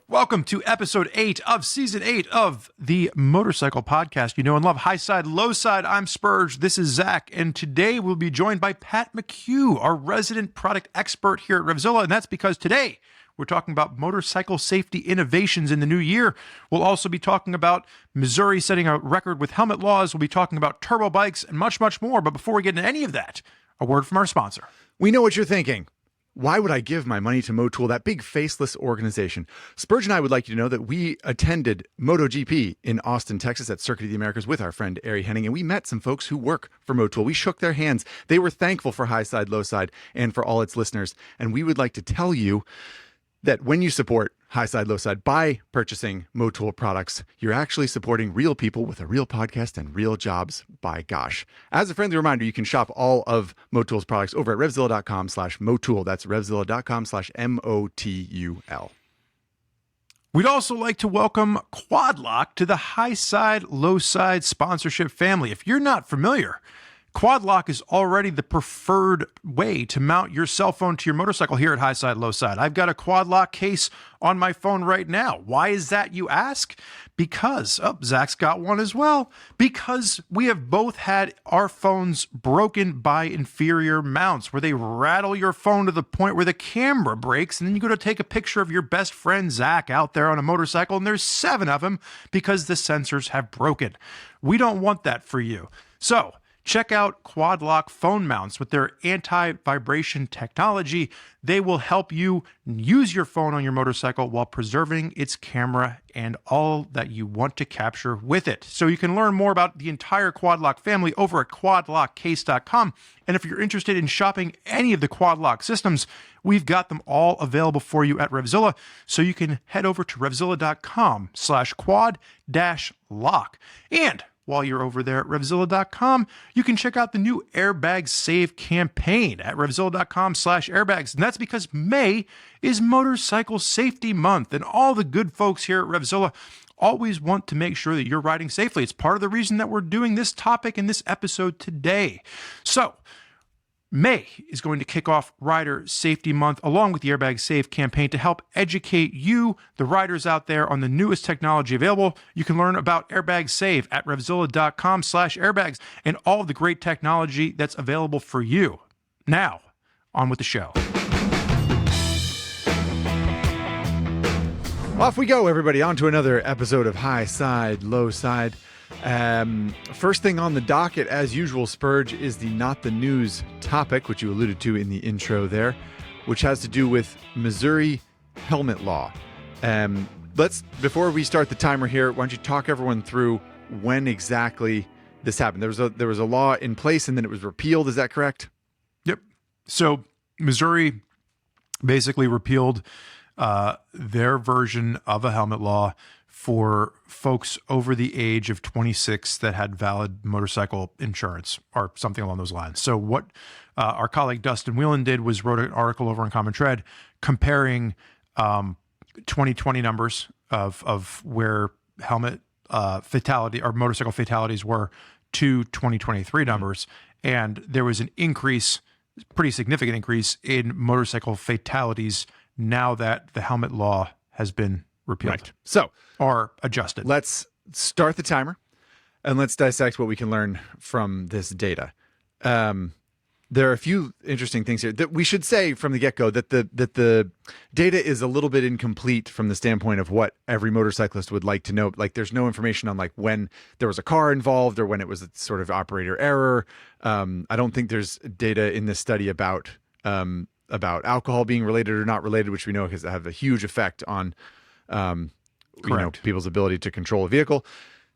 Welcome to episode 8 of season 8 of the Motorcycle Podcast. You know and love high side, low side. I'm Spurg. This is Zach. And today we'll be joined by Pat McHugh, our resident product expert here at RevZilla. And that's because today we're talking about motorcycle safety innovations in the new year. We'll also be talking about Missouri setting a record with helmet laws. We'll be talking about turbo bikes and much, much more. But before we get into any of that, a word from our sponsor. We know what you're thinking. Why would I give my money to Motul, that big faceless organization? Spurg and I would like you to know that we attended MotoGP in Austin, Texas at Circuit of the Americas with our friend Ari Henning, and we met some folks who work for Motul. We shook their hands. They were thankful for High Side, Low Side, and for all its listeners. And we would like to tell you that when you support High Side, Low Side by purchasing Motul products, you're actually supporting real people with a real podcast and real jobs, by gosh. As a friendly reminder, you can shop all of Motul's products over at RevZilla.com/Motul. That's RevZilla.com/MOTUL. We'd also like to welcome Quadlock to the High Side, Low Side sponsorship family. If you're not familiar, Quadlock is already the preferred way to mount your cell phone to your motorcycle here at High Side, Low Side. I've got a Quadlock case on my phone right now. Why is that, you ask? Because, Zach's got one as well. Because we have both had our phones broken by inferior mounts where they rattle your phone to the point where the camera breaks, and then you go to take a picture of your best friend Zach out there on a motorcycle, and there's 7 of them because the sensors have broken. We don't want that for you. So check out Quadlock phone mounts with their anti-vibration technology. They will help you use your phone on your motorcycle while preserving its camera and all that you want to capture with it. So you can learn more about the entire Quadlock family over at quadlockcase.com. And if you're interested in shopping any of the Quadlock systems, we've got them all available for you at RevZilla. So you can head over to RevZilla.com/quad-lock. And while you're over there at RevZilla.com, you can check out the new Airbag Save campaign at RevZilla.com/airbags. And that's because May is Motorcycle Safety Month, and all the good folks here at RevZilla always want to make sure that you're riding safely. It's part of the reason that we're doing this topic in this episode today. So May is going to kick off Rider Safety Month along with the Airbag Save campaign to help educate you, the riders out there, on the newest technology available. You can learn about Airbag Save at RevZilla.com/airbags and all of the great technology that's available for you. Now, on with the show. Off we go, everybody, on to another episode of High Side, Low Side. First thing on the docket, as usual, Spurg, is the not the news topic, which you alluded to in the intro there, which has to do with Missouri helmet law. Before we start the timer here, why don't you talk everyone through when exactly this happened? There was a law in place and then it was repealed. Is that correct? Yep. So Missouri basically repealed their version of a helmet law for folks over the age of 26 that had valid motorcycle insurance or something along those lines. So what our colleague Dustin Whelan did was wrote an article over on Common Tread comparing 2020 numbers of where helmet fatality or motorcycle fatalities were to 2023 numbers. And there was an increase, pretty significant increase in motorcycle fatalities now that the helmet law has been repealed. Right. So, or adjusted. Let's start the timer and let's dissect what we can learn from this data. There are a few interesting things here that we should say from the get-go that the data is a little bit incomplete from the standpoint of what every motorcyclist would like to know. Like, there's no information on like when there was a car involved or when it was a sort of operator error. I don't think there's data in this study about alcohol being related or not related, which we know has have a huge effect on people's ability to control a vehicle.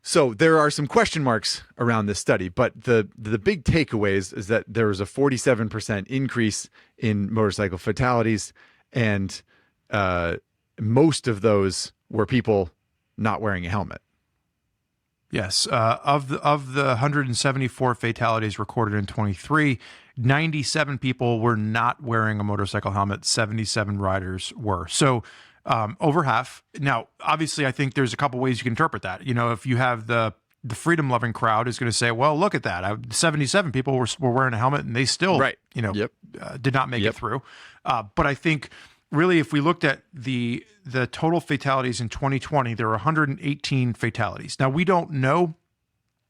So there are some question marks around this study, but the big takeaways is that there was a 47% increase in motorcycle fatalities, and most of those were people not wearing a helmet. Yes, of the 174 fatalities recorded in 23, 97 people were not wearing a motorcycle helmet. 77 riders were. So over half. Now, obviously, I think there's a couple ways you can interpret that. You know, if you have the freedom-loving crowd is going to say, well, look at that. 77 people were wearing a helmet and they still, did not make it through. But I think really, if we looked at the total fatalities in 2020, there were 118 fatalities. Now, we don't know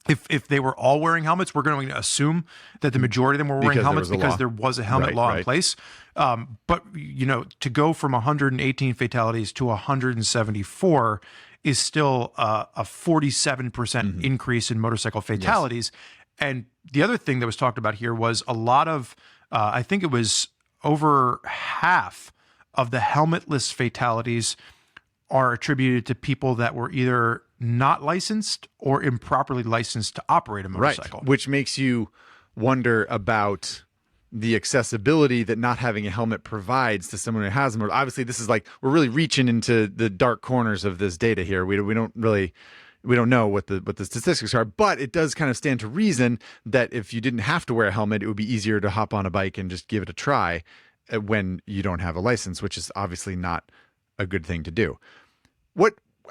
if they were all wearing helmets. We're going to assume that the majority of them were wearing helmets because there was a helmet law in place. But, to go from 118 fatalities to 174 is still a 47% increase in motorcycle fatalities. Yes. And the other thing that was talked about here was a lot of, I think it was over half of the helmetless fatalities are attributed to people that were either not licensed or improperly licensed to operate a motorcycle. Right, which makes you wonder about the accessibility that not having a helmet provides to someone who has a motorcycle. Obviously, this is like, we're really reaching into the dark corners of this data here. We don't know what the statistics are, but it does kind of stand to reason that if you didn't have to wear a helmet, it would be easier to hop on a bike and just give it a try when you don't have a license, which is obviously not a good thing to do.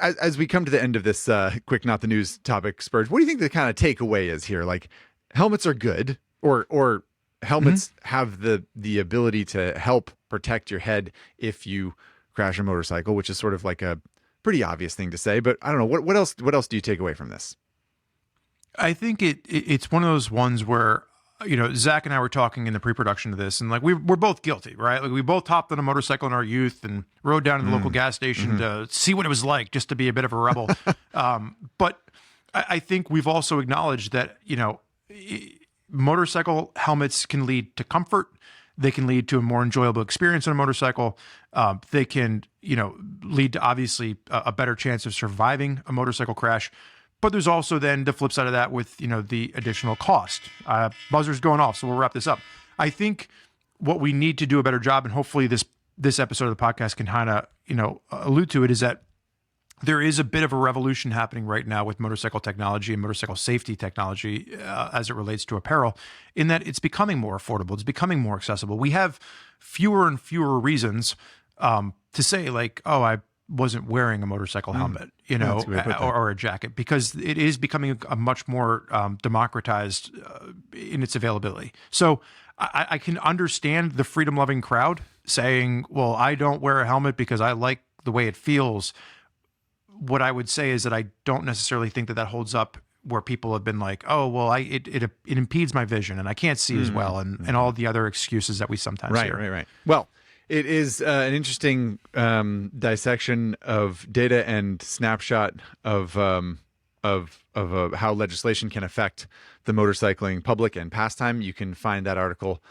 As we come to the end of this quick not the news topic, Spurge, what do you think the kind of takeaway is here? Like, helmets are good, or helmets have the ability to help protect your head if you crash a motorcycle, which is sort of like a pretty obvious thing to say, but I don't know. What else do you take away from this? I think it's one of those ones where, Zach and I were talking in the pre-production of this, and like we're both guilty, right? Like we both hopped on a motorcycle in our youth and rode down to the local gas station to see what it was like, just to be a bit of a rebel. But I think we've also acknowledged that, motorcycle helmets can lead to comfort. They can lead to a more enjoyable experience on a motorcycle. They can, lead to obviously a better chance of surviving a motorcycle crash. But there's also then the flip side of that with, the additional cost. Buzzer's going off, so we'll wrap this up. I think what we need to do a better job, and hopefully this episode of the podcast can kind of, allude to it, is that there is a bit of a revolution happening right now with motorcycle technology and motorcycle safety technology as it relates to apparel, in that it's becoming more affordable. It's becoming more accessible. We have fewer and fewer reasons to say like, oh, I wasn't wearing a motorcycle helmet, or a jacket, because it is becoming a much more democratized in its availability. So I can understand the freedom-loving crowd saying, well, I don't wear a helmet because I like the way it feels. What I would say is that I don't necessarily think that holds up where people have been like, oh, well, it impedes my vision and I can't see as well, and all the other excuses that we sometimes hear. Right. Well, it is an interesting dissection of data and snapshot of how legislation can affect the motorcycling public and pastime. You can find that article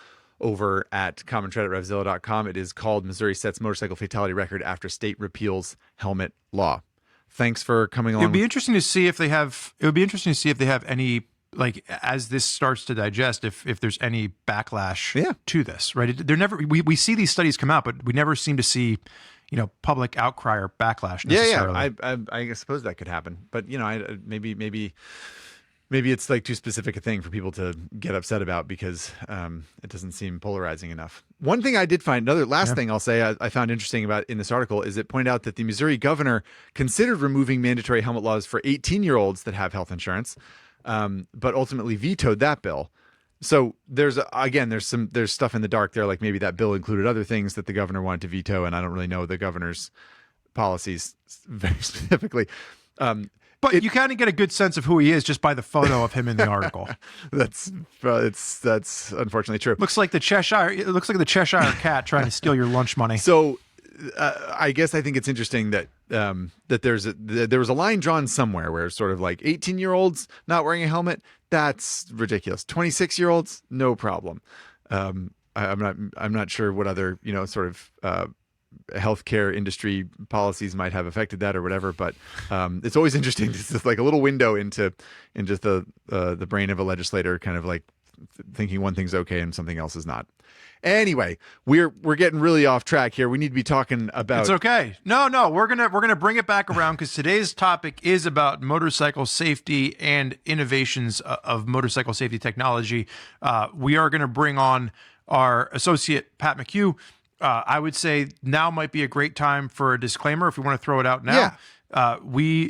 over at common thread at RevZilla.com. It is called "Missouri Sets Motorcycle Fatality Record After State Repeals Helmet Law." Thanks for coming on. It would be interesting to see if they have any, like, as this starts to digest, if there's any backlash to this, right? We see these studies come out, but we never seem to see, public outcry or backlash necessarily. I suppose that could happen, but maybe it's like too specific a thing for people to get upset about because it doesn't seem polarizing enough. One thing I did find, last thing I'll say I found interesting about in this article is it pointed out that the Missouri governor considered removing mandatory helmet laws for 18-year-olds that have health insurance, but ultimately vetoed that bill. So there's stuff in the dark there, like maybe that bill included other things that the governor wanted to veto, and I don't really know the governor's policies very specifically. But you kind of get a good sense of who he is just by the photo of him in the article. That's unfortunately true. Looks like the Cheshire cat trying to steal your lunch money. So I guess I think it's interesting that there was a line drawn somewhere where it's sort of like 18-year-olds not wearing a helmet. That's ridiculous. 26-year-olds, no problem. I'm not sure what other sort of healthcare industry policies might have affected that or whatever, but it's always interesting. It's just like a little window into the brain of a legislator, kind of like thinking one thing's okay and something else is not. Anyway, we're getting really off track here. We need to be talking about. It's okay. No, we're gonna bring it back around because today's topic is about motorcycle safety and innovations of motorcycle safety technology. We are gonna bring on our associate Pat McHugh. I would say now might be a great time for a disclaimer if we want to throw it out now. Yeah.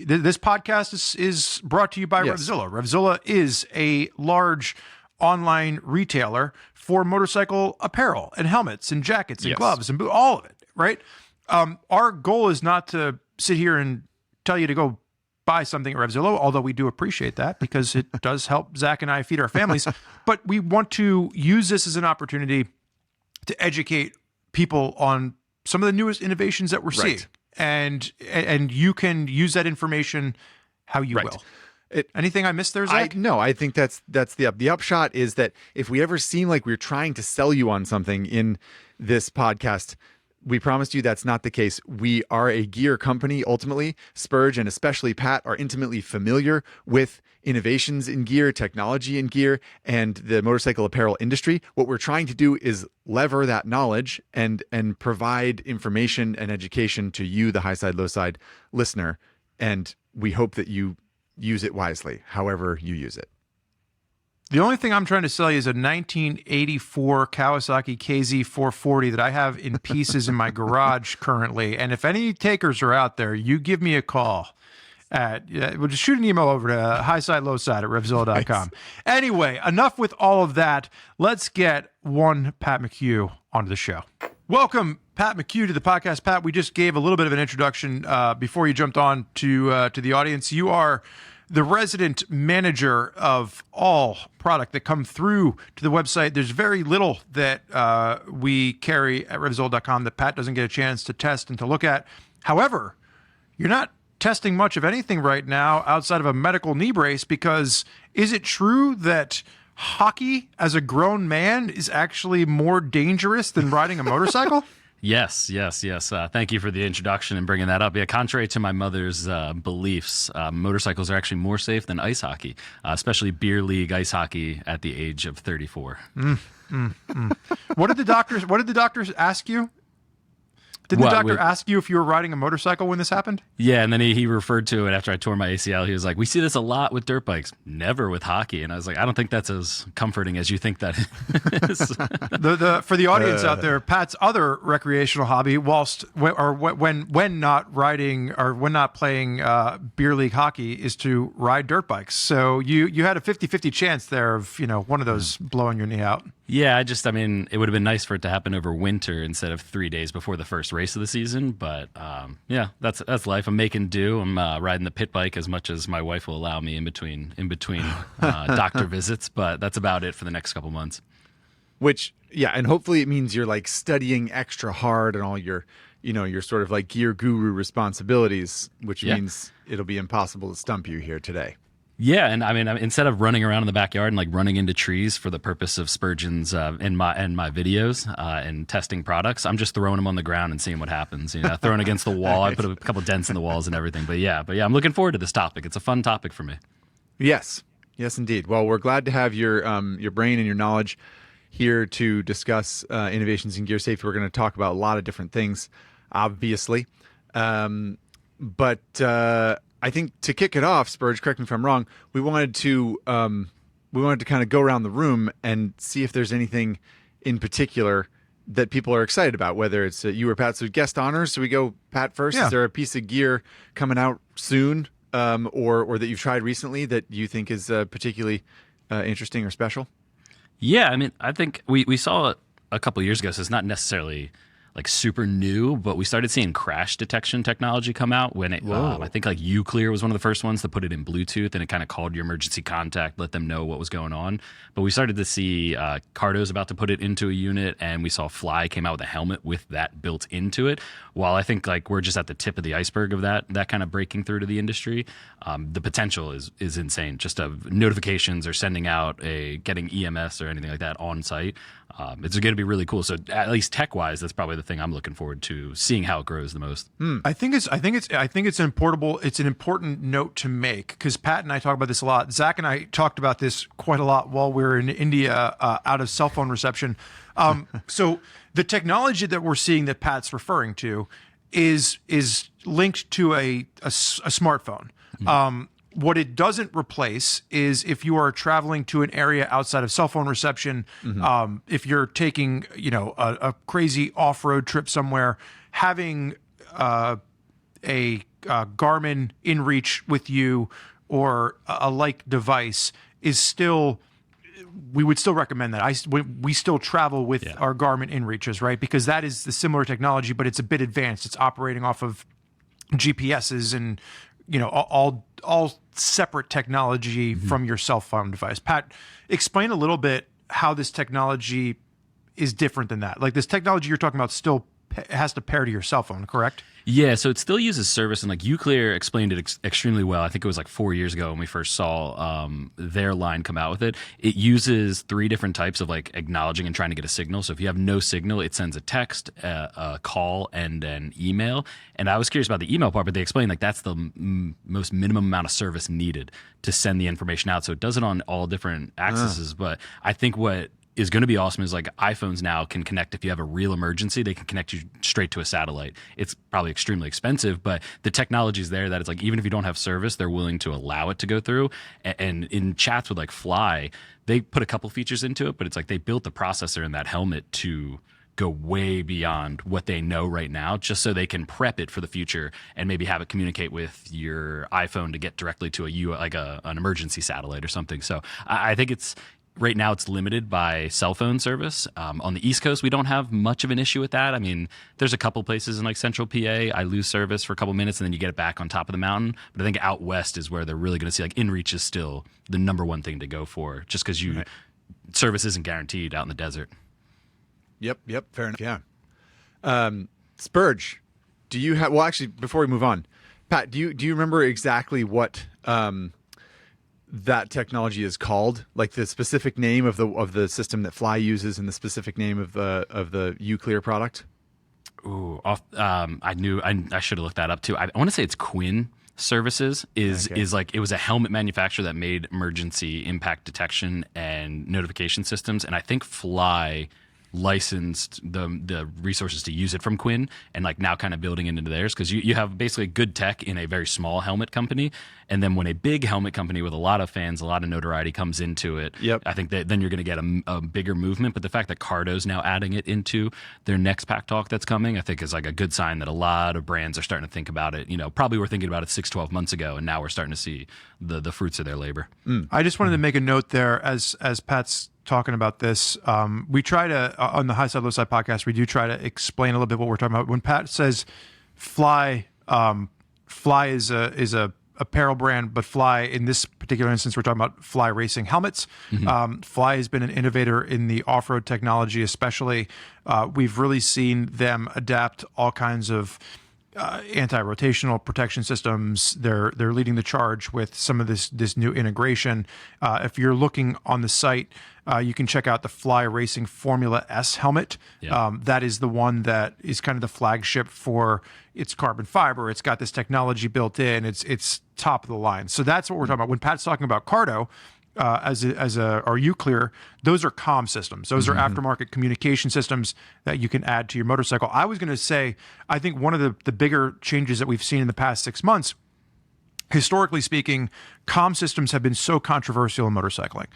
This podcast is brought to you by RevZilla. RevZilla is a large online retailer for motorcycle apparel and helmets and jackets and gloves and all of it. right? Our goal is not to sit here and tell you to go buy something at RevZilla, although we do appreciate that because it does help Zach and I feed our families. But we want to use this as an opportunity to educate people on some of the newest innovations that we're seeing. And you can use that information how you will. Anything I missed there, Zach? No, I think that's the upshot is that if we ever seem like we're trying to sell you on something in this podcast, we promised you that's not the case. We are a gear company. Ultimately, Spurg and especially Pat are intimately familiar with innovations in gear, technology in gear, and the motorcycle apparel industry. What we're trying to do is lever that knowledge and provide information and education to you, the high side, low side listener. And we hope that you use it wisely, however you use it. The only thing I'm trying to sell you is a 1984 Kawasaki KZ440 that I have in pieces in my garage currently. And if any takers are out there, you give me a call. We'll just shoot an email over to highside, at RevZilla.com. Nice. Anyway, enough with all of that. Let's get one Pat McHugh onto the show. Welcome, Pat McHugh, to the podcast. Pat, we just gave a little bit of an introduction before you jumped on to the audience. You are the resident manager of all product that come through to the website. There's very little that we carry at RevZilla.com that Pat doesn't get a chance to test and to look at. However, you're not testing much of anything right now outside of a medical knee brace, because is it true that hockey as a grown man is actually more dangerous than riding a motorcycle? Yes. Thank you for the introduction and bringing that up. Yeah, contrary to my mother's beliefs, motorcycles are actually more safe than ice hockey, especially beer league ice hockey at the age of 34. What did the doctors ask you? Didn't the doctor ask you if you were riding a motorcycle when this happened? Yeah, and then he referred to it after I tore my ACL. He was like, "We see this a lot with dirt bikes, never with hockey." And I was like, "I don't think that's as comforting as you think that is." For the audience out there, Pat's other recreational hobby, when not riding or when not playing beer league hockey, is to ride dirt bikes. So you had a 50-50 chance there of one of those blowing your knee out. Yeah, it would have been nice for it to happen over winter instead of 3 days before the first race of the season. But yeah, that's life. I'm making do. I'm riding the pit bike as much as my wife will allow me in between doctor visits. But that's about it for the next couple months. Which, yeah, and hopefully it means you're like studying extra hard and all your sort of like gear guru responsibilities, which means it'll be impossible to stump you here today. Yeah, and I mean, instead of running around in the backyard and like running into trees for the purpose of Spurgeon's in my videos and testing products, I'm just throwing them on the ground and seeing what happens. Throwing against the wall. I put a couple dents in the walls and everything. But yeah, I'm looking forward to this topic. It's a fun topic for me. Yes, indeed. Well, we're glad to have your brain and your knowledge here to discuss innovations in gear safety. We're going to talk about a lot of different things, obviously, but. I think to kick it off, Spurge, correct me if I'm wrong, we wanted to kind of go around the room and see if there's anything in particular that people are excited about, whether it's you or Pat. So guest honors. So we go Pat first. Yeah. Is there a piece of gear coming out soon or that you've tried recently that you think is particularly interesting or special? Yeah, I mean, I think we saw it a couple of years ago, so it's not necessarily like super new, but we started seeing crash detection technology come out when it, I think like Uclear was one of the first ones to put it in Bluetooth, and it kind of called your emergency contact, let them know what was going on. But we started to see Cardo's about to put it into a unit, and we saw Fly came out with a helmet with that built into it. While I think like we're just at the tip of the iceberg of that kind of breaking through to the industry, the potential is insane. Just of notifications or sending out getting EMS or anything like that on site. It's going to be really cool. So at least tech wise, that's probably the thing I'm looking forward to seeing how it grows the most. I think it's an important note to make, because Pat and I talk about this a lot. Zach and I talked about this quite a lot while we were in India out of cell phone reception. So the technology that we're seeing that Pat's referring to is linked to a smartphone. What it doesn't replace is if you are traveling to an area outside of cell phone reception, if you're taking, a crazy off-road trip somewhere, having a Garmin InReach with you or a like device is still we would still recommend that. We still travel with our Garmin InReaches, right? Because that is the similar technology, but it's a bit advanced. It's operating off of GPSs and all separate technology from your cell phone device. Pat, explain a little bit how this technology is different than that. Like this technology you're talking about still has to pair to your cell phone, correct? Yeah, so it still uses service, and like Uclear explained it extremely well. I think it was like 4 years ago when we first saw their line come out with it. It uses 3 different types of like acknowledging and trying to get a signal. So if you have no signal, it sends a text, a call, and an email. And I was curious about the email part, but they explained like that's the most minimum amount of service needed to send the information out. So it does it on all different accesses. But I think what is going to be awesome is like iPhones now can connect. If you have a real emergency, they can connect you straight to a satellite. It's probably extremely expensive, but the technology is there that it's like even if you don't have service, they're willing to allow it to go through. And in chats with like Fly, they put a couple features into it, but it's like they built the processor in that helmet to go way beyond what they know right now, just so they can prep it for the future and maybe have it communicate with your iPhone to get directly to an emergency satellite or something. So I think right now it's limited by cell phone service. On the East Coast, we don't have much of an issue with that. I mean, there's a couple places in like central PA, I lose service for a couple minutes and then you get it back on top of the mountain. But I think out west is where they're really going to see like InReach is still the number one thing to go for, just because service isn't guaranteed out in the desert. Yep, fair enough. Yeah. Spurge, do you have? Well, actually, before we move on, Pat, do you remember exactly what that technology is called? Like the specific name of the system that Fly uses, and the specific name of the Uclear product? Ooh, I should have looked that up too. I want to say it's Quinn Services is like, it was a helmet manufacturer that made emergency impact detection and notification systems, and I think Fly licensed the resources to use it from Quinn, and like now kind of building it into theirs, because you have basically good tech in a very small helmet company, and then when a big helmet company with a lot of fans, a lot of notoriety comes into it, I think that then you're going to get a bigger movement. But the fact that Cardo's now adding it into their next Pack Talk that's coming, I think is like a good sign that a lot of brands are starting to think about it. Probably were thinking about it 6-12 months ago, and now we're starting to see the fruits of their labor. I just wanted to make a note there as Pat's talking about this. We try to, on the High Side Low Side podcast, we do try to explain a little bit what we're talking about. When Pat says Fly, Fly is a apparel brand, but Fly, in this particular instance, we're talking about Fly racing helmets. Fly has been an innovator in the off-road technology, especially. We've really seen them adapt all kinds of anti-rotational protection systems. They're leading the charge with some of this new integration. If you're looking on the site, you can check out the Fly Racing Formula S helmet. That is the one that is kind of the flagship for its carbon fiber. It's got this technology built in. It's top of the line. So that's what we're talking about. When Pat's talking about Cardo, or Uclear, those are comm systems. Those are aftermarket communication systems that you can add to your motorcycle. I was going to say, I think one of the bigger changes that we've seen in the past 6 months, historically speaking, comm systems have been so controversial in motorcycling.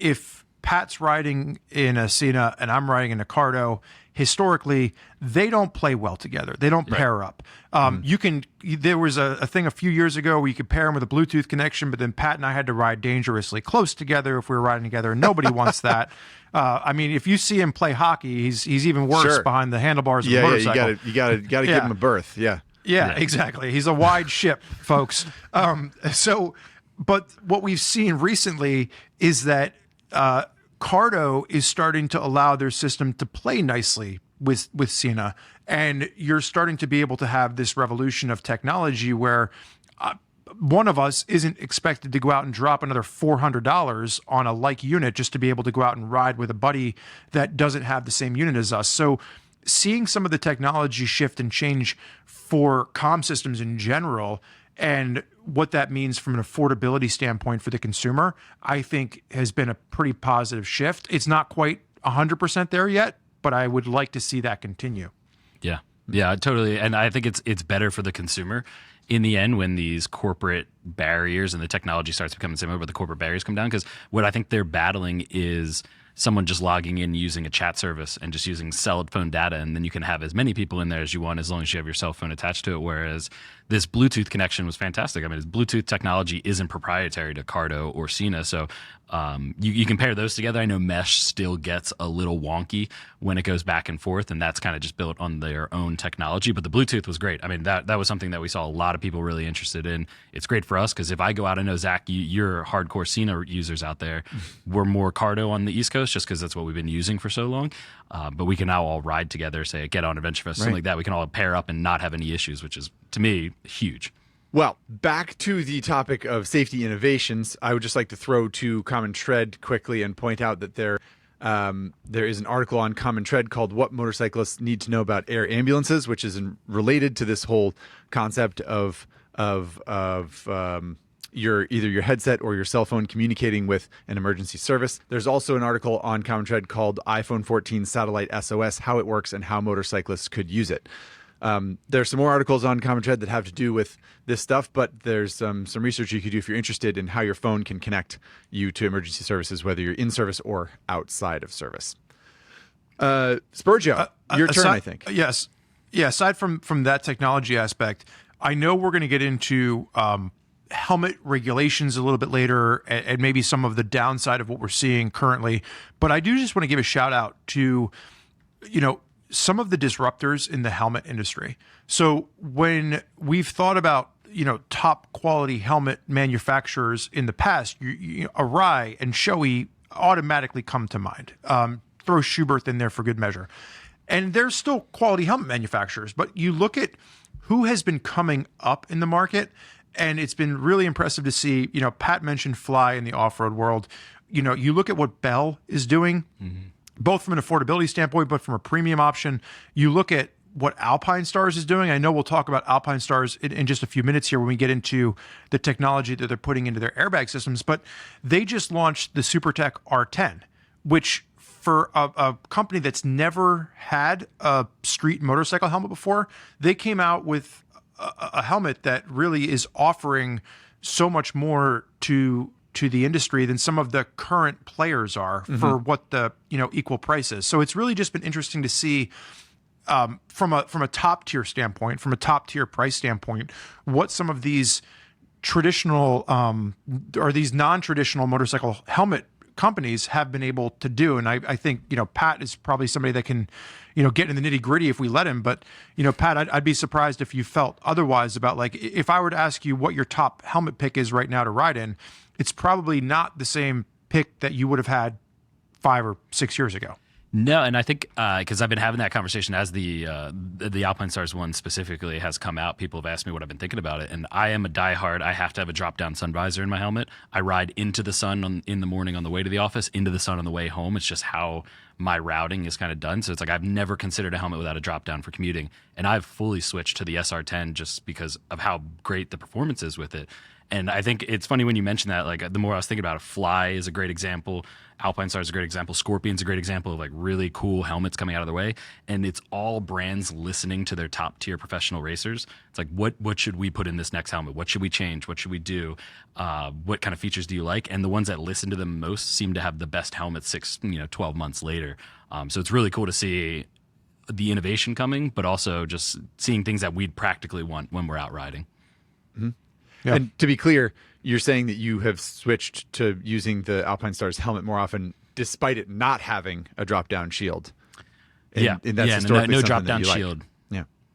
If Pat's riding in a Sena and I'm riding in a Cardo, historically, they don't play well together. They don't pair up. There was a thing a few years ago where you could pair them with a Bluetooth connection, but then Pat and I had to ride dangerously close together if we were riding together, and nobody wants that. I mean, if you see him play hockey, he's even worse behind the handlebars of the motorcycle. You gotta give him a berth. Yeah, exactly. He's a wide ship, folks. But what we've seen recently is that Cardo is starting to allow their system to play nicely with Sena, and you're starting to be able to have this revolution of technology where one of us isn't expected to go out and drop another $400 on a like unit just to be able to go out and ride with a buddy that doesn't have the same unit as us. So seeing some of the technology shift and change for comm systems in general, and what that means from an affordability standpoint for the consumer, I think has been a pretty positive shift. It's not quite 100% there yet, but I would like to see that continue. Yeah, totally. And I think it's better for the consumer in the end when these corporate barriers and the technology starts becoming similar, but the corporate barriers come down. Because what I think they're battling is someone just logging in using a chat service and just using cell phone data, and then you can have as many people in there as you want as long as you have your cell phone attached to it. Whereas this Bluetooth connection was fantastic. I mean, Bluetooth technology isn't proprietary to Cardo or Sena, so you can pair those together. I know Mesh still gets a little wonky when it goes back and forth, and that's kind of just built on their own technology. But the Bluetooth was great. I mean, that was something that we saw a lot of people really interested in. It's great for us because if I go out, I know, Zach, you're hardcore Sena users out there. We're more Cardo on the East Coast just because that's what we've been using for so long. But we can now all ride together, say, Get On Adventure Fest, something like that. We can all pair up and not have any issues, which is, to me, huge. Well, back to the topic of safety innovations, I would just like to throw to Common Tread quickly and point out that there is an article on Common Tread called "What Motorcyclists Need to Know About Air Ambulances," which is related to this whole concept of your either your headset or your cell phone communicating with an emergency service. There's also an article on Common Tread called "iPhone 14 Satellite SOS: How It Works and How Motorcyclists Could Use It." There's some more articles on Common Tread that have to do with this stuff, but there's some research you could do if you're interested in how your phone can connect you to emergency services, whether you're in service or outside of service. Spurgio, your turn, I think. Yes. Yeah, aside from that technology aspect, I know we're going to get into helmet regulations a little bit later and maybe some of the downside of what we're seeing currently, but I do just want to give a shout out to, some of the disruptors in the helmet industry. So when we've thought about, top quality helmet manufacturers in the past, Arai and Shoei automatically come to mind. Throw Schuberth in there for good measure. And they're still quality helmet manufacturers, but you look at who has been coming up in the market, and it's been really impressive to see, Pat mentioned Fly in the off-road world. You look at what Bell is doing, both from an affordability standpoint, but from a premium option. You look at what Alpine Stars is doing. I know we'll talk about Alpine Stars in just a few minutes here when we get into the technology that they're putting into their airbag systems, but they just launched the SuperTech R10, which for a company that's never had a street motorcycle helmet before, they came out with a helmet that really is offering so much more to the industry than some of the current players are for what the equal price is. So it's really just been interesting to see from a top tier standpoint, from a top tier price standpoint, what some of these traditional or these non-traditional motorcycle helmet companies have been able to do. And I think, Pat is probably somebody that can, get in the nitty gritty if we let him. But, Pat, I'd be surprised if you felt otherwise about, like, if I were to ask you what your top helmet pick is right now to ride in, it's probably not the same pick that you would have had 5 or 6 years ago. No, and I think because I've been having that conversation as the Alpine Stars one specifically has come out, people have asked me what I've been thinking about it, and I am a diehard. I have to have a drop-down sun visor in my helmet. I ride into the sun in the morning on the way to the office, into the sun on the way home. It's just how my routing is kind of done. So it's like I've never considered a helmet without a drop-down for commuting, and I've fully switched to the SR10 just because of how great the performance is with it. And I think it's funny when you mention that, like, the more I was thinking about it, Fly is a great example. Alpine Star is a great example. Scorpion's a great example of, like, really cool helmets coming out of the way. And it's all brands listening to their top tier professional racers. It's like, what should we put in this next helmet? What should we change? What should we do? What kind of features do you like? And the ones that listen to them most seem to have the best helmets 12 months later. So it's really cool to see the innovation coming, but also just seeing things that we'd practically want when we're out riding. Mm-hmm. Yeah. And to be clear, you're saying that you have switched to using the Alpine Stars helmet more often, despite it not having a drop-down shield. And that's no drop-down shield. Like.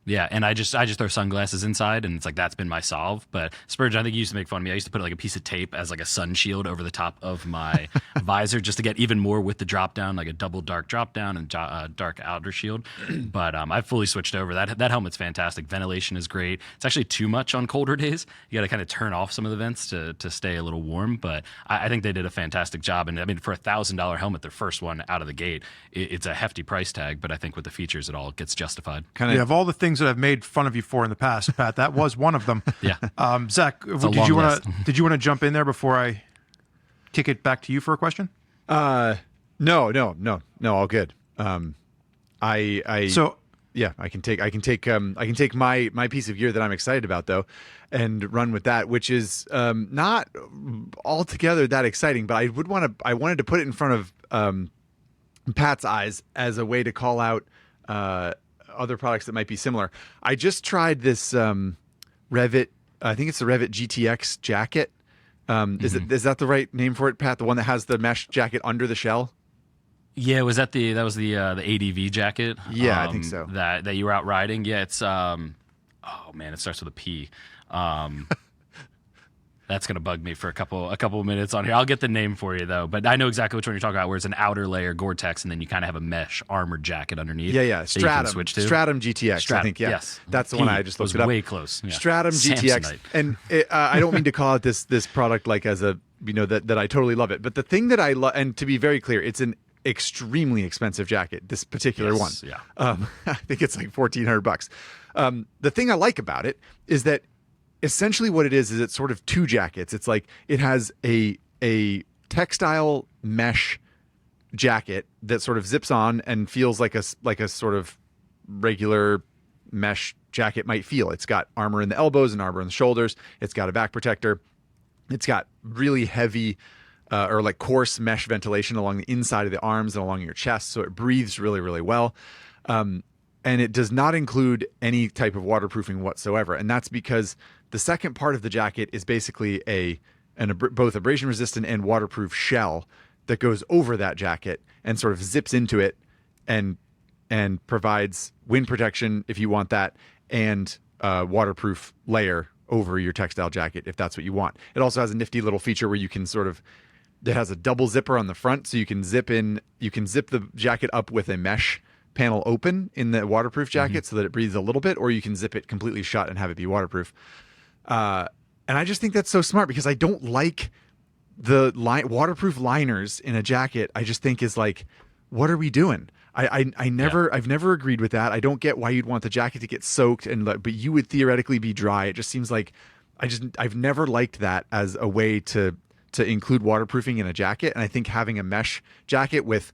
Yeah, and I just throw sunglasses inside, and it's like that's been my solve. But Spurge, I think you used to make fun of me. I used to put like a piece of tape as like a sun shield over the top of my visor just to get even more with the drop down, like a double dark drop down and dark outer shield. But I've fully switched over. That helmet's fantastic. Ventilation is great. It's actually too much on colder days. You got to kind of turn off some of the vents to stay a little warm. But I think they did a fantastic job. And I mean, for $1,000 helmet, their first one out of the gate, it's a hefty price tag. But I think with the features, it all gets justified. Of all the things that I've made fun of you for in the past, Pat, that was one of them. Yeah. Zach, did you want to jump in there before I kick it back to you for a question? No, all good. I can take my piece of gear that I'm excited about though, and run with that, which is not altogether that exciting. But I wanted to put it in front of Pat's eyes as a way to call out other products that might be similar. I just tried this Revit. I think it's the Revit GTX jacket. Is that the right name for it, Pat? The one that has the mesh jacket under the shell? Yeah, was that the ADV jacket? Yeah, I think so. That you were out riding. Yeah, it's oh man, it starts with a P. That's gonna bug me for a couple of minutes on here. I'll get the name for you though, but I know exactly which one you're talking about. Where it's an outer layer Gore-Tex, and then you kind of have a mesh armored jacket underneath. Yeah. Stratum GTX. I think. Yeah. Yes, that's the one I just looked it up. Way close. Yeah. Stratum GTX, and I don't mean to call it this product like as a that I totally love it, but the thing that I love, and to be very clear, it's an extremely expensive jacket. This particular one. Yeah. I think it's like $1,400. The thing I like about it is that essentially what it is it's sort of two jackets. It's like it has a textile mesh jacket that sort of zips on and feels like a sort of regular mesh jacket might feel. It's got armor in the elbows and armor in the shoulders. It's got a back protector. It's got really heavy or like coarse mesh ventilation along the inside of the arms and along your chest, so it breathes really, really well. And it does not include any type of waterproofing whatsoever. And that's because the second part of the jacket is basically both abrasion resistant and waterproof shell that goes over that jacket and sort of zips into it and provides wind protection if you want that, and waterproof layer over your textile jacket if that's what you want. It also has a nifty little feature where you can it has a double zipper on the front, so you can zip the jacket up with a mesh panel open in the waterproof jacket so that it breathes a little bit, or you can zip it completely shut and have it be waterproof. And I just think that's so smart because I don't like the waterproof liners in a jacket. I just think is like, what are we doing? I've never agreed with that. I don't get why you'd want the jacket to get soaked but you would theoretically be dry. It just seems like I've never liked that as a way to include waterproofing in a jacket. And I think having a mesh jacket with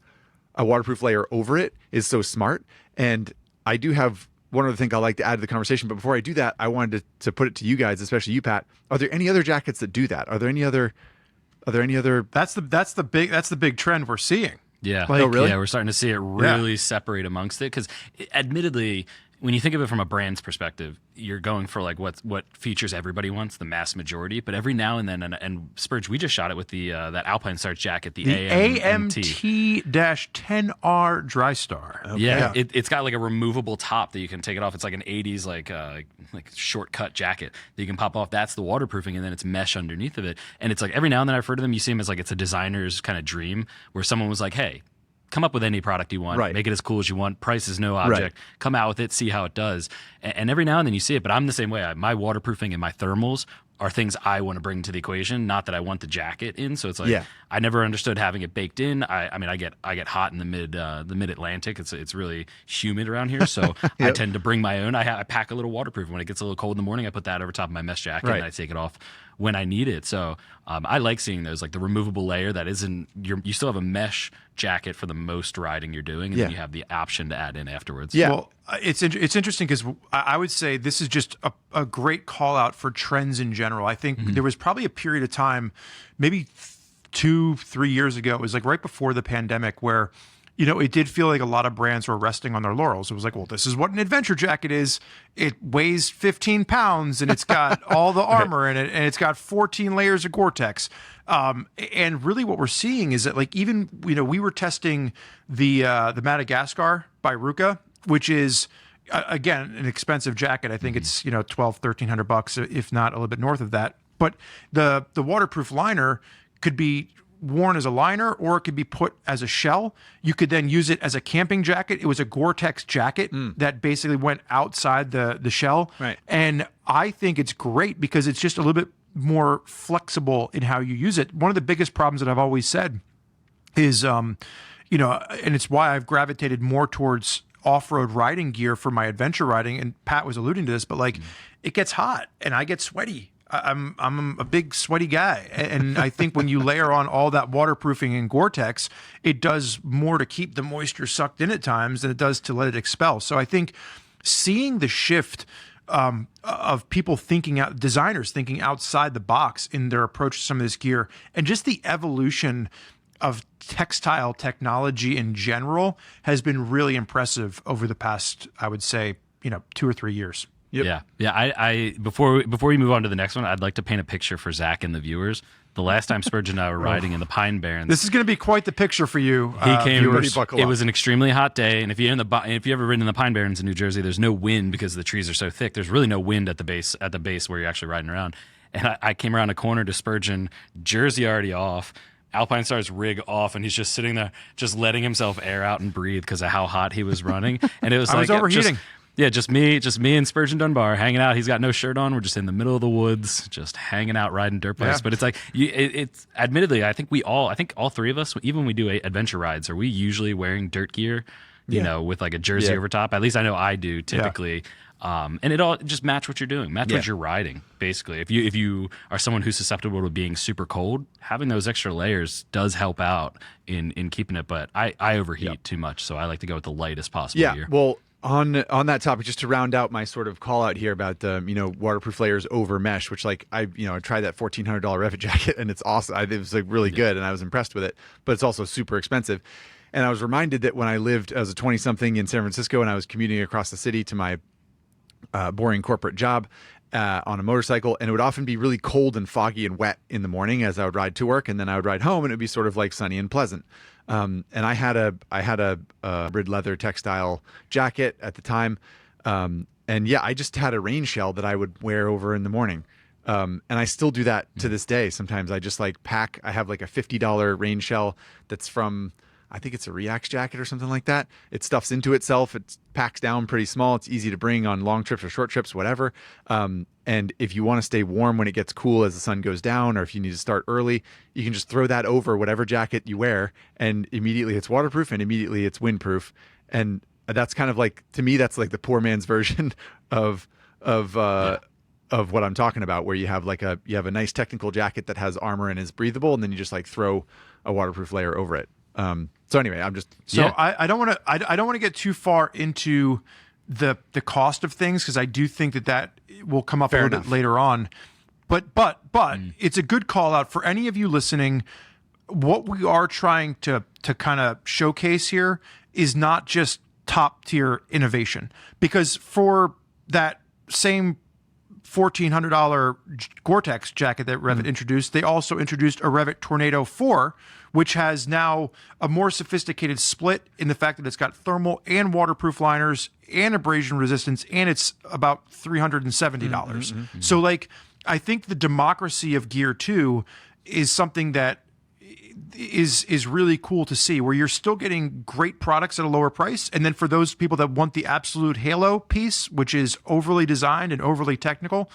a waterproof layer over it is so smart. And I do have one other thing I'd like to add to the conversation, but before I do that, I wanted to put it to you guys, especially you, Pat. Are there any other jackets that do that? Are there any other? That's the big trend we're seeing. Yeah. Oh, really? Yeah, we're starting to see it really separate amongst it because, admittedly, when you think of it from a brand's perspective, you're going for like what features everybody wants, the mass majority. But every now and then, and Spurge, we just shot it with the that Alpine Starch jacket, the AMT-10R Dry Star. Okay. Yeah, it's got like a removable top that you can take it off. It's like an 80s like shortcut jacket that you can pop off. That's the waterproofing, and then it's mesh underneath of it. And it's like every now and then I've heard of them. You see them as like it's a designer's kind of dream where someone was like, hey, come up with any product you want, make it as cool as you want. Price is no object. Come out with it, see how it does. And every now and then you see it, but I'm the same way. My waterproofing and my thermals are things I want to bring to the equation, not that I want the jacket in. So it's like I never understood having it baked in. I mean, I get hot in the mid Atlantic. It's really humid around here, so I tend to bring my own. I pack a little waterproof. When it gets a little cold in the morning, I put that over top of my mesh jacket and I take it off when I need it. So I like seeing those, like the removable layer that isn't. You still have a mesh jacket for the most riding you're doing, and then you have the option to add in afterwards. Yeah. Well, it's interesting because I would say this is just a great call out for trends in general. I think there was probably a period of time, maybe 2-3 years ago, it was like right before the pandemic, where it did feel like a lot of brands were resting on their laurels. It was like, well, this is what an adventure jacket is. It weighs 15 pounds and it's got all the armor in it, and it's got 14 layers of Gore-Tex. And really what we're seeing is that, like, even, we were testing the Madagascar by Ruka, which is, again, an expensive jacket. I think it's, $1,200-$1,300, if not a little bit north of that. But the waterproof liner could be worn as a liner, or it could be put as a shell. You could then use it as a camping jacket. It was a Gore-Tex jacket that basically went outside the shell. Right. And I think it's great because it's just a little bit more flexible in how you use it. One of the biggest problems that I've always said is, and it's why I've gravitated more towards off-road riding gear for my adventure riding. And Pat was alluding to this, but like it gets hot and I get sweaty. I'm a big sweaty guy, and I think when you layer on all that waterproofing and Gore-Tex, it does more to keep the moisture sucked in at times than it does to let it expel. So I think seeing the shift of people designers thinking outside the box in their approach to some of this gear, and just the evolution of textile technology in general has been really impressive over the past, I would say, 2 or 3 years. Yep. Yeah. I before we move on to the next one, I'd like to paint a picture for Zach and the viewers. The last time Spurgeon and I were riding in the Pine Barrens, This is going to be quite the picture for you. he came. viewers. It was an extremely hot day, and if you ever ridden in the Pine Barrens in New Jersey, there's no wind because the trees are so thick. There's really no wind at the base where you're actually riding around. And I came around a corner to Spurgeon, jersey already off, Alpine Stars rig off, and he's just sitting there, just letting himself air out and breathe because of how hot he was running. And it was I was overheating. Just me and Spurgeon Dunbar hanging out. He's got no shirt on. We're just in the middle of the woods, just hanging out, riding dirt bikes. Yeah. But it's like, it's admittedly, I think all three of us, even when we do adventure rides, are we usually wearing dirt gear, with like a jersey over top? At least I know I do typically. And it all just match what you're doing, match what you're riding. Basically, if you are someone who's susceptible to being super cold, having those extra layers does help out in keeping it. But I overheat too much, so I like to go with the lightest possible gear. Well, on that topic, just to round out my sort of call out here about the waterproof layers over mesh, which like I tried that $1,400 Revit jacket and it's awesome. It was like really good and I was impressed with it, but it's also super expensive. And I was reminded that when I lived as a 20-something in San Francisco and I was commuting across the city to my boring corporate job on a motorcycle, and it would often be really cold and foggy and wet in the morning as I would ride to work, and then I would ride home and it would be sort of like sunny and pleasant. And I had a rid leather textile jacket at the time, and I just had a rain shell that I would wear over in the morning. And I still do that to this day. Sometimes I just like pack. I have like a $50 rain shell that's from, I think it's a Reax jacket or something like that. It stuffs into itself. It packs down pretty small. It's easy to bring on long trips or short trips, whatever. And if you want to stay warm when it gets cool as the sun goes down, or if you need to start early, you can just throw that over whatever jacket you wear, and immediately it's waterproof and immediately it's windproof. And that's kind of like, to me, that's like the poor man's version of what I'm talking about, where you have a nice technical jacket that has armor and is breathable, and then you just like throw a waterproof layer over it. So anyway, I'm just I don't want to get too far into the cost of things, because I do think that will come up a little bit later on. But it's a good call out for any of you listening. What we are trying to kind of showcase here is not just top tier innovation, because for that same $1,400 Gore-Tex jacket that Revit introduced, they also introduced a Revit Tornado 4, which has now a more sophisticated split in the fact that it's got thermal and waterproof liners and abrasion resistance, and it's about $370. So like, I think the democracy of Gear 2 is something that is really cool to see, where you're still getting great products at a lower price. And then for those people that want the absolute halo piece, which is overly designed and overly technical,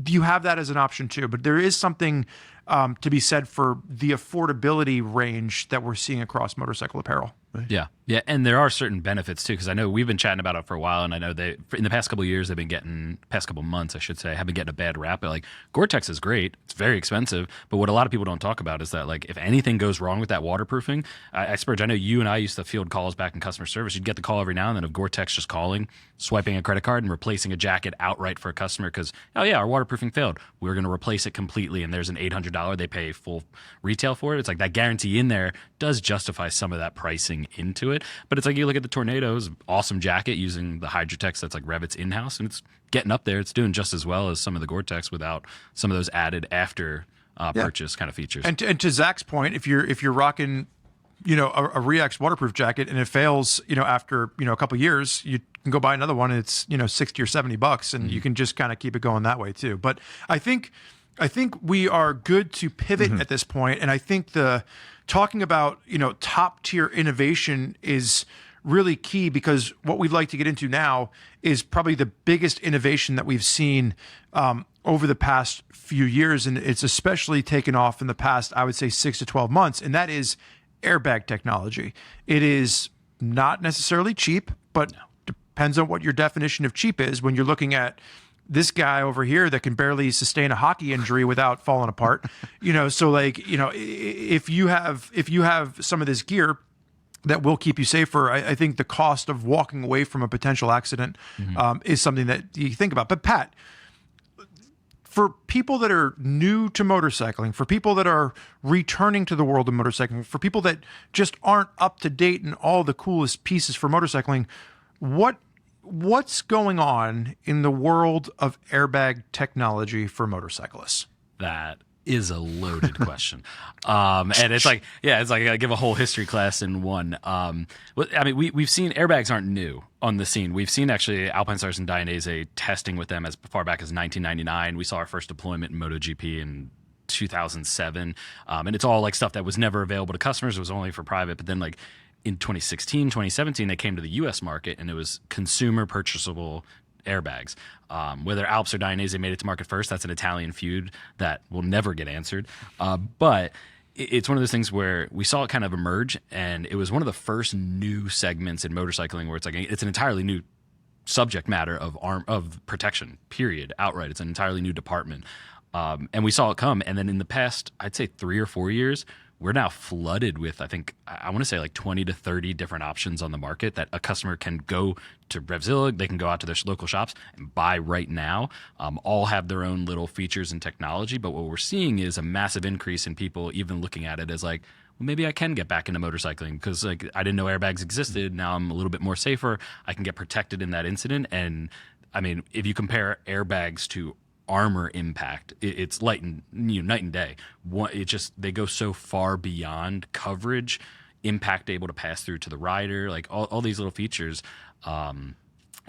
you have that as an option too. But there is something to be said for the affordability range that we're seeing across motorcycle apparel. Yeah, and there are certain benefits too, because I know we've been chatting about it for a while, and I know in the past couple of years past couple of months, I should say, have been getting a bad rap. But like, Gore-Tex is great; it's very expensive. But what a lot of people don't talk about is that like, if anything goes wrong with that waterproofing, Spurge, I know you and I used to field calls back in customer service. You'd get the call every now and then of Gore-Tex just calling, swiping a credit card, and replacing a jacket outright for a customer because, oh yeah, our waterproofing failed. We're going to replace it completely, and there's an $800 they pay full retail for it. It's like that guarantee in there does justify some of that pricing into it. But it's like, you look at the Tornadoes, awesome jacket using the Hydrotex that's like Revit's in-house, and it's getting up there. It's doing just as well as some of the Gore-Tex without some of those added after purchase kind of features. And to Zach's point, if you're rocking, a Reax waterproof jacket and it fails, after, a couple of years, you can go buy another one and it's, $60 or $70 and you can just kind of keep it going that way too. But I think we are good to pivot at this point. And I think talking about, top tier innovation is really key, because what we'd like to get into now is probably the biggest innovation that we've seen over the past few years. And it's especially taken off in the past, I would say 6 to 12 months. And that is airbag technology. It is not necessarily cheap, but depends on what your definition of cheap is. When you're looking at this guy over here that can barely sustain a hockey injury without falling apart, so like, if you have some of this gear that will keep you safer, I think the cost of walking away from a potential accident is something that you think about. But Pat, for people that are new to motorcycling, for people that are returning to the world of motorcycling, for people that just aren't up to date in all the coolest pieces for motorcycling, what's going on in the world of airbag technology for motorcyclists? That is a loaded question. And it's like I give a whole history class in one. I mean, we've seen airbags aren't new on the scene. We've seen actually Alpinestars and Dainese testing with them as far back as 1999. We saw our first deployment in MotoGP in 2007. And it's all like stuff that was never available to customers. It was only for private. But then like in 2016, 2017, they came to the US market and it was consumer purchasable airbags. Whether Alps or Dainese made it to market first, that's an Italian feud that will never get answered. But it's one of those things where we saw it kind of emerge, and it was one of the first new segments in motorcycling where it's an entirely new subject matter of protection, period, outright. It's an entirely new department. And we saw it come. And then in the past, I'd say 3 or 4 years, we're now flooded with, I want to say like 20 to 30 different options on the market that a customer can go to RevZilla, they can go out to their local shops and buy right now. All have their own little features and technology. But what we're seeing is a massive increase in people even looking at it as like, well, maybe I can get back into motorcycling because like I didn't know airbags existed. Now I'm a little bit more safer. I can get protected in that incident. And I mean, if you compare airbags to armor impact, it's night and day. They go so far beyond coverage, impact able to pass through to the rider, like all these little features. And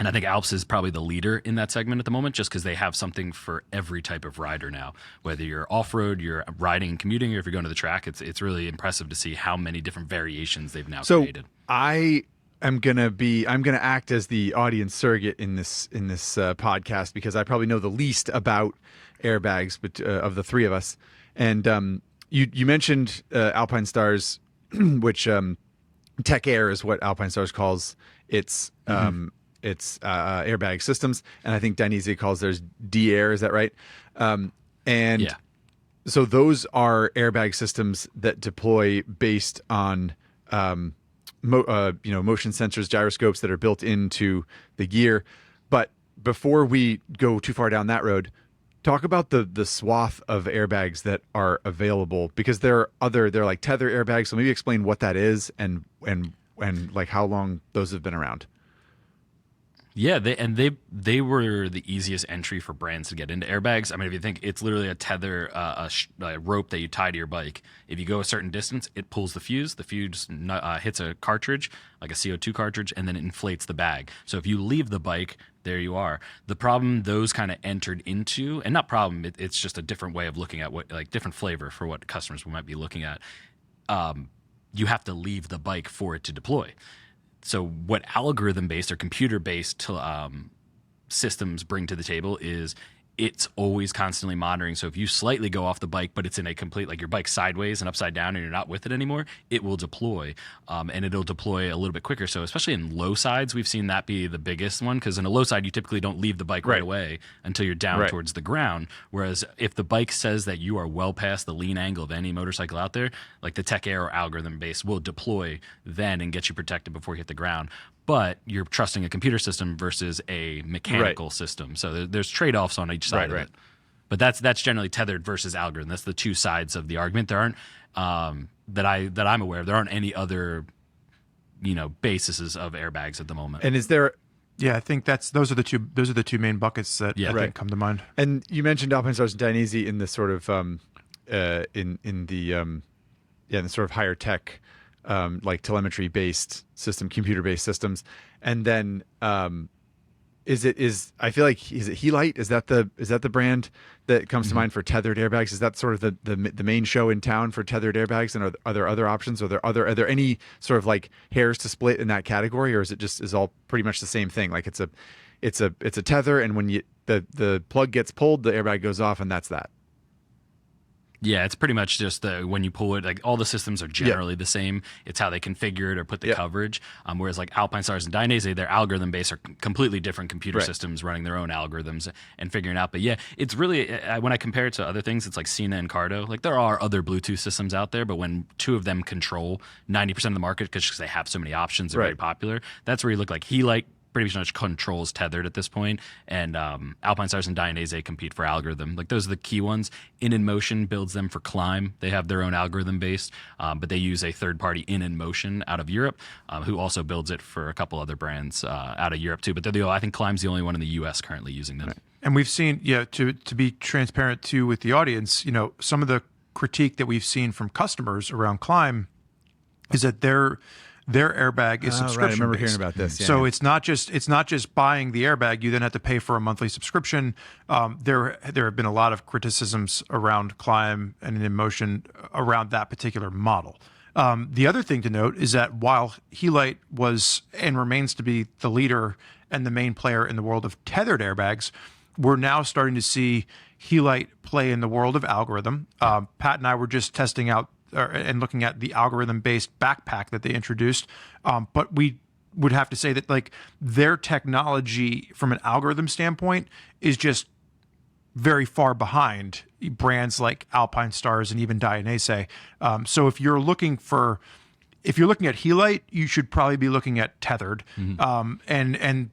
I think Alps is probably the leader in that segment at the moment, just because they have something for every type of rider now. Whether you're off-road, you're riding and commuting, or if you're going to the track, it's really impressive to see how many different variations they've now created. I'm gonna act as the audience surrogate in this podcast because I probably know the least about airbags, but of the three of us. And you mentioned Alpinestars, which Tech Air is what Alpinestars calls its airbag systems, and I think Dainese calls theirs D-Air. Is that right? Yeah. So those are airbag systems that deploy based on motion sensors, gyroscopes that are built into the gear. But before we go too far down that road, talk about the swath of airbags that are available, because they're like tether airbags. So maybe explain what that is and like how long those have been around. Yeah, they were the easiest entry for brands to get into airbags. I mean, if you think, it's literally a tether, a rope that you tie to your bike. If you go a certain distance, it pulls the fuse. The fuse hits a cartridge, like a CO2 cartridge, and then it inflates the bag. So if you leave the bike, there you are. The problem those kind of entered into, and not problem, it's just a different way of looking at what, like different flavor for what customers might be looking at. You have to leave the bike for it to deploy. So what algorithm-based or computer-based systems bring to the table is it's always constantly monitoring. So if you slightly go off the bike, but it's in a complete, like your bike's sideways and upside down and you're not with it anymore, it will deploy. And it'll deploy a little bit quicker. So especially in low sides, we've seen that be the biggest one, because in a low side, you typically don't leave the bike right away until you're down towards the ground. Whereas if the bike says that you are well past the lean angle of any motorcycle out there, like the Tech Air or algorithm base will deploy then and get you protected before you hit the ground. But you're trusting a computer system versus a mechanical system. So there's trade-offs on each side of it. But that's generally tethered versus algorithm. That's the two sides of the argument. There aren't that I'm aware of. There aren't any other bases of airbags at the moment. And is there? Yeah, I think those are the two main buckets that I think come to mind. And you mentioned Alpinestars and Dainese in this sort of in the sort of higher tech. Like telemetry based system, computer based systems. And then is it Helite? Is that the brand that comes to mind for tethered airbags? Is that sort of the main show in town for tethered airbags? And are there other options? Are there any sort of like hairs to split in that category, or is it just all pretty much the same thing? Like it's a tether, and when the plug gets pulled, the airbag goes off, and that's that. Yeah, it's pretty much just when you pull it, like all the systems are generally the same. It's how they configure it or put the coverage. Whereas like Alpinestars and Dainese, their algorithm base are completely different computer systems running their own algorithms and figuring it out. But yeah, it's really, when I compare it to other things, it's like Sena and Cardo. Like there are other Bluetooth systems out there, but when two of them control 90% of the market because they have so many options, they're very popular. That's where you look like Helite pretty much controls tethered at this point, and Alpine Stars and Dainese compete for algorithm. Like those are the key ones. In Motion builds them for climb. They have their own algorithm based, but they use a third party In Motion out of Europe, who also builds it for a couple other brands out of Europe too. But I think Climb's the only one in the U.S. currently using them. And we've seen, to be transparent too with the audience, some of the critique that we've seen from customers around Climb is that their airbag is subscription Right. I remember based. hearing about this. Yeah, So yeah. it's not just buying the airbag. You then have to pay for a monthly subscription. There have been a lot of criticisms around Climb and In Motion around that particular model. The other thing to note is that while Helite was and remains to be the leader and the main player in the world of tethered airbags, we're now starting to see Helite play in the world of algorithm. Pat and I were just testing out and looking at the algorithm-based backpack that they introduced. But we would have to say that like their technology from an algorithm standpoint is just very far behind brands like Alpine Stars and even Dainese. So if you're looking at Helite, you should probably be looking at tethered. And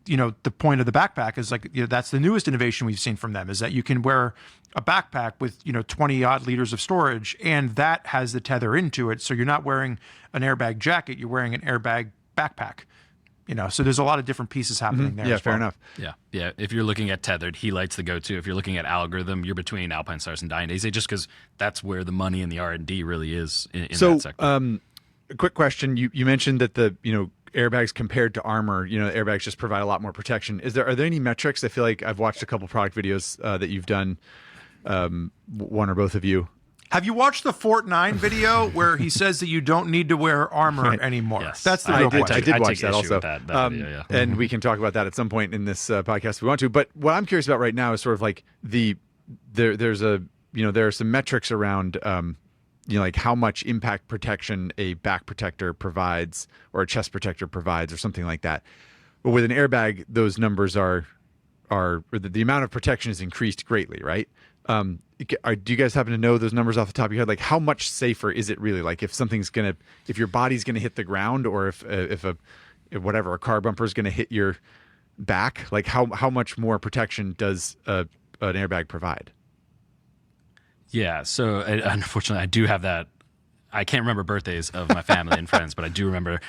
the point of the backpack is like, that's the newest innovation we've seen from them, is that you can wear a backpack with 20 odd liters of storage, and that has the tether into it. So you're not wearing an airbag jacket, you're wearing an airbag backpack. So there's a lot of different pieces happening there. Yeah, as fair well. enough. Yeah. If you're looking at tethered, Helite's the go-to. If you're looking at algorithm, you're between Alpine Stars and Dainese, just because that's where the money and the R&D really is in that sector. A quick question. You mentioned that the airbags compared to armor, airbags just provide a lot more protection. Are there any metrics? I feel like I've watched a couple product videos that you've done, one or both of you. Have you watched the Fort 9 video where he says that you don't need to wear armor anymore? Yes. That's the real question. I did watch take that issue also. with that video, yeah. And we can talk about that at some point in this podcast if we want to. But what I'm curious about right now is sort of like there are some metrics around like how much impact protection a back protector provides or a chest protector provides or something like that. But with an airbag, those numbers are or the amount of protection is increased greatly, right? Do you guys happen to know those numbers off the top of your head? Like how much safer is it really? Like if your body's gonna hit the ground, or if a car bumper is gonna hit your back, like how much more protection does an airbag provide? Yeah, so unfortunately, I do have that. I can't remember birthdays of my family and friends, but I do remember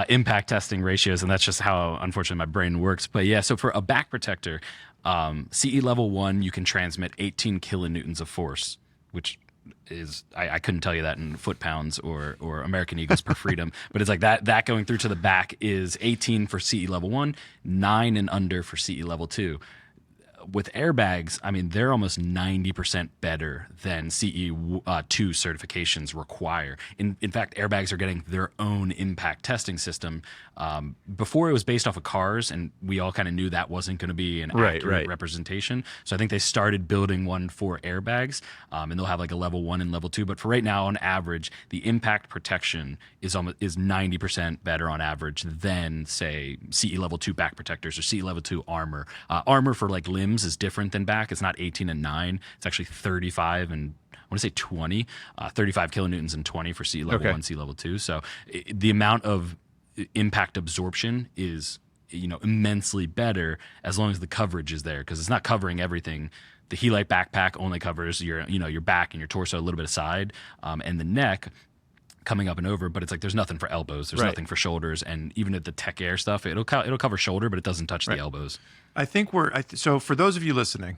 impact testing ratios, and that's just how, unfortunately, my brain works. But yeah, so for a back protector, CE level 1, you can transmit 18 kilonewtons of force, which is, I couldn't tell you that in foot-pounds or American Eagles per freedom, but it's like that going through to the back is 18 for CE level 1, 9 and under for CE level 2. With airbags, I mean, they're almost 90% better than CE2 certifications require. In fact, airbags are getting their own impact testing system. Before it was based off of cars, and we all kind of knew that wasn't going to be an accurate representation. So I think they started building one for airbags, and they'll have like a level 1 and level 2. But for right now, on average, the impact protection is 90% better on average than, say, CE level 2 back protectors or CE level 2 armor. Armor for like limbs is different than back. It's not 18 and 9. It's actually 35 and I want to say 20, 35 kilonewtons and 20 for CE level 1, CE level 2. So the amount of impact absorption is immensely better as long as the coverage is there, because it's not covering everything. The Helite backpack only covers your back and your torso, a little bit of side, and the neck coming up and over, but it's like there's nothing for elbows, there's nothing for shoulders, and even at the Tech Air stuff, it'll cover shoulder, but it doesn't touch the elbows. I think so for those of you listening,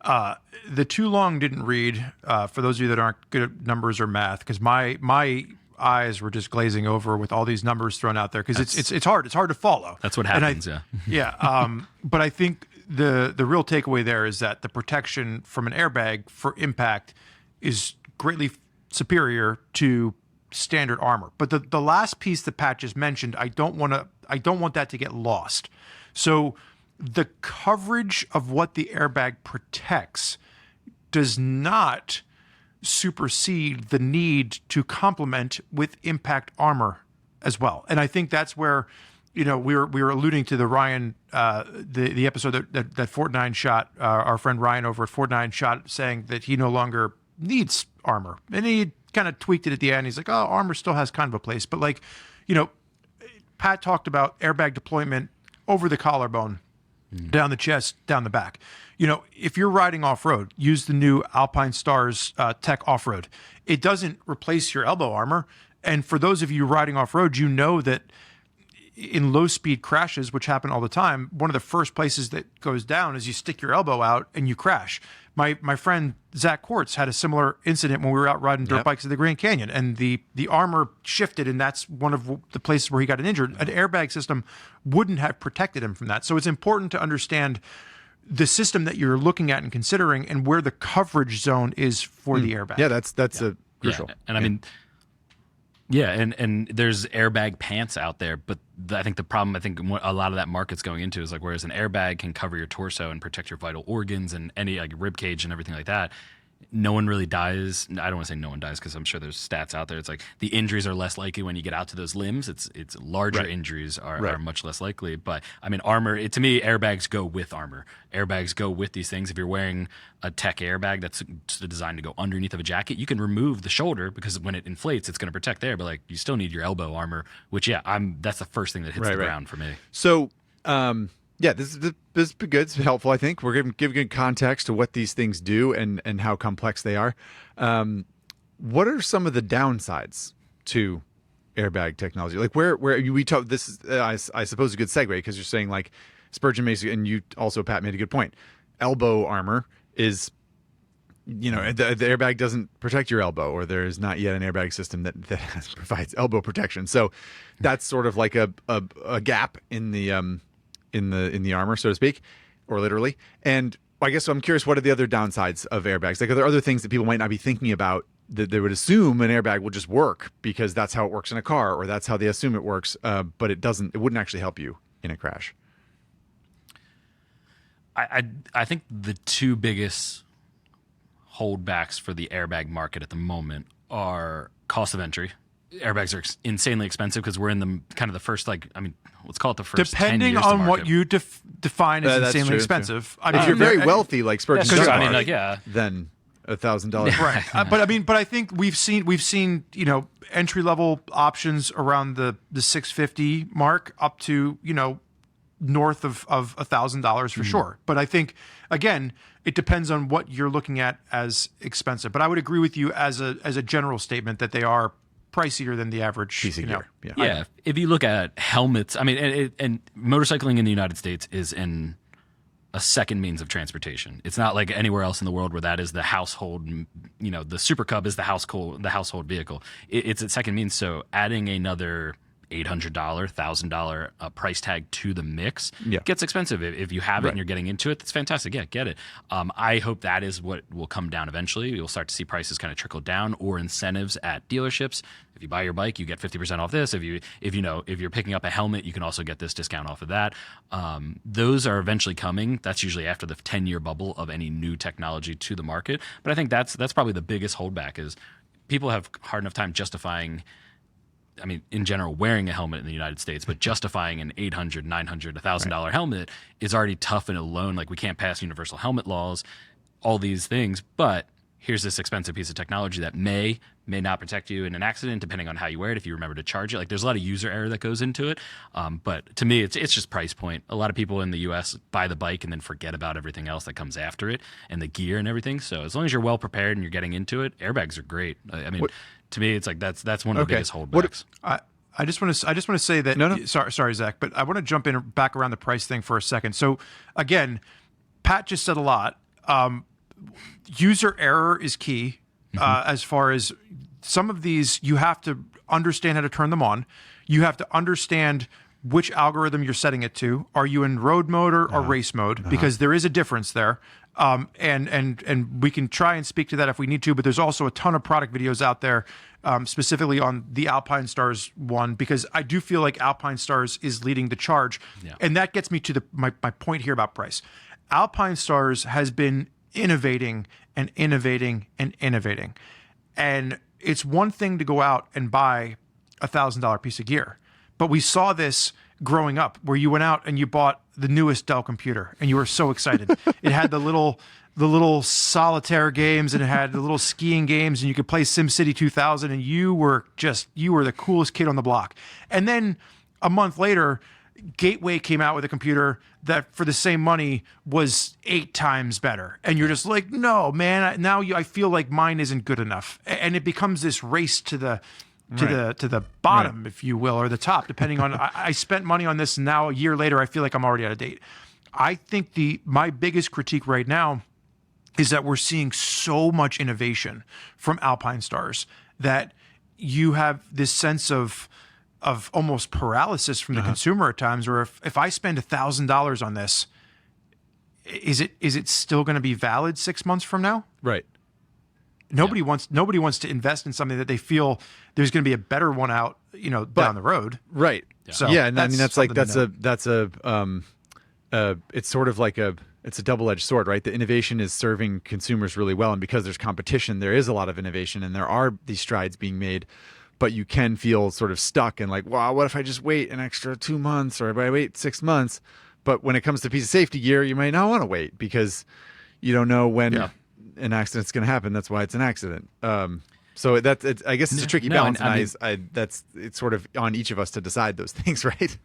the too long didn't read, for those of you that aren't good at numbers or math, because my eyes were just glazing over with all these numbers thrown out there, because it's hard to follow. That's what happens. But I think the real takeaway there is that the protection from an airbag for impact is greatly superior to standard armor. But the last piece that Pat just mentioned, I don't want that to get lost. So the coverage of what the airbag protects does not supersede the need to complement with impact armor as well. And I think that's where, we were alluding to the Ryan, the episode that Fort 9 shot, our friend Ryan over at Fort 9 shot, saying that he no longer needs armor. And he kind of tweaked it at the end. He's like, armor still has kind of a place. But Pat talked about airbag deployment over the collarbone, down the chest, down the back. If you're riding off-road, use the new Alpine Stars Tech Off-Road. It doesn't replace your elbow armor. And for those of you riding off-road, you know that in low-speed crashes, which happen all the time, one of the first places that goes down is you stick your elbow out and you crash. My friend Zach Quartz had a similar incident when we were out riding dirt bikes at the Grand Canyon, and the armor shifted, and that's one of the places where he got injured. An airbag system wouldn't have protected him from that. So it's important to understand the system that you're looking at and considering, and where the coverage zone is for the airbag. Yeah, that's a crucial. Yeah. And I mean, yeah, and there's airbag pants out there, but I think the problem, a lot of that market's going into is like, whereas an airbag can cover your torso and protect your vital organs and any like rib cage and everything like that, no one really dies. I don't want to say no one dies because I'm sure there's stats out there. It's like the injuries are less likely when you get out to those limbs. It's larger injuries are much less likely. But I mean, armor, to me, airbags go with armor. Airbags go with these things. If you're wearing a tech airbag that's designed to go underneath of a jacket, you can remove the shoulder because when it inflates, it's going to protect there. But like, you still need your elbow armor, which that's the first thing that hits the ground for me. So, yeah, this is good. It's helpful, I think. We're going to give good context to what these things do and how complex they are. What are some of the downsides to airbag technology? Like where we talk, this is, I suppose, a good segue because you're saying like Spurgeon makes, and you also, Pat, made a good point. Elbow armor is, the airbag doesn't protect your elbow, or there is not yet an airbag system that provides elbow protection. So that's sort of like a gap in the armor, so to speak, or literally. And I guess I'm curious, what are the other downsides of airbags? Like, are there other things that people might not be thinking about that they would assume an airbag will just work because that's how it works in a car, or that's how they assume it works, but it doesn't? It wouldn't actually help you in a crash. I think the two biggest holdbacks for the airbag market at the moment are cost of entry. Airbags are insanely expensive because we're in the kind of the first, let's call it the first 10 years Depending on to what you define as insanely expensive. I mean, if you're very wealthy, like Spurgeon, then $1,000. Right. But I think we've seen entry level options around the 650 mark up to north of $1,000 for sure. But I think again, it depends on what you're looking at as expensive. But I would agree with you as a general statement that they are pricier than the average piece of gear. Yeah. If you look at helmets, I mean, and motorcycling in the United States is in a second means of transportation. It's not like anywhere else in the world where that is the household. The Super Cub is the household vehicle. It's a second means. So adding another $800, $1,000 price tag to the mix gets expensive. If you have it and you're getting into it, that's fantastic. Yeah, get it. I hope that is what will come down eventually. You'll start to see prices kind of trickle down, or incentives at dealerships. If you buy your bike, you get 50% off this. If you're picking up a helmet, you can also get this discount off of that. Those are eventually coming. That's usually after the 10-year bubble of any new technology to the market. But I think that's probably the biggest holdback is people have hard enough time justifying, in general, wearing a helmet in the United States, but justifying an $800, $900, $1,000 helmet is already tough and alone. Like, we can't pass universal helmet laws, all these things, but here's this expensive piece of technology that may not protect you in an accident, depending on how you wear it, if you remember to charge it. Like, there's a lot of user error that goes into it. But to me, it's just price point. A lot of people in the U.S. buy the bike and then forget about everything else that comes after it and the gear and everything. So as long as you're well prepared and you're getting into it, airbags are great. To me, it's like that's one of the biggest holdbacks. I just want to say that. No. Sorry, Zach, but I want to jump in back around the price thing for a second. So again, Pat just said a lot. User error is key. As far as some of these, you have to understand how to turn them on. You have to understand which algorithm you're setting it to. Are you in road mode or race mode? Because there is a difference there. And we can try and speak to that if we need to, but there's also a ton of product videos out there, specifically on the Alpine Stars one, because I do feel like Alpine Stars is leading the charge. Yeah. And that gets me to my point here about price. Alpine Stars has been innovating and innovating and innovating. And it's one thing to go out and buy a $1,000 piece of gear, but we saw this growing up where you went out and you bought the newest Dell computer and you were so excited. It had the little solitaire games and it had the little skiing games and you could play SimCity 2000 and you were the coolest kid on the block. And then a month later, Gateway came out with a computer that for the same money was 8 times better. And you're just like, no, man, I feel like mine isn't good enough. And it becomes this race to the bottom, if you will, or the top, depending on, I spent money on this and now a year later, I feel like I'm already out of date. I think my biggest critique right now is that we're seeing so much innovation from Alpine Stars that you have this sense of almost paralysis from the consumer at times, where if I spend $1,000 on this, is it still going to be valid 6 months from now? Right. Nobody wants to invest in something that they feel there's going to be a better one out, down the road. Right. Yeah. So and I mean it's sort of like it's a double-edged sword, right? The innovation is serving consumers really well, and because there's competition, there is a lot of innovation, and there are these strides being made. But you can feel sort of stuck and like, wow, what if I just wait an extra 2 months, or if I wait 6 months? But when it comes to piece of safety gear, you might not want to wait because you don't know when an accident's going to happen. That's why it's an accident. So I guess it's a tricky balance. It's sort of on each of us to decide those things, right?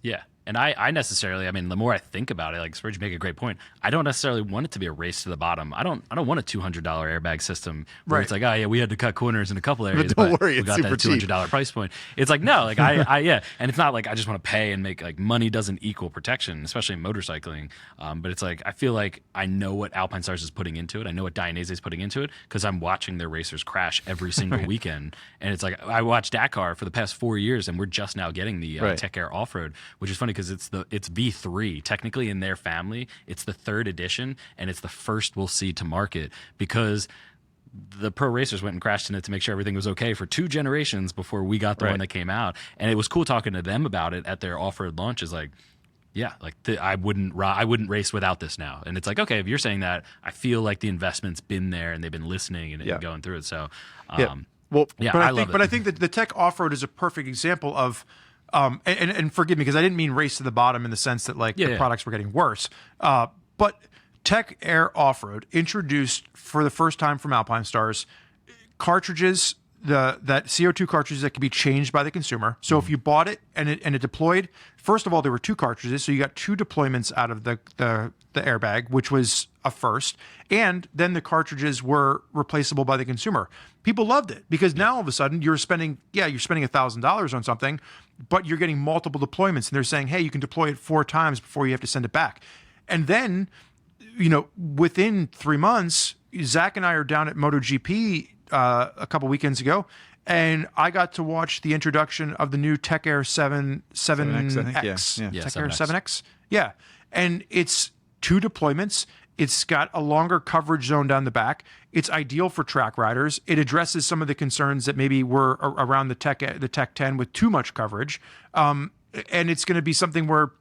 Yeah. And I necessarily, the more I think about it, like Spurge make a great point. I don't necessarily want it to be a race to the bottom. I don't want a $200 airbag system where it's like, oh yeah, we had to cut corners in a couple areas, but worry, we got that $200 price point. It's like, no, like and it's not like I just want to pay and make, like, money doesn't equal protection, especially in motorcycling. But it's like, I feel like I know what Alpine Stars is putting into it. I know what Dainese is putting into it because I'm watching their racers crash every single weekend. And it's like, I watched Dakar for the past 4 years, and we're just now getting the Tech Air Off-Road, which is funny because it's V3 technically in their family. It's the 3rd edition, and it's the first we'll see to market because the pro racers went and crashed in it to make sure everything was okay for 2 generations before we got the one that came out. And it was cool talking to them about it at their off-road launches. Like, yeah, like I wouldn't race without this now. And it's like, okay, if you're saying that, I feel like the investment's been there and they've been listening and going through it. So, but I think that the Tech Off-Road is a perfect example of. And forgive me because I didn't mean race to the bottom in the sense that the products were getting worse. But Tech Air Off-Road introduced for the first time from Alpine Stars cartridges, that CO2 cartridges that can be changed by the consumer. So if you bought it and it deployed, first of all, there were 2 cartridges, so you got 2 deployments out of the airbag, which was a first. And then the cartridges were replaceable by the consumer. People loved it because now all of a sudden you're spending $1,000 on something, but you're getting multiple deployments, and they're saying, hey, you can deploy it 4 times before you have to send it back. And then, within 3 months, Zack and I are down at MotoGP a couple weekends ago, and I got to watch the introduction of the new Tech Air 7X. Tech Air 7X. Yeah. And it's 2 deployments. It's got a longer coverage zone down the back. It's ideal for track riders. It addresses some of the concerns that maybe were around the Tech 10 with too much coverage. And it's going to be something where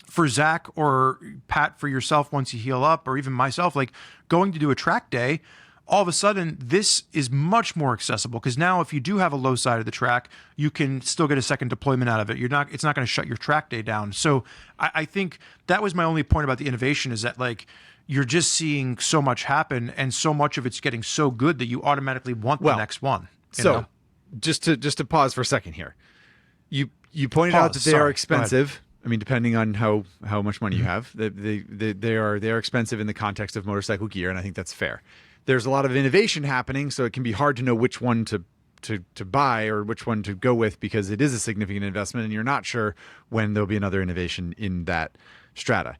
for Zack or Pat, for yourself, once you heal up, or even myself, like going to do a track day, all of a sudden this is much more accessible because now if you do have a low side of the track, you can still get a second deployment out of it. It's not going to shut your track day down. So I think that was my only point about the innovation, is that you're just seeing so much happen, and so much of it's getting so good that you automatically want the next one. So just to pause for a second here, you pointed out that they are expensive. I mean, depending on how much money you have, they are expensive in the context of motorcycle gear, and I think that's fair. There's a lot of innovation happening, so it can be hard to know which one to buy or which one to go with because it is a significant investment, and you're not sure when there'll be another innovation in that strata.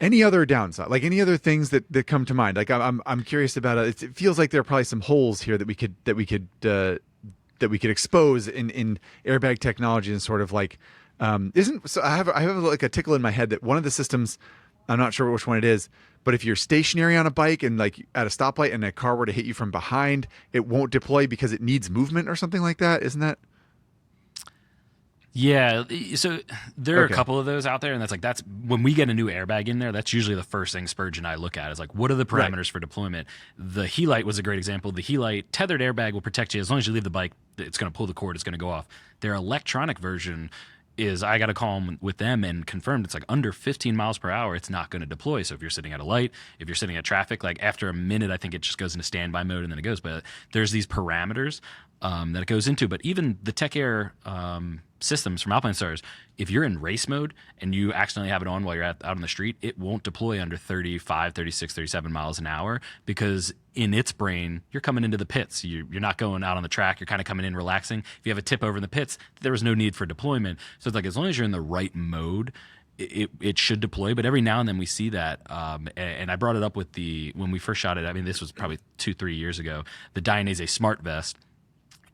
Any other downside, like any other things that come to mind? Like I'm curious about it. It feels like there are probably some holes here that we could expose in airbag technology, and sort of like I have like a tickle in my head that one of the systems, I'm not sure which one it is, but if you're stationary on a bike and like at a stoplight and a car were to hit you from behind, it won't deploy because it needs movement or something like that. Isn't that? Yeah, so there are a couple of those out there, and that's when we get a new airbag in there, that's usually the first thing Spurge and I look at is like, what are the parameters for deployment? The Helite was a great example. The Helite tethered airbag will protect you as long as you leave the bike. It's going to pull the cord, it's going to go off. Their electronic version is, I got to call them with them and confirmed it's like under 15 miles per hour, it's not going to deploy. So if you're sitting at a light, if you're sitting at traffic, like after a minute, I think it just goes into standby mode and then it goes. But there's these parameters. that it goes into. But even the Tech Air systems from Alpine Stars, if you're in race mode and you accidentally have it on while you're out on the street, it won't deploy under 35, 36, 37 miles an hour because in its brain, you're coming into the pits. You're not going out on the track. You're kind of coming in relaxing. If you have a tip over in the pits, there was no need for deployment. So it's like as long as you're in the right mode, it should deploy. But every now and then we see that. And I brought it up with when we first shot it. I mean, this was probably 2-3 years ago. The Dainese Smart Vest.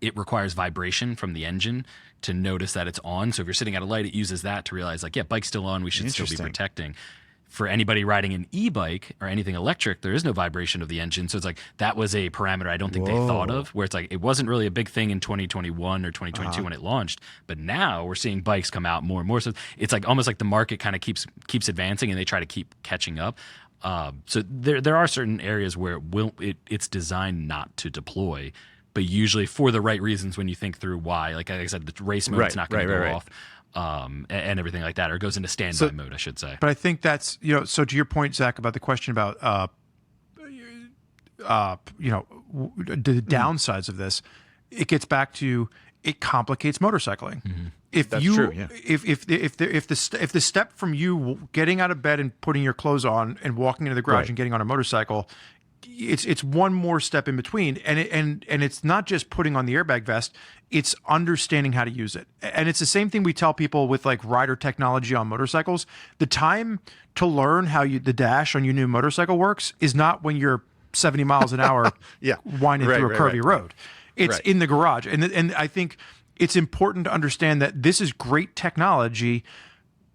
It requires vibration from the engine to notice that it's on. So if you're sitting at a light, it uses that to realize like, yeah, bike's still on. We should still be protecting. For anybody riding an e-bike or anything electric, there is no vibration of the engine. So it's like that was a parameter I don't think they thought of, where it's like it wasn't really a big thing in 2021 or 2022 when it launched. But now we're seeing bikes come out more and more. So it's like almost like the market kind of keeps advancing and they try to keep catching up. So there are certain areas where it's designed not to deploy, but usually for the right reasons when you think through why. Like I said, the race mode's not going to go off. And everything like that, or goes into standby mode, I should say. But I think that's, so to your point, Zach, about the question about, the downsides of this, it gets back to it complicates motorcycling. Mm-hmm. That's true, yeah. If the step from you getting out of bed and putting your clothes on and walking into the garage and getting on a motorcycle, it's one more step in between, and it's not just putting on the airbag vest, it's understanding how to use it. And it's the same thing we tell people with like rider technology on motorcycles. The time to learn how the dash on your new motorcycle works is not when you're 70 miles an hour winding through a curvy road. It's in the garage. And I think it's important to understand that this is great technology,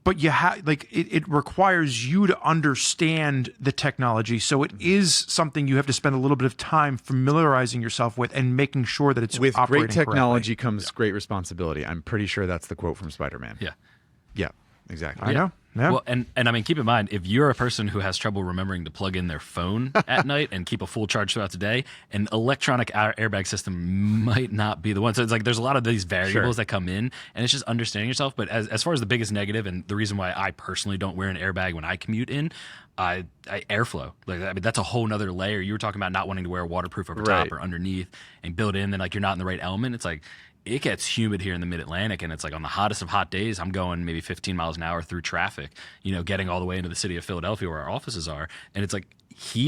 but you have it requires you to understand the technology. So it is something you have to spend a little bit of time familiarizing yourself with and making sure that it's with operating great technology correctly. Comes great responsibility. I'm pretty sure that's the quote from Spider-Man. Yeah, exactly. I know. Yeah. Well, and I mean, keep in mind, if you're a person who has trouble remembering to plug in their phone at night and keep a full charge throughout the day, an electronic airbag system might not be the one. So it's like there's a lot of these variables that come in, and it's just understanding yourself. But as far as the biggest negative, and the reason why I personally don't wear an airbag when I commute in, airflow. Like, I mean, that's a whole nother layer. You were talking about not wanting to wear a waterproof over top or underneath and build in, then like you're not in the right element. It's like, it gets humid here in the mid-Atlantic, and it's like on the hottest of hot days, I'm going maybe 15 miles an hour through traffic, getting all the way into the city of Philadelphia where our offices are. And it's like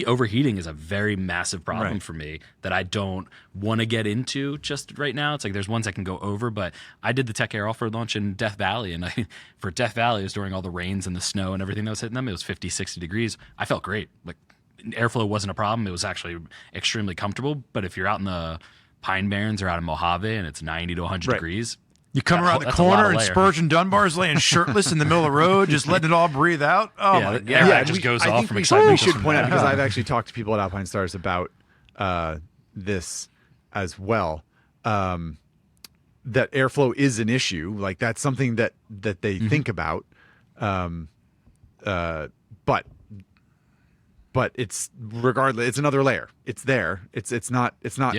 overheating is a very massive problem for me that I don't want to get into just right now. It's like there's ones I can go over, but I did the Tech Air off-road launch in Death Valley, and for Death Valley, it was during all the rains and the snow and everything that was hitting them. It was 50, 60 degrees. I felt great. Like airflow wasn't a problem. It was actually extremely comfortable. But if you're out in the Pine Barrens or out in Mojave and it's 90 to 100 degrees. You come around the corner and Spurg and Dunbar's laying shirtless in the middle of the road, just letting it all breathe out. Oh, my God. Yeah, it just goes off from excitement. We should point out, because I've actually talked to people at Alpine Stars about this as well, that airflow is an issue. Like that's something that they think about. But it's regardless, it's another layer. It's there. It's not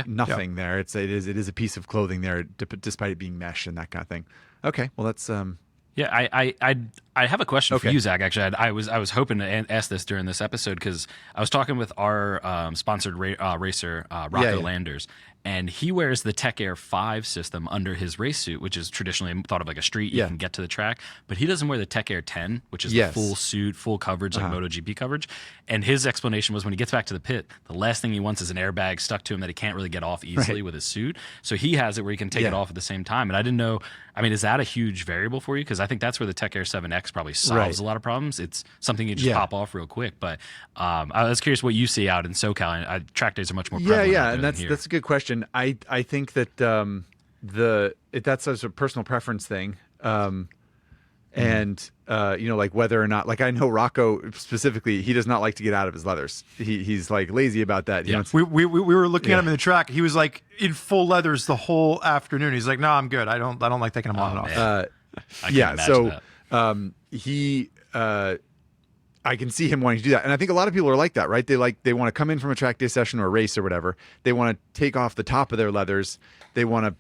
nothing there. It is a piece of clothing there, despite it being mesh and that kind of thing. Okay, well that's Yeah, I have a question for you, Zach. Actually, I was hoping to ask this during this episode because I was talking with our sponsored racer, Rocco Landers, and he wears the Tech Air 5 system under his race suit, which is traditionally thought of like a street. You can get to the track, but he doesn't wear the Tech Air 10, which is the full suit, full coverage, like MotoGP coverage. And his explanation was when he gets back to the pit, the last thing he wants is an airbag stuck to him that he can't really get off easily with his suit. So he has it where he can take it off at the same time. And I didn't know, I mean, is that a huge variable for you? Because I think that's where the Tech Air 7X probably solves a lot of problems. It's something you just pop off real quick. But I was curious what you see out in SoCal. Track days are much more prevalent. Yeah, and that's a good question. I think that that's a personal preference thing. And like whether or not, like I know Rocco specifically, he does not like to get out of his leathers. He's like lazy about that. We were looking at him in the track. He was like in full leathers the whole afternoon. He's like, no, I'm good. I don't like taking them on and off. I can see him wanting to do that. And I think a lot of people are like that, right? They want to come in from a track day session or a race or whatever. They want to take off the top of their leathers. They want to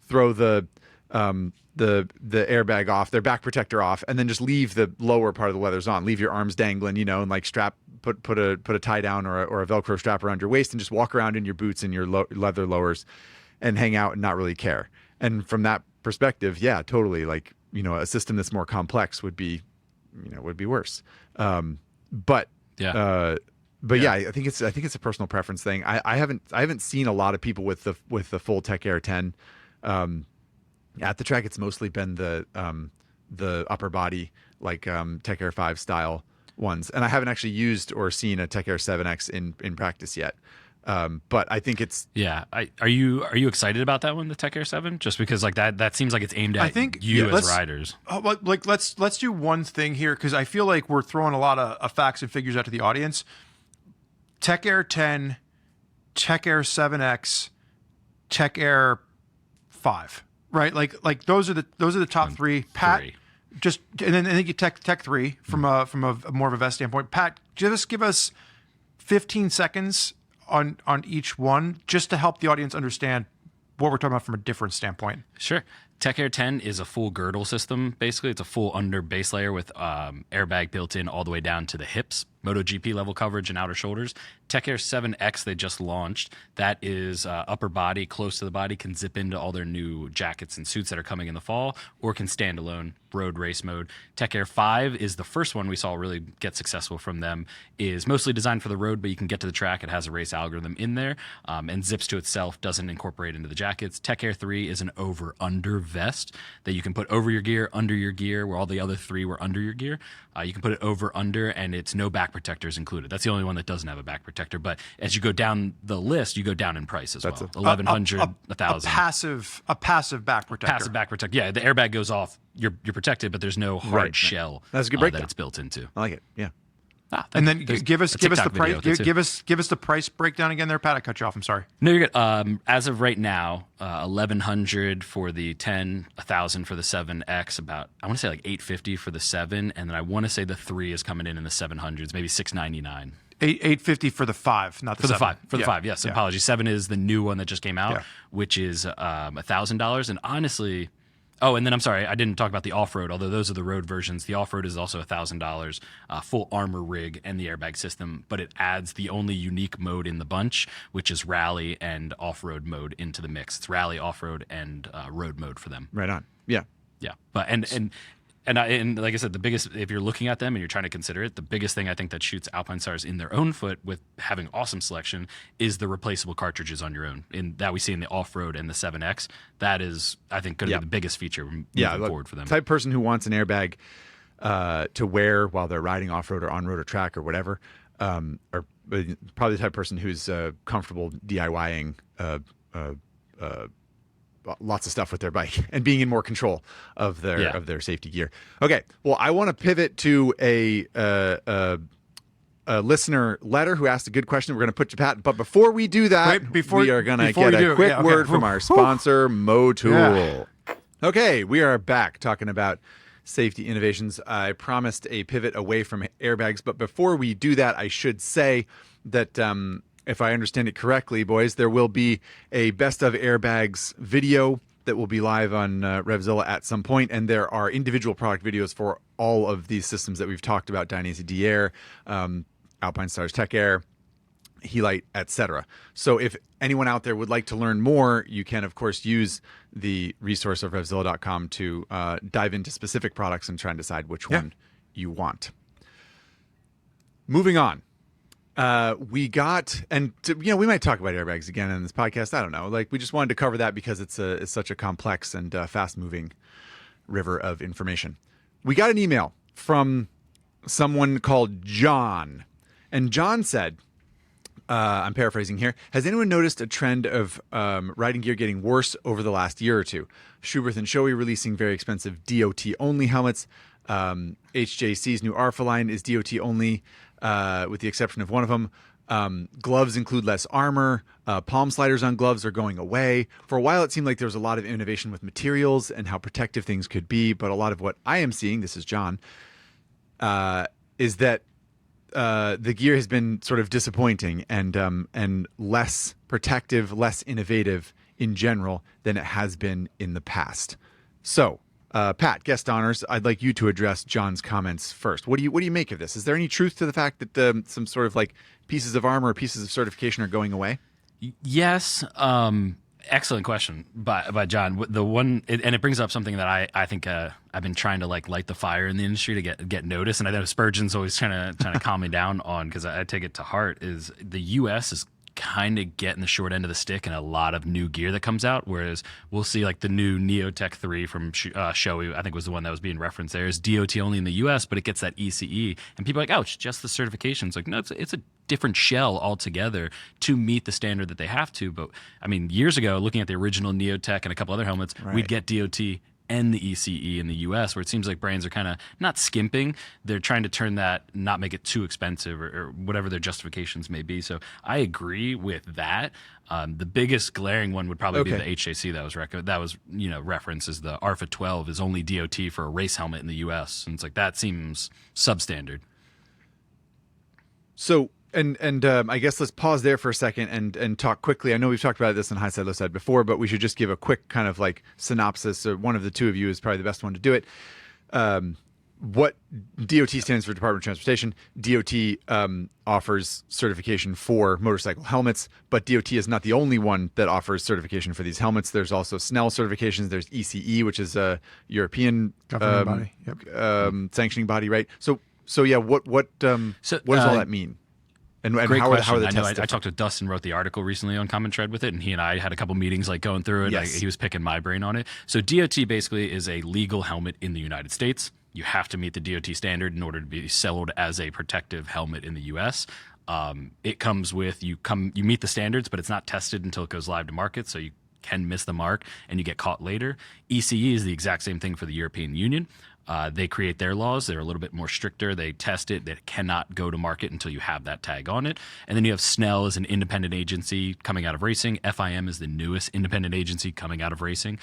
throw the airbag off, their back protector off, and then just leave the lower part of the leathers on. Leave your arms dangling, and like put a tie down or a Velcro strap around your waist and just walk around in your boots and your leather lowers. and hang out and not really care. And from that perspective, yeah, totally. Like, a system that's more complex would be worse. But yeah, I think it's a personal preference thing. I haven't seen a lot of people with the full Tech Air 10 at the track. It's mostly been the upper body, like Tech Air 5 style ones, and I haven't actually used or seen a Tech Air 7X in practice yet. But I think it's Are you excited about that one, the Tech Air 7? Just because like that seems like it's aimed at you as riders. Like let's do one thing here, because I feel like we're throwing a lot of facts and figures out to the audience. Tech Air 10, Tech Air 7X, Tech Air 5, right? Like those are the top three. Pat, just and then you Tech 3 from a more of a vest standpoint. Pat, just give us 15 seconds on each one, just to help the audience understand what we're talking about from a different standpoint. Sure. Tech Air 10 is a full girdle system. Basically, it's a full under base layer with airbag built in all the way down to the hips, MotoGP level coverage and outer shoulders. Tech Air 7X they just launched. That is upper body, close to the body, can zip into all their new jackets and suits that are coming in the fall, or can stand alone, road race mode. Tech Air 5 is the first one we saw really get successful from them. Is mostly designed for the road, but you can get to the track. It has a race algorithm in there and zips to itself, doesn't incorporate into the jackets. Tech Air 3 is an over-under vest that you can put over your gear, under your gear, where all the other three were under your gear. You can put it over, under, and it's no back protectors included. That's the only one that doesn't have a back protector. But as you go down the list, you go down in price as well. 1,100, 1,000. A passive back protector. Passive back protector. Yeah, the airbag goes off. You're protected, but there's no hard shell That's a good breakdown that it's built into. I like it. Yeah. And then give us the price. Give us the price breakdown again there, Pat. I cut you off. I'm sorry. No, you're good. As of right now, 1,100 for the 10, 1,000 for the 7X. About I want to say like 850 for the 7, and then I want to say the 3 is coming in the 700s, maybe 699. 850 for the 5, not the for 7. The 5. For the 5, yes. Yeah. Apologies. 7 is the new one that just came out, which is $1,000. And honestly, and then I'm sorry, I didn't talk about the off-road, although those are the road versions. The off-road is also $1,000, full armor rig and the airbag system, but it adds the only unique mode in the bunch, which is rally and off-road mode into the mix. It's rally, off-road, and road mode for them. Right on. Yeah. Yeah. But and like I said, the biggest, if you're looking at them and you're trying to consider it, the biggest thing I think that shoots Alpine Stars in their own foot with having awesome selection is the replaceable cartridges on your own. That we see in the off-road and the 7X. That is, I think, going to be the biggest feature moving forward for them. Type person who wants an airbag to wear while they're riding off-road or on-road or track or whatever, or probably the type of person who's comfortable DIYing lots of stuff with their bike and being in more control of their safety gear. Okay, well, I want to pivot to a listener letter who asked a good question. We're going to put to Pat, but before we do that, we are going to get a quick word from our sponsor, Motul. Yeah. Okay, we are back talking about safety innovations. I promised a pivot away from airbags, but before we do that, I should say that if I understand it correctly, boys, there will be a best of airbags video that will be live on RevZilla at some point, and there are individual product videos for all of these systems that we've talked about: Dyneasy D-Air, Alpine Stars Tech Air, Helite, etc. So if anyone out there would like to learn more, you can, of course, use the resource of RevZilla.com to dive into specific products and try and decide which one you want. Moving on. We might talk about airbags again in this podcast. I don't know. Like, we just wanted to cover that because it's such a complex and fast-moving river of information. We got an email from someone called John, and John said, I'm paraphrasing here, has anyone noticed a trend of riding gear getting worse over the last year or two? Schuberth and Shoei releasing very expensive DOT-only helmets. HJC's new Arfa line is DOT only, with the exception of one of them. Gloves include less armor. Palm sliders on gloves are going away. For a while, it seemed like there was a lot of innovation with materials and how protective things could be. But a lot of what I am seeing, this is John, is that the gear has been sort of disappointing and less protective, less innovative in general than it has been in the past. So, Pat, guest honors, I'd like you to address John's comments first. What do you make of this? Is there any truth to the fact that some sort of like pieces of armor or pieces of certification are going away? Yes. Excellent question by John. The one, and it brings up something that I think I've been trying to like light the fire in the industry to get noticed, and I know Spurgeon's always trying to calm me down on, because I take it to heart, is the U.S. is kind of getting the short end of the stick in a lot of new gear that comes out, whereas we'll see like the new Neotech 3 from Shoei, I think was the one that was being referenced there, is DOT only in the US, but it gets that ECE, and people are like, oh, it's just the certification. It's like, no, it's a different shell altogether to meet the standard that they have to. But I mean, years ago, looking at the original Neotech and a couple other helmets, we'd get DOT and the ECE in the US, where it seems like brands are kind of not skimping. They're trying to turn that, not make it too expensive, or whatever their justifications may be. So I agree with that. The biggest glaring one would probably be the HJC that was referenced as the ARFA 12 is only DOT for a race helmet in the US. And it's like, that seems substandard. So, and I guess let's pause there for a second and talk quickly. I know we've talked about this on High Side, Low Side before, but we should just give a quick kind of like synopsis. So one of the two of you is probably the best one to do it. What DOT stands for Department of Transportation. DOT offers certification for motorcycle helmets, but DOT is not the only one that offers certification for these helmets. There's also SNEL certifications. There's ECE, which is a European governing body, sanctioning body, right? So yeah, what does all that mean? And great how question. are the I know tests I talked to Dustin, wrote the article recently on Common Tread with it, and he and I had a couple meetings like going through it. Yes. He was picking my brain on it. So DOT basically is a legal helmet in the United States. You have to meet the DOT standard in order to be sold as a protective helmet in the US. It comes with you meet the standards, but it's not tested until it goes live to market, so you can miss the mark and you get caught later. ECE is the exact same thing for the European Union. They create their laws. They're a little bit more stricter. They test it. They cannot go to market until you have that tag on it. And then you have SNEL as an independent agency coming out of racing. FIM is the newest independent agency coming out of racing.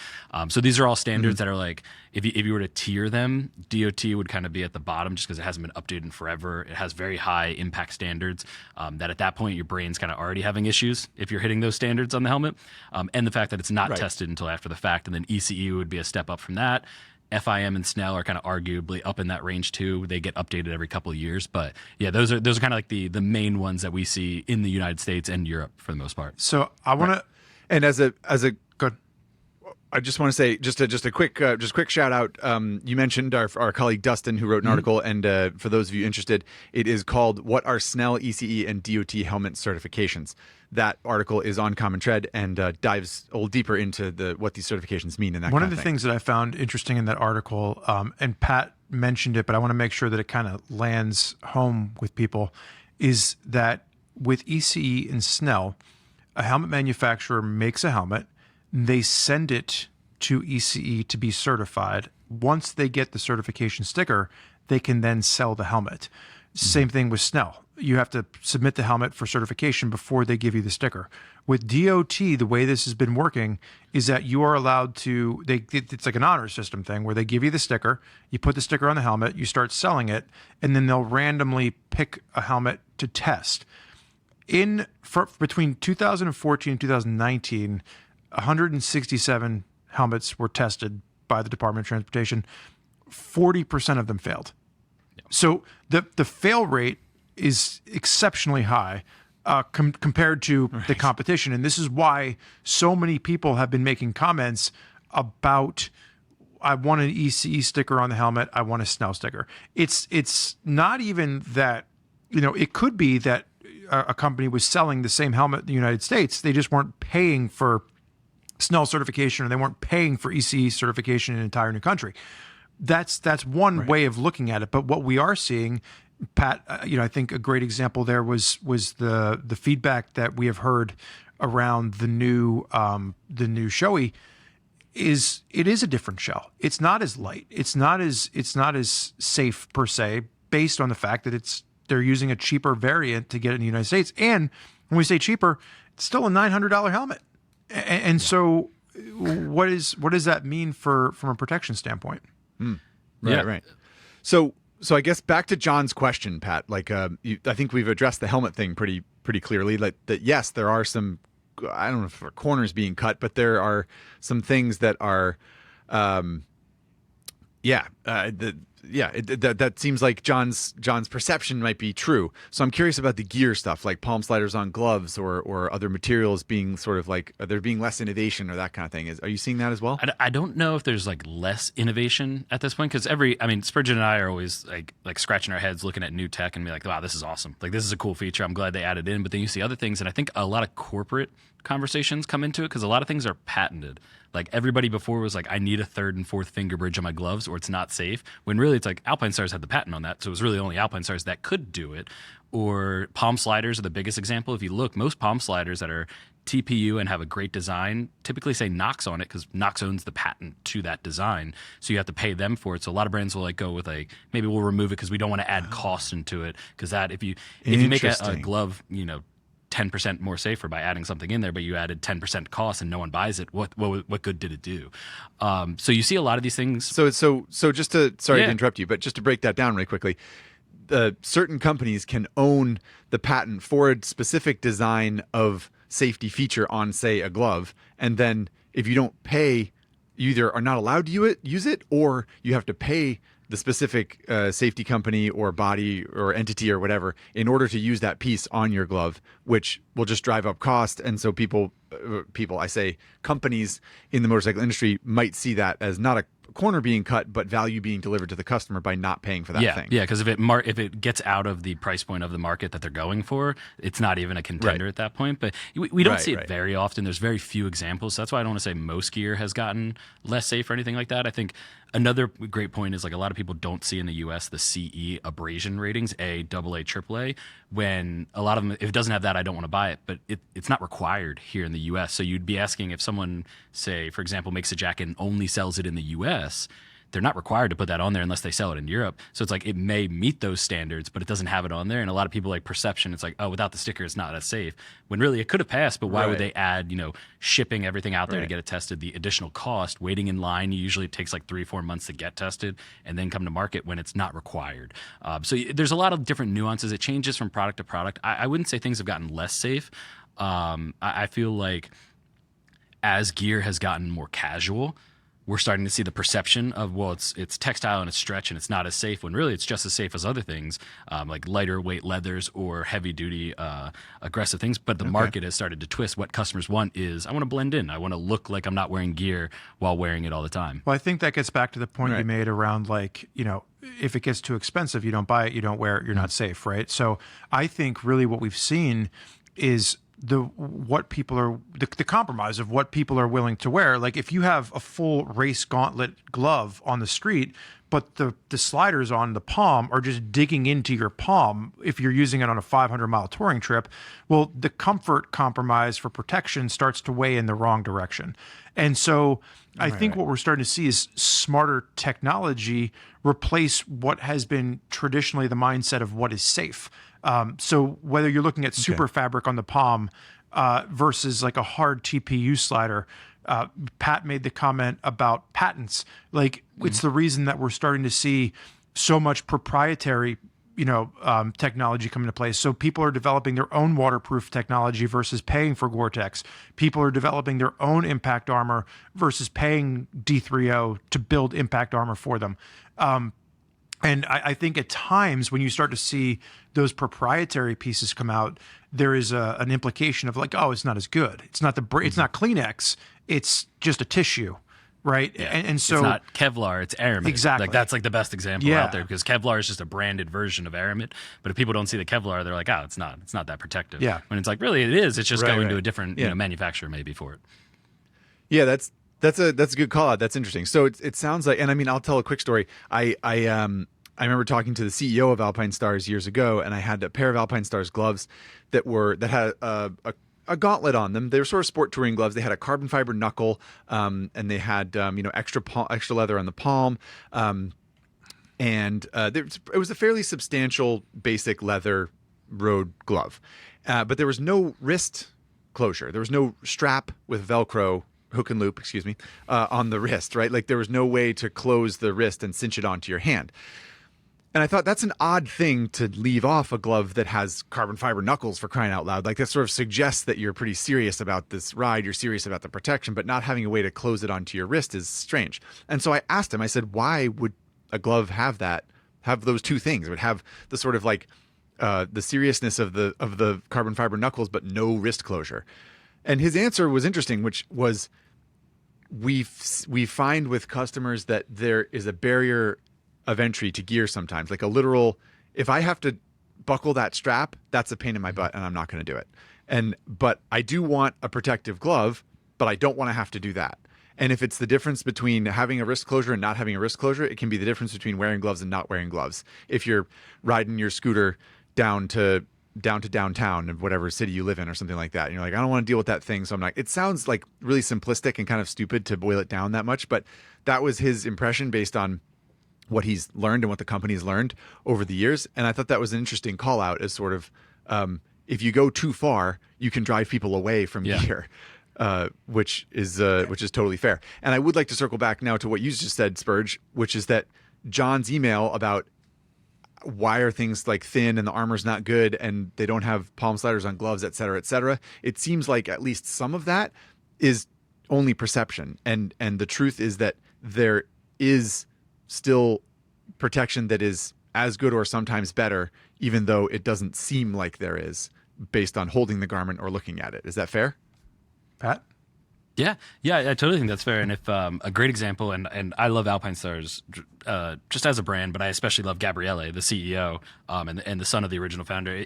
So these are all standards that are like, if you were to tier them, DOT would kind of be at the bottom just because it hasn't been updated in forever. It has very high impact standards that at that point your brain's kind of already having issues if you're hitting those standards on the helmet. And the fact that it's not tested until after the fact. And then ECE would be a step up from that. FIM and SNEL are kind of arguably up in that range too. They get updated every couple of years, but yeah, those are kind of like the main ones that we see in the United States and Europe for the most part. So I want to, and as a good. I just want to say just a quick shout out. You mentioned our colleague Dustin, who wrote an article, and for those of you interested, it is called "What Are SNEL, ECE, and DOT Helmet Certifications." That article is on Common Tread and dives a little deeper into what these certifications mean. And that one kind of the thing. things that I found interesting in that article, and Pat mentioned it, but I want to make sure that it kind of lands home with people, is that with ECE and SNEL, a helmet manufacturer makes a helmet. They send it to ECE to be certified. Once they get the certification sticker, they can then sell the helmet. Same thing with SNEL. You have to submit the helmet for certification before they give you the sticker. With DOT, the way this has been working is that you are allowed to, it's like an honor system thing where they give you the sticker, you put the sticker on the helmet, you start selling it, and then they'll randomly pick a helmet to test. Between 2014 and 2019, 167 helmets were tested by the Department of Transportation. 40% of them failed. So the fail rate is exceptionally high compared to the competition. And this is why so many people have been making comments about, I want an ECE sticker on the helmet, I want a SNEL sticker. It's not even that, it could be that a company was selling the same helmet in the United States. They just weren't paying for SNEL certification, or they weren't paying for ECE certification in an entire new country. That's one way of looking at it. But what we are seeing, Pat, I think a great example there was the feedback that we have heard around the new Shoei. It is a different shell. It's not as light. It's not as safe per se, based on the fact that they're using a cheaper variant to get it in the United States. And when we say cheaper, it's still a $900 helmet. And so, what does that mean from a protection standpoint? Right. So I guess back to John's question, Pat. Like, I think we've addressed the helmet thing pretty clearly. Like that, yes, there are some, I don't know if corners being cut, but there are some things that are, that seems like John's perception might be true. So I'm curious about the gear stuff, like palm sliders on gloves or other materials being sort of like there being less innovation or that kind of thing. Are you seeing that as well? I don't know if there's like less innovation at this point, because Spurgeon and I are always like scratching our heads looking at new tech and be like, wow, this is awesome. Like, this is a cool feature. I'm glad they added in. But then you see other things, and I think a lot of corporate conversations come into it because a lot of things are patented. Like, everybody before was like, I need a third and fourth finger bridge on my gloves or it's not safe. When really it's like Alpine Stars had the patent on that. So it was really only Alpine Stars that could do it. Or palm sliders are the biggest example. If you look, most palm sliders that are TPU and have a great design typically say Knox on it because Knox owns the patent to that design. So you have to pay them for it. So a lot of brands will like go with like, maybe we'll remove it because we don't want to add cost into it. Because that if you make a glove, 10% more safer by adding something in there, but you added 10% cost and no one buys it, what good did it do? So you see a lot of these things. So just to, sorry to interrupt you, but just to break that down really quickly, certain companies can own the patent for a specific design of safety feature on, say, a glove, and then if you don't pay, you either are not allowed to use it, or you have to pay the specific safety company or body or entity or whatever in order to use that piece on your glove, which will just drive up cost. And so companies in the motorcycle industry might see that as not a corner being cut, but value being delivered to the customer by not paying for that thing. Yeah, because if it gets out of the price point of the market that they're going for, it's not even a contender at that point. But we don't see it very often. There's very few examples. So that's why I don't want to say most gear has gotten less safe or anything like that. I think another great point is like a lot of people don't see in the US the CE abrasion ratings, A, AA, AAA, when a lot of them, if it doesn't have that, I don't want to buy it. But it's not required here in the US. So you'd be asking if someone, say, for example, makes a jacket and only sells it in the US, they're not required to put that on there unless they sell it in Europe. So it's like it may meet those standards, but it doesn't have it on there. And a lot of people like perception. It's like, oh, without the sticker, it's not as safe. When really it could have passed, but why would they add, shipping everything out there to get it tested, the additional cost, waiting in line? Usually it takes like 3-4 months to get tested and then come to market when it's not required. So there's a lot of different nuances. It changes from product to product. I wouldn't say things have gotten less safe. I feel like as gear has gotten more casual, we're starting to see the perception of, well, it's textile and it's stretch and it's not as safe, when really it's just as safe as other things, like lighter weight leathers or heavy duty aggressive things. But the market has started to twist. What customers want is, I want to blend in. I want to look like I'm not wearing gear while wearing it all the time. Well, I think that gets back to the point you made around like, if it gets too expensive, you don't buy it, you don't wear it, you're not safe, right? So I think really what we've seen is the compromise of what people are willing to wear. Like if you have a full race gauntlet glove on the street, but the sliders on the palm are just digging into your palm if you're using it on a 500-mile touring trip, well, the comfort compromise for protection starts to weigh in the wrong direction. And so I think what we're starting to see is smarter technology replace what has been traditionally the mindset of what is safe. So whether you're looking at super fabric on the palm versus like a hard TPU slider, Pat made the comment about patents. Like it's the reason that we're starting to see so much proprietary, technology come into place. So people are developing their own waterproof technology versus paying for Gore-Tex. People are developing their own impact armor versus paying D3O to build impact armor for them. And I think at times when you start to see those proprietary pieces come out, there is an implication of like, oh, it's not as good. It's not it's not Kleenex. It's just a tissue, right? Yeah. And so it's not Kevlar. It's Aramid. Exactly. Like that's like the best example out there, because Kevlar is just a branded version of Aramid. But if people don't see the Kevlar, they're like, oh, it's not that protective. Yeah. When it's like, really, it is. It's just going to a different manufacturer maybe for it. Yeah, that's a good call out. That's interesting. So it sounds like, and I mean, I'll tell a quick story. I remember talking to the CEO of Alpine Stars years ago, and I had a pair of Alpine Stars gloves that had a gauntlet on them. They were sort of sport touring gloves. They had a carbon fiber knuckle, and they had extra leather on the palm, and it was a fairly substantial basic leather road glove, but there was no wrist closure. There was no strap with Velcro. Hook and loop, on the wrist, right? Like there was no way to close the wrist and cinch it onto your hand. And I thought that's an odd thing to leave off a glove that has carbon fiber knuckles, for crying out loud. Like that sort of suggests that you're pretty serious about this ride, you're serious about the protection, but not having a way to close it onto your wrist is strange. And so I asked him, I said, why would a glove have those two things? It would have the sort of like the seriousness of the carbon fiber knuckles, but no wrist closure. And his answer was interesting, which was we find with customers that there is a barrier of entry to gear sometimes, like a literal, if I have to buckle that strap, that's a pain in my butt and I'm not going to do it. But I do want a protective glove, but I don't want to have to do that. And if it's the difference between having a wrist closure and not having a wrist closure, it can be the difference between wearing gloves and not wearing gloves. If you're riding your scooter down to downtown of whatever city you live in or something like that, and you're like, I don't want to deal with that thing, so I'm not. It sounds like really simplistic and kind of stupid to boil it down that much, but that was his impression based on what he's learned and what the company's learned over the years. And I thought that was an interesting call out as sort of, if you go too far, you can drive people away from gear, which is totally fair. And I would like to circle back now to what you just said, Spurge, which is that John's email about why are things like thin and the armor's not good and they don't have palm sliders on gloves, et cetera, et cetera. It seems like at least some of that is only perception. And the truth is that there is still protection that is as good or sometimes better, even though it doesn't seem like there is based on holding the garment or looking at it. Is that fair? Pat? Yeah, I totally think that's fair. And if a great example, and I love Alpine Stars just as a brand, but I especially love Gabriele, the CEO, and the son of the original founder.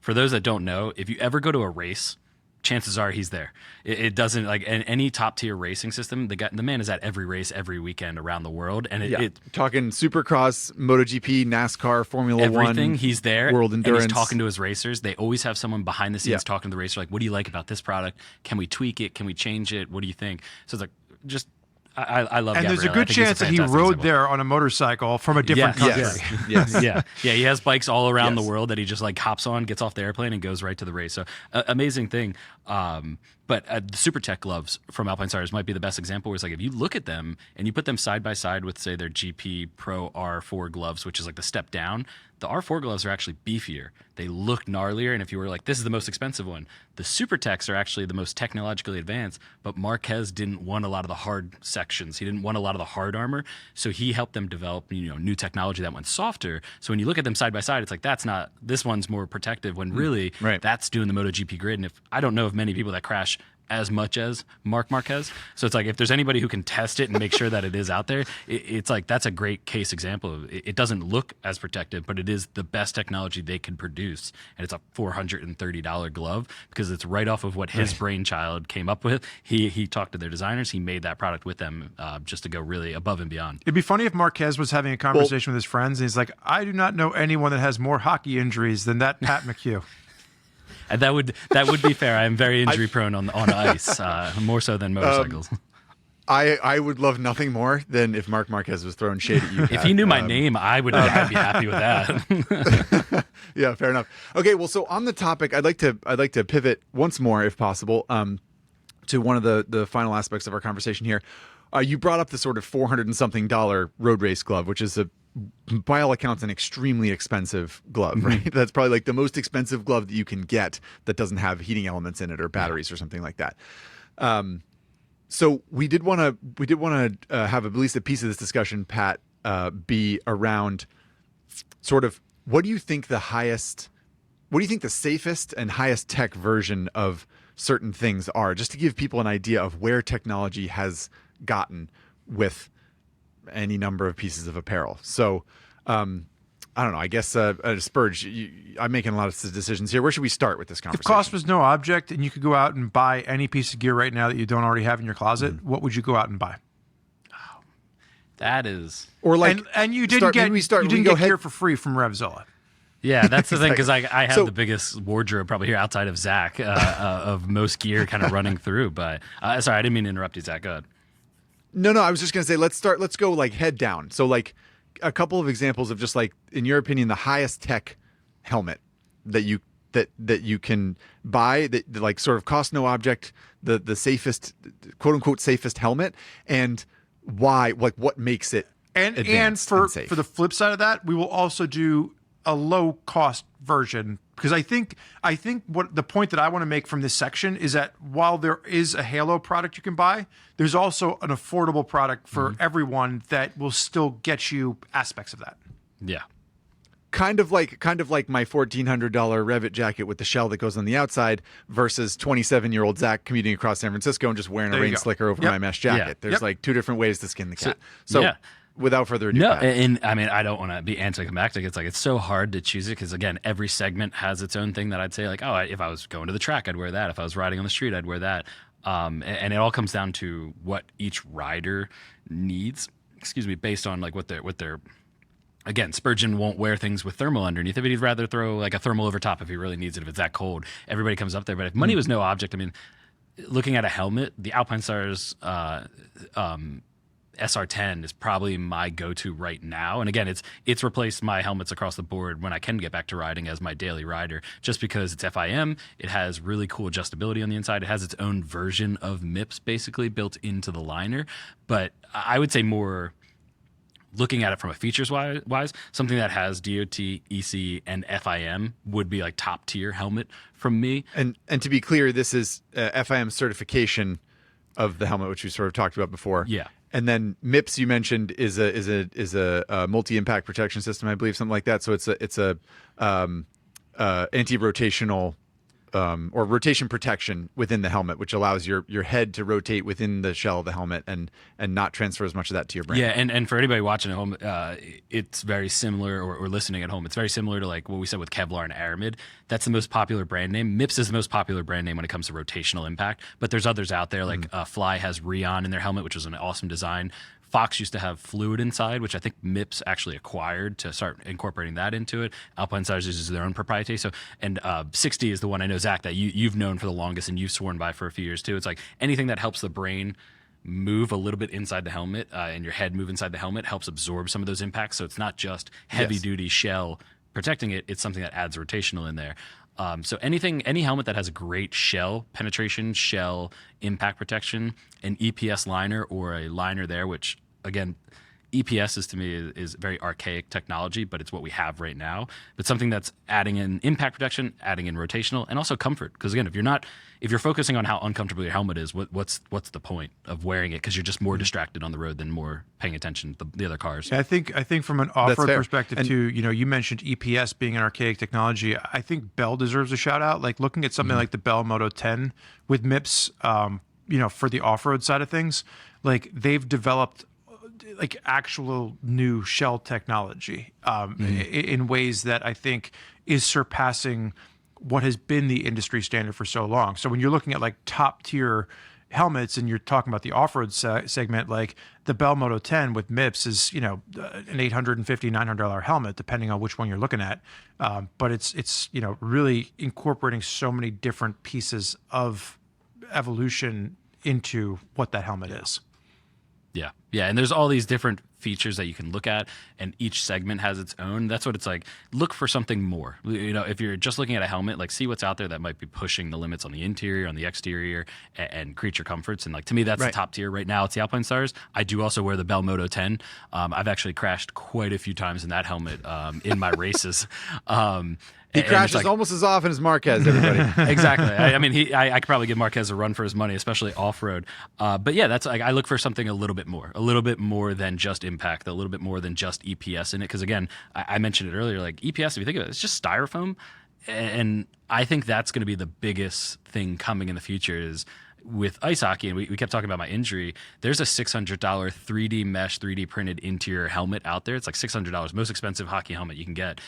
For those that don't know, if you ever go to a race, chances are he's there. It doesn't like any top tier racing system. The man is at every race every weekend around the world, and talking Supercross, MotoGP, NASCAR, Formula everything, 1, he's there. World Endurance. And he's talking to his racers. They always have someone behind the scenes talking to the racer, like, "What do you like about this product? Can we tweak it? Can we change it? What do you think?" So it's like just. I love and Gabriele. there's a good chance that he rode there on a motorcycle from a different country. Yes. Yeah. He has bikes all around the world that he just like hops on, gets off the airplane, and goes right to the race. So amazing thing. But the Super Tech gloves from Alpine Stars might be the best example. Where it's like if you look at them and you put them side by side with, say, their GP Pro R4 gloves, which is like the step down, the R4 gloves are actually beefier. They look gnarlier, and if you were like, this is the most expensive one, the Super Techs are actually the most technologically advanced, but Marquez didn't want a lot of the hard sections. He didn't want a lot of the hard armor, so he helped them develop new technology that went softer. So when you look at them side by side, it's like, this one's more protective, when really that's doing the MotoGP grid. And I don't know of many people that crash as much as Marc Marquez. So it's like, if there's anybody who can test it and make sure that it is out there, it's like, that's a great case example of it doesn't look as protective, but it is the best technology they could produce. And it's a $430 glove because it's right off of what his brainchild came up with. He talked to their designers. He made that product with them just to go really above and beyond. It'd be funny if Marquez was having a conversation with his friends and he's like, I do not know anyone that has more hockey injuries than that Pat McHugh. And that would be fair. I am very injury prone on ice, more so than motorcycles. I would love nothing more than if Marc Marquez was throwing shade at you, Pat. If he knew my name, I'd be happy with that. Yeah, fair enough. Okay, well, so on the topic, I'd like to pivot once more, if possible, to one of the final aspects of our conversation here. You brought up the sort of $400 and something road race glove, which is by all accounts, an extremely expensive glove, right? That's probably like the most expensive glove that you can get that doesn't have heating elements in it or batteries or something like that. So we did want to have at least a piece of this discussion, Pat, be around sort of what do you think the safest and highest tech version of certain things are, just to give people an idea of where technology has gotten with any number of pieces of apparel. So I don't know, I guess Spurge, I'm making a lot of decisions here. Where should we start with this conversation? If cost was no object and you could go out and buy any piece of gear right now that you don't already have in your closet, what would you go out and buy? Oh, that is... Or like, and you didn't get gear for free from RevZilla. Yeah, that's the thing, because I have the biggest wardrobe probably here outside of Zach of most gear kind of running through. But sorry, I didn't mean to interrupt you, Zach. Go ahead. No, I was just going to say, let's go like head down. So like a couple of examples of just like, in your opinion, the highest tech helmet that you can buy that like sort of cost no object, the safest, quote unquote, safest helmet, and why, like what makes it and for the flip side of that, we will also do a low cost version, because I think what the point that I want to make from this section is that while there is a Halo product you can buy, there's also an affordable product for everyone that will still get you aspects of that. Yeah. Kind of like my $1,400 Revit jacket with the shell that goes on the outside versus 27-year-old Zach commuting across San Francisco and just wearing a rain slicker over my mesh jacket. Yeah. There's like two different ways to skin the cat. So without further ado, no, Pat. and I mean, I don't want to be anticlimactic. It's like it's so hard to choose it because again, every segment has its own thing that I'd say like, oh, if I was going to the track, I'd wear that. If I was riding on the street, I'd wear that. And it all comes down to what each rider needs. Excuse me, based on like what their again, Spurgeon won't wear things with thermal underneath it, but he'd rather throw like a thermal over top if he really needs it, if it's that cold. Everybody comes up there. But if money was no object, I mean, looking at a helmet, the Alpinestars SR10 is probably my go-to right now. And again, it's replaced my helmets across the board when I can get back to riding as my daily rider, just because it's FIM. It has really cool adjustability on the inside. It has its own version of MIPS basically built into the liner. But I would say more looking at it from a features wise, something that has DOT, EC, and FIM would be like top tier helmet from me. And to be clear, this is FIM certification of the helmet, which we sort of talked about before. Yeah. And then MIPS you mentioned is a multi-impact protection system, I believe, something like that. So it's a anti-rotational or rotation protection within the helmet, which allows your head to rotate within the shell of the helmet and not transfer as much of that to your brain. Yeah, and for anybody watching at home, it's very similar, or listening at home, it's very similar to like what we said with Kevlar and Aramid. That's the most popular brand name. MIPS is the most popular brand name when it comes to rotational impact, but there's others out there, like Fly has Rheon in their helmet, which is an awesome design. Fox used to have fluid inside, which I think MIPS actually acquired to start incorporating that into it. Alpinestars uses their own proprietary. So, and 60 is the one I know, Zach, that you've known for the longest and you've sworn by for a few years too. It's like anything that helps the brain move a little bit inside the helmet and your head move inside the helmet helps absorb some of those impacts. So it's not just heavy duty shell protecting it. It's something that adds rotational in there. So any helmet that has a great shell penetration, shell impact protection, an EPS liner or a liner there, which again, EPS is to me is very archaic technology, but it's what we have right now. But something that's adding in impact protection, adding in rotational, and also comfort. Because again, if you're focusing on how uncomfortable your helmet is, what's the point of wearing it? Because you're just more distracted on the road than more paying attention to the other cars. Yeah, I think from an off-road perspective too, you mentioned EPS being an archaic technology. I think Bell deserves a shout out. Like looking at something like the Bell Moto 10 with MIPS, for the off-road side of things, like they've developed like actual new shell technology in ways that I think is surpassing what has been the industry standard for so long. So when you're looking at like top tier helmets and you're talking about the off-road segment, like the Bell Moto 10 with MIPS is, an $850, $900 helmet, depending on which one you're looking at. But it's really incorporating so many different pieces of evolution into what that helmet is. Yeah, and there's all these different features that you can look at, and each segment has its own. That's what it's like. Look for something more. If you're just looking at a helmet, like see what's out there that might be pushing the limits on the interior, on the exterior, and creature comforts. And like to me, that's the top tier right now. It's the Alpinestars. I do also wear the Bell Moto 10. I've actually crashed quite a few times in that helmet in my races. He crashes almost as often as Marquez, everybody. Exactly. I could probably give Marquez a run for his money, especially off-road. But yeah, that's like I look for something a little bit more than just impact, a little bit more than just EPS in it. Because again, I mentioned it earlier, like EPS, if you think of it, it's just styrofoam. And I think that's going to be the biggest thing coming in the future is with ice hockey, and we kept talking about my injury, there's a $600 3D mesh, 3D printed interior helmet out there. It's like $600, most expensive hockey helmet you can get.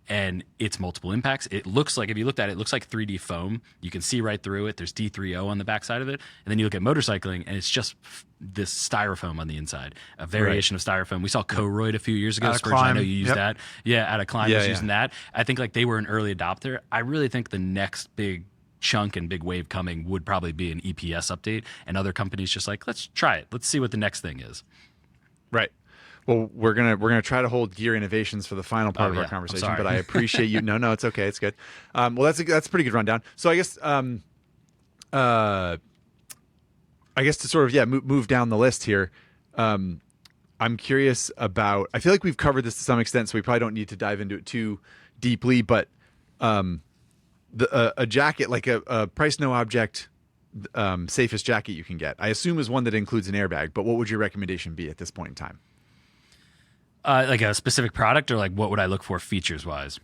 And it's multiple impacts. It looks like, if you looked at it, it looks like 3D foam. You can see right through it. There's D3O on the backside of it. And then you look at motorcycling, and it's just this styrofoam on the inside, a variation of styrofoam. We saw Koroyd a few years ago. Spurgeon, I know you used that. Yeah, out of Climb was using that. I think like they were an early adopter. I really think the next big chunk and big wave coming would probably be an EPS update. And other companies just like, let's try it. Let's see what the next thing is. Right. Well, we're gonna try to hold gear innovations for the final part of our conversation, but I appreciate you. No, it's okay, it's good. Well, that's a pretty good rundown. So I guess to sort of move down the list here. I'm curious about. I feel like we've covered this to some extent, so we probably don't need to dive into it too deeply, but a jacket like a price no object safest jacket you can get, I assume, is one that includes an airbag. But what would your recommendation be at this point in time? Like a specific product, or like what would I look for features wise?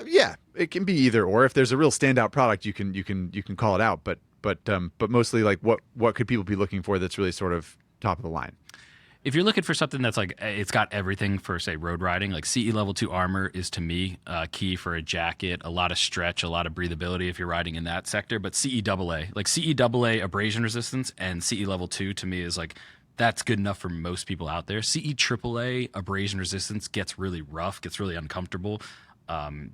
Yeah, it can be either or. If there's a real standout product, you can call it out. But mostly like what could people be looking for that's really sort of top of the line? If you're looking for something that's like, it's got everything for, say, road riding, like CE Level 2 armor is, to me, key for a jacket, a lot of stretch, a lot of breathability if you're riding in that sector. But CE AA, like CE AA abrasion resistance and CE Level 2, to me, is like, that's good enough for most people out there. CE AAA abrasion resistance gets really rough, gets really uncomfortable.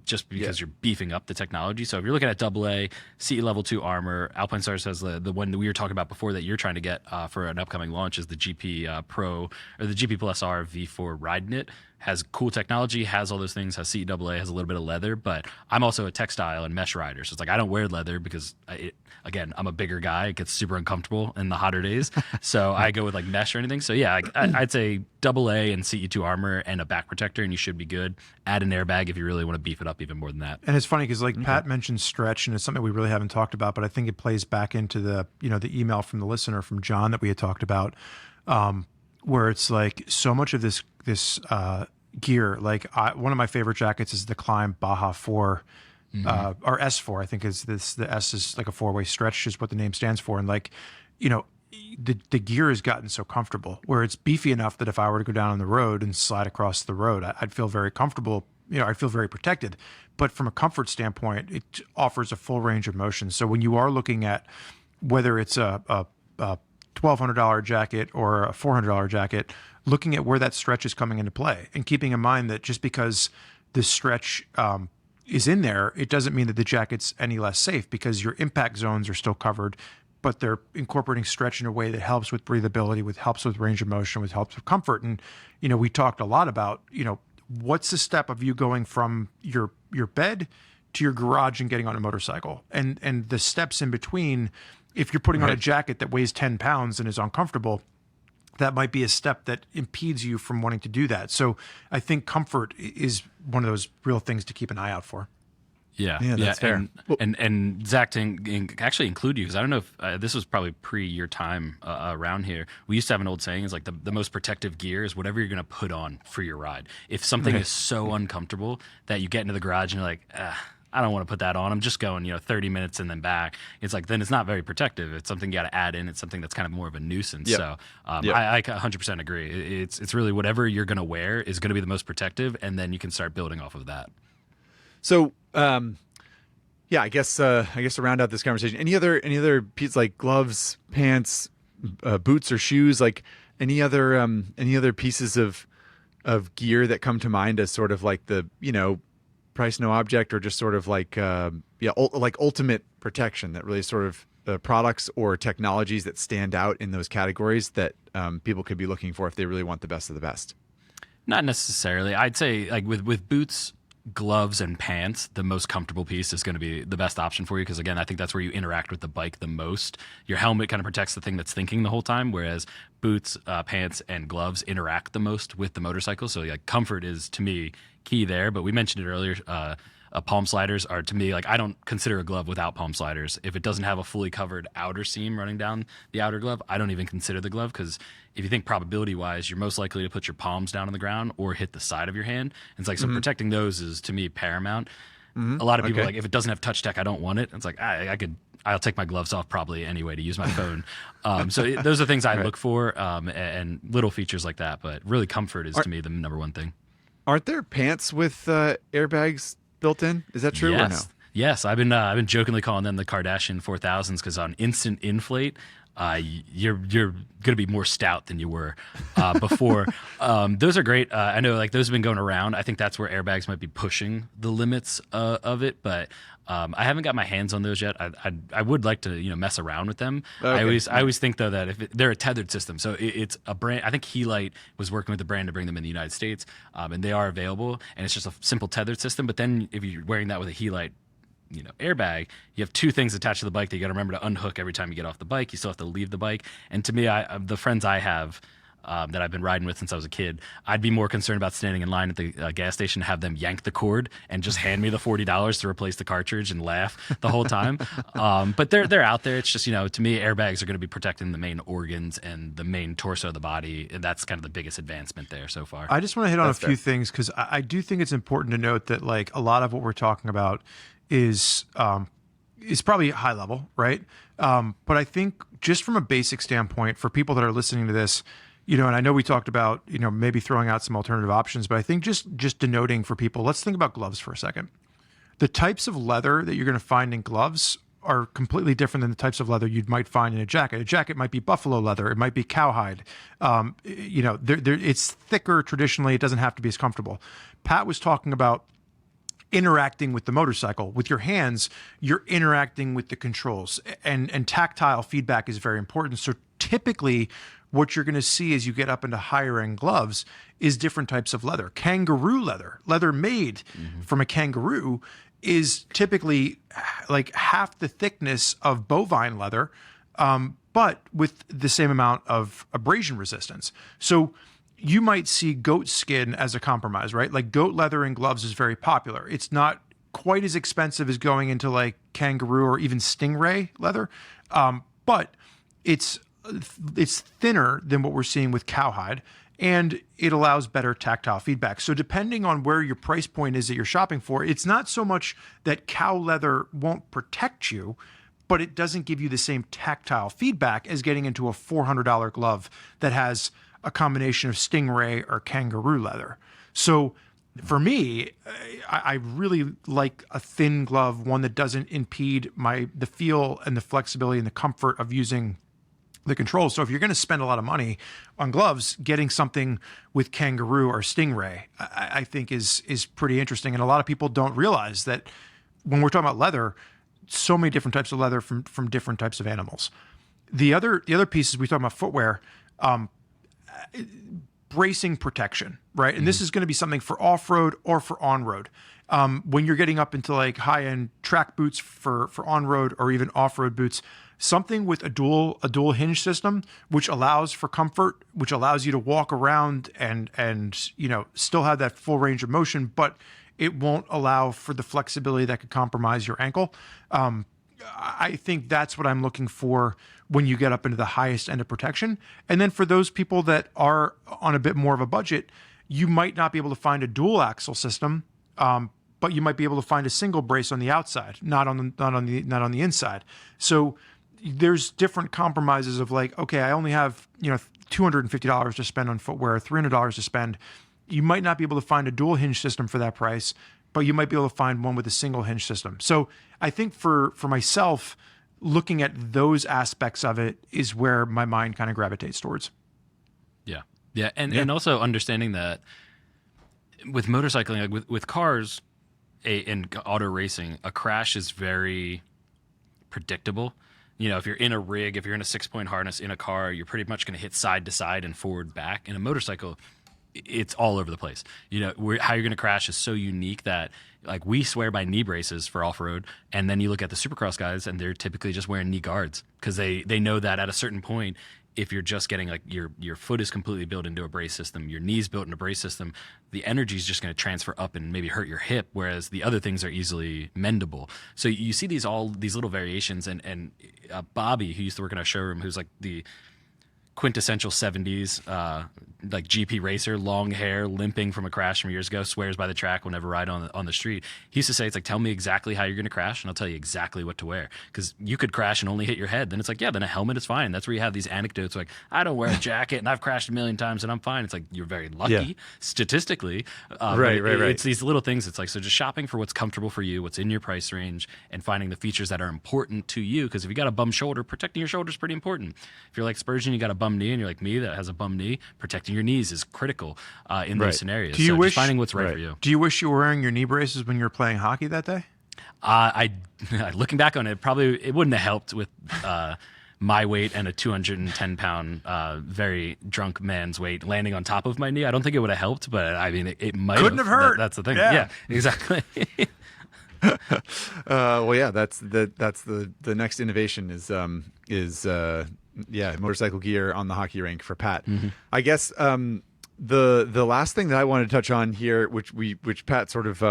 Just because you're beefing up the technology. So if you're looking at AA, CE Level 2 armor, Alpine Stars has the one that we were talking about before that you're trying to get for an upcoming launch is the GP Pro or the GP Plus R V4 Ride Knit. Has cool technology, has all those things, has CE AA, has a little bit of leather, but I'm also a textile and mesh rider. So it's like I don't wear leather because, again, I'm a bigger guy. It gets super uncomfortable in the hotter days. So I go with like mesh or anything. So yeah, I'd say AA and CE2 armor and a back protector, and you should be good. Add an airbag if you really want to beef it up even more than that. And it's funny because like Pat mentioned stretch, and it's something we really haven't talked about, but I think it plays back into the the email from the listener from John that we had talked about, where it's like so much of this gear. Like one of my favorite jackets is the Climb Baja 4 or S4. I think is this. The S is like a 4-way stretch, is what the name stands for. And like, the gear has gotten so comfortable where it's beefy enough that if I were to go down on the road and slide across the road, I'd feel very comfortable. I'd feel very protected. But from a comfort standpoint, it offers a full range of motion. So when you are looking at whether it's a $1,200 jacket or a $400 jacket, looking at where that stretch is coming into play and keeping in mind that just because the stretch is in there, it doesn't mean that the jacket's any less safe because your impact zones are still covered, but they're incorporating stretch in a way that helps with breathability, helps with range of motion, helps with comfort. And, we talked a lot about, what's the step of you going from your bed to your garage and getting on a motorcycle and the steps in between. If you're putting on a jacket that weighs 10 pounds and is uncomfortable, that might be a step that impedes you from wanting to do that. So I think comfort is one of those real things to keep an eye out for. Yeah, that's fair. And Zach, to actually include you, because I don't know if this was probably pre your time around here. We used to have an old saying, is like the most protective gear is whatever you're going to put on for your ride. If something is so uncomfortable that you get into the garage and you're like, I don't want to put that on. I'm just going, 30 minutes and then back. It's like, then it's not very protective. It's something you got to add in. It's something that's kind of more of a nuisance. Yep. So I 100% agree. It's really whatever you're going to wear is going to be the most protective, and then you can start building off of that. So, I guess to round out this conversation, any other pieces like gloves, pants, boots, or shoes, like any other pieces of gear that come to mind as sort of like the price no object, or just sort of like like ultimate protection that really sort of products or technologies that stand out in those categories that people could be looking for if they really want the best of the best? Not necessarily. I'd say like with boots, gloves, and pants, the most comfortable piece is going to be the best option for you, because again, I think that's where you interact with the bike the most. Your helmet kind of protects the thing that's thinking the whole time, whereas boots, pants, and gloves interact the most with the motorcycle. So like comfort is, to me, key there. But we mentioned it earlier, palm sliders are, to me, like I don't consider a glove without palm sliders. If it doesn't have a fully covered outer seam running down the outer glove, I don't even consider the glove, because if you think probability wise, you're most likely to put your palms down on the ground or hit the side of your hand. And it's like, so protecting those is, to me, paramount. A lot of people are like, if it doesn't have touch tech, I don't want it. It's like, I'll take my gloves off probably anyway to use my phone. Those are things I look for, and little features like that. But really, comfort is, to me, the number one thing. Aren't there pants with airbags built in? Is that true or no? Yes, I've been jokingly calling them the Kardashian 4000s, because on instant inflate, you're going to be more stout than you were before. Those are great. I know like those have been going around. I think that's where airbags might be pushing the limits of it, but I haven't got my hands on those yet. I would like to mess around with them. Okay. I always think though that if they're a tethered system, so it's a brand. I think Helite was working with the brand to bring them in the United States, and they are available. And it's just a simple tethered system. But then if you're wearing that with a Helite airbag, you have two things attached to the bike that you got to remember to unhook every time you get off the bike. You still have to leave the bike. And to me, the friends I have that I've been riding with since I was a kid, I'd be more concerned about standing in line at the gas station to have them yank the cord and just hand me the $40 to replace the cartridge and laugh the whole time. But they're out there. It's just, to me, airbags are going to be protecting the main organs and the main torso of the body. And that's kind of the biggest advancement there so far. I just want to hit on a few things because I do think it's important to note that like a lot of what we're talking about is probably high level, right? But I think just from a basic standpoint for people that are listening to this, and I know we talked about, maybe throwing out some alternative options, but I think just denoting for people, let's think about gloves for a second. The types of leather that you're going to find in gloves are completely different than the types of leather you might find in a jacket. A jacket might be buffalo leather. It might be cowhide. It's thicker traditionally. It doesn't have to be as comfortable. Pat was talking about interacting with the motorcycle. With your hands, you're interacting with the controls, and tactile feedback is very important. So typically what you're going to see as you get up into higher end gloves is different types of leather. Kangaroo leather made from a kangaroo is typically like half the thickness of bovine leather, but with the same amount of abrasion resistance. So you might see goat skin as a compromise, right? Like goat leather in gloves is very popular. It's not quite as expensive as going into like kangaroo or even stingray leather, but it's thinner than what we're seeing with cowhide, and it allows better tactile feedback. So depending on where your price point is that you're shopping for, it's not so much that cow leather won't protect you, but it doesn't give you the same tactile feedback as getting into a $400 glove that has a combination of stingray or kangaroo leather. So for me, I really like a thin glove, one that doesn't impede the feel and the flexibility and the comfort of using the controls. So if you're going to spend a lot of money on gloves, getting something with kangaroo or stingray, I think is pretty interesting. And a lot of people don't realize that when we're talking about leather, so many different types of leather from different types of animals. The other piece is we talk about footwear, bracing protection, right? And this is going to be something for off-road or for on-road. When you're getting up into like high-end track boots for on-road or even off-road boots, something with a dual hinge system, which allows for comfort, which allows you to walk around and still have that full range of motion, but it won't allow for the flexibility that could compromise your ankle. I think that's what I'm looking for when you get up into the highest end of protection. And then for those people that are on a bit more of a budget, you might not be able to find a dual axle system, but you might be able to find a single brace on the outside, not on the inside. So there's different compromises of like, okay, I only have $250 to spend on footwear, $300 to spend. You might not be able to find a dual hinge system for that price, but you might be able to find one with a single hinge system. So I think for myself, looking at those aspects of it is where my mind kind of gravitates towards. Yeah. And also understanding that with motorcycling, like with cars and auto racing, a crash is very predictable. If you're in a rig, if you're in a 6-point harness in a car, you're pretty much going to hit side to side and forward back. In a motorcycle, it's all over the place. How you're going to crash is so unique that like we swear by knee braces for off-road, and then you look at the supercross guys and they're typically just wearing knee guards because they know that at a certain point, if you're just getting like your foot is completely built into a brace system, your knee's built into a brace system, the energy is just going to transfer up and maybe hurt your hip, whereas the other things are easily mendable. So you see these little variations, and Bobby, who used to work in our showroom, who's like the quintessential 70s like GP racer, long hair, limping from a crash from years ago, swears by the track whenever ride on the street. He used to say, it's like, tell me exactly how you're going to crash and I'll tell you exactly what to wear. Because you could crash and only hit your head. Then it's like, yeah, then a helmet is fine. That's where you have these anecdotes like, I don't wear a jacket and I've crashed a million times and I'm fine. It's like, you're very lucky statistically. Right. It's these little things. It's like, so just shopping for what's comfortable for you, what's in your price range, and finding the features that are important to you. Because if you got a bum shoulder, protecting your shoulder is pretty important. If you're like Spurgeon, you got a bum knee, and you're like me that has a bum knee, protecting your knees is critical in those scenarios. Just finding what's right for you. Do you wish you were wearing your knee braces when you were playing hockey that day? Looking back on it, probably it wouldn't have helped with my weight and a 210-pound, very drunk man's weight landing on top of my knee. I don't think it would have helped, but I mean, it might. Couldn't have hurt. That's the thing. Yeah, exactly. Well, yeah, that's the next innovation is motorcycle gear on the hockey rink for Pat. I guess the last thing that I wanted to touch on here, which Pat sort of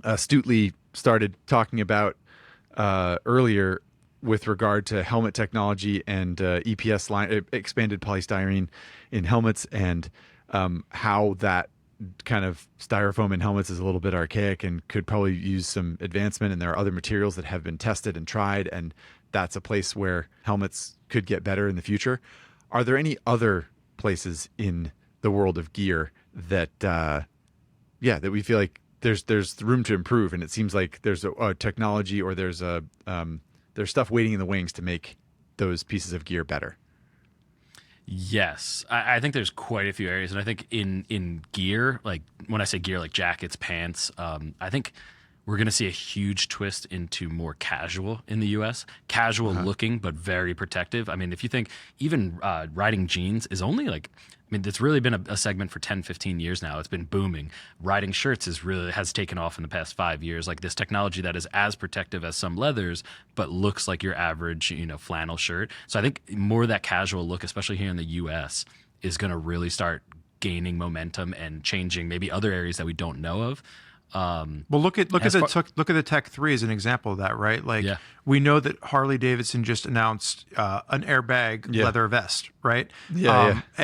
astutely started talking about earlier with regard to helmet technology and EPS line, expanded polystyrene in helmets, and how that kind of styrofoam in helmets is a little bit archaic and could probably use some advancement. And there are other materials that have been tested and tried, and that's a place where helmets could get better in the future. Are there any other places in the world of gear that that we feel like there's room to improve, and it seems like there's a technology, or there's stuff waiting in the wings to make those pieces of gear better? Yes, I think there's quite a few areas, and I think in gear, like when I say gear, like jackets, pants, I think we're going to see a huge twist into more casual in the U.S. Casual looking, but very protective. I mean, if you think even riding jeans is only like, I mean, it's really been a segment for 10, 15 years now. It's been booming. Riding shirts has taken off in the past 5 years. Like this technology that is as protective as some leathers, but looks like your average, flannel shirt. So I think more of that casual look, especially here in the U.S., is going to really start gaining momentum and changing maybe other areas that we don't know of. Well, look at the Tech 3 as an example of that, right? Like we know that Harley Davidson just announced an airbag leather vest, right?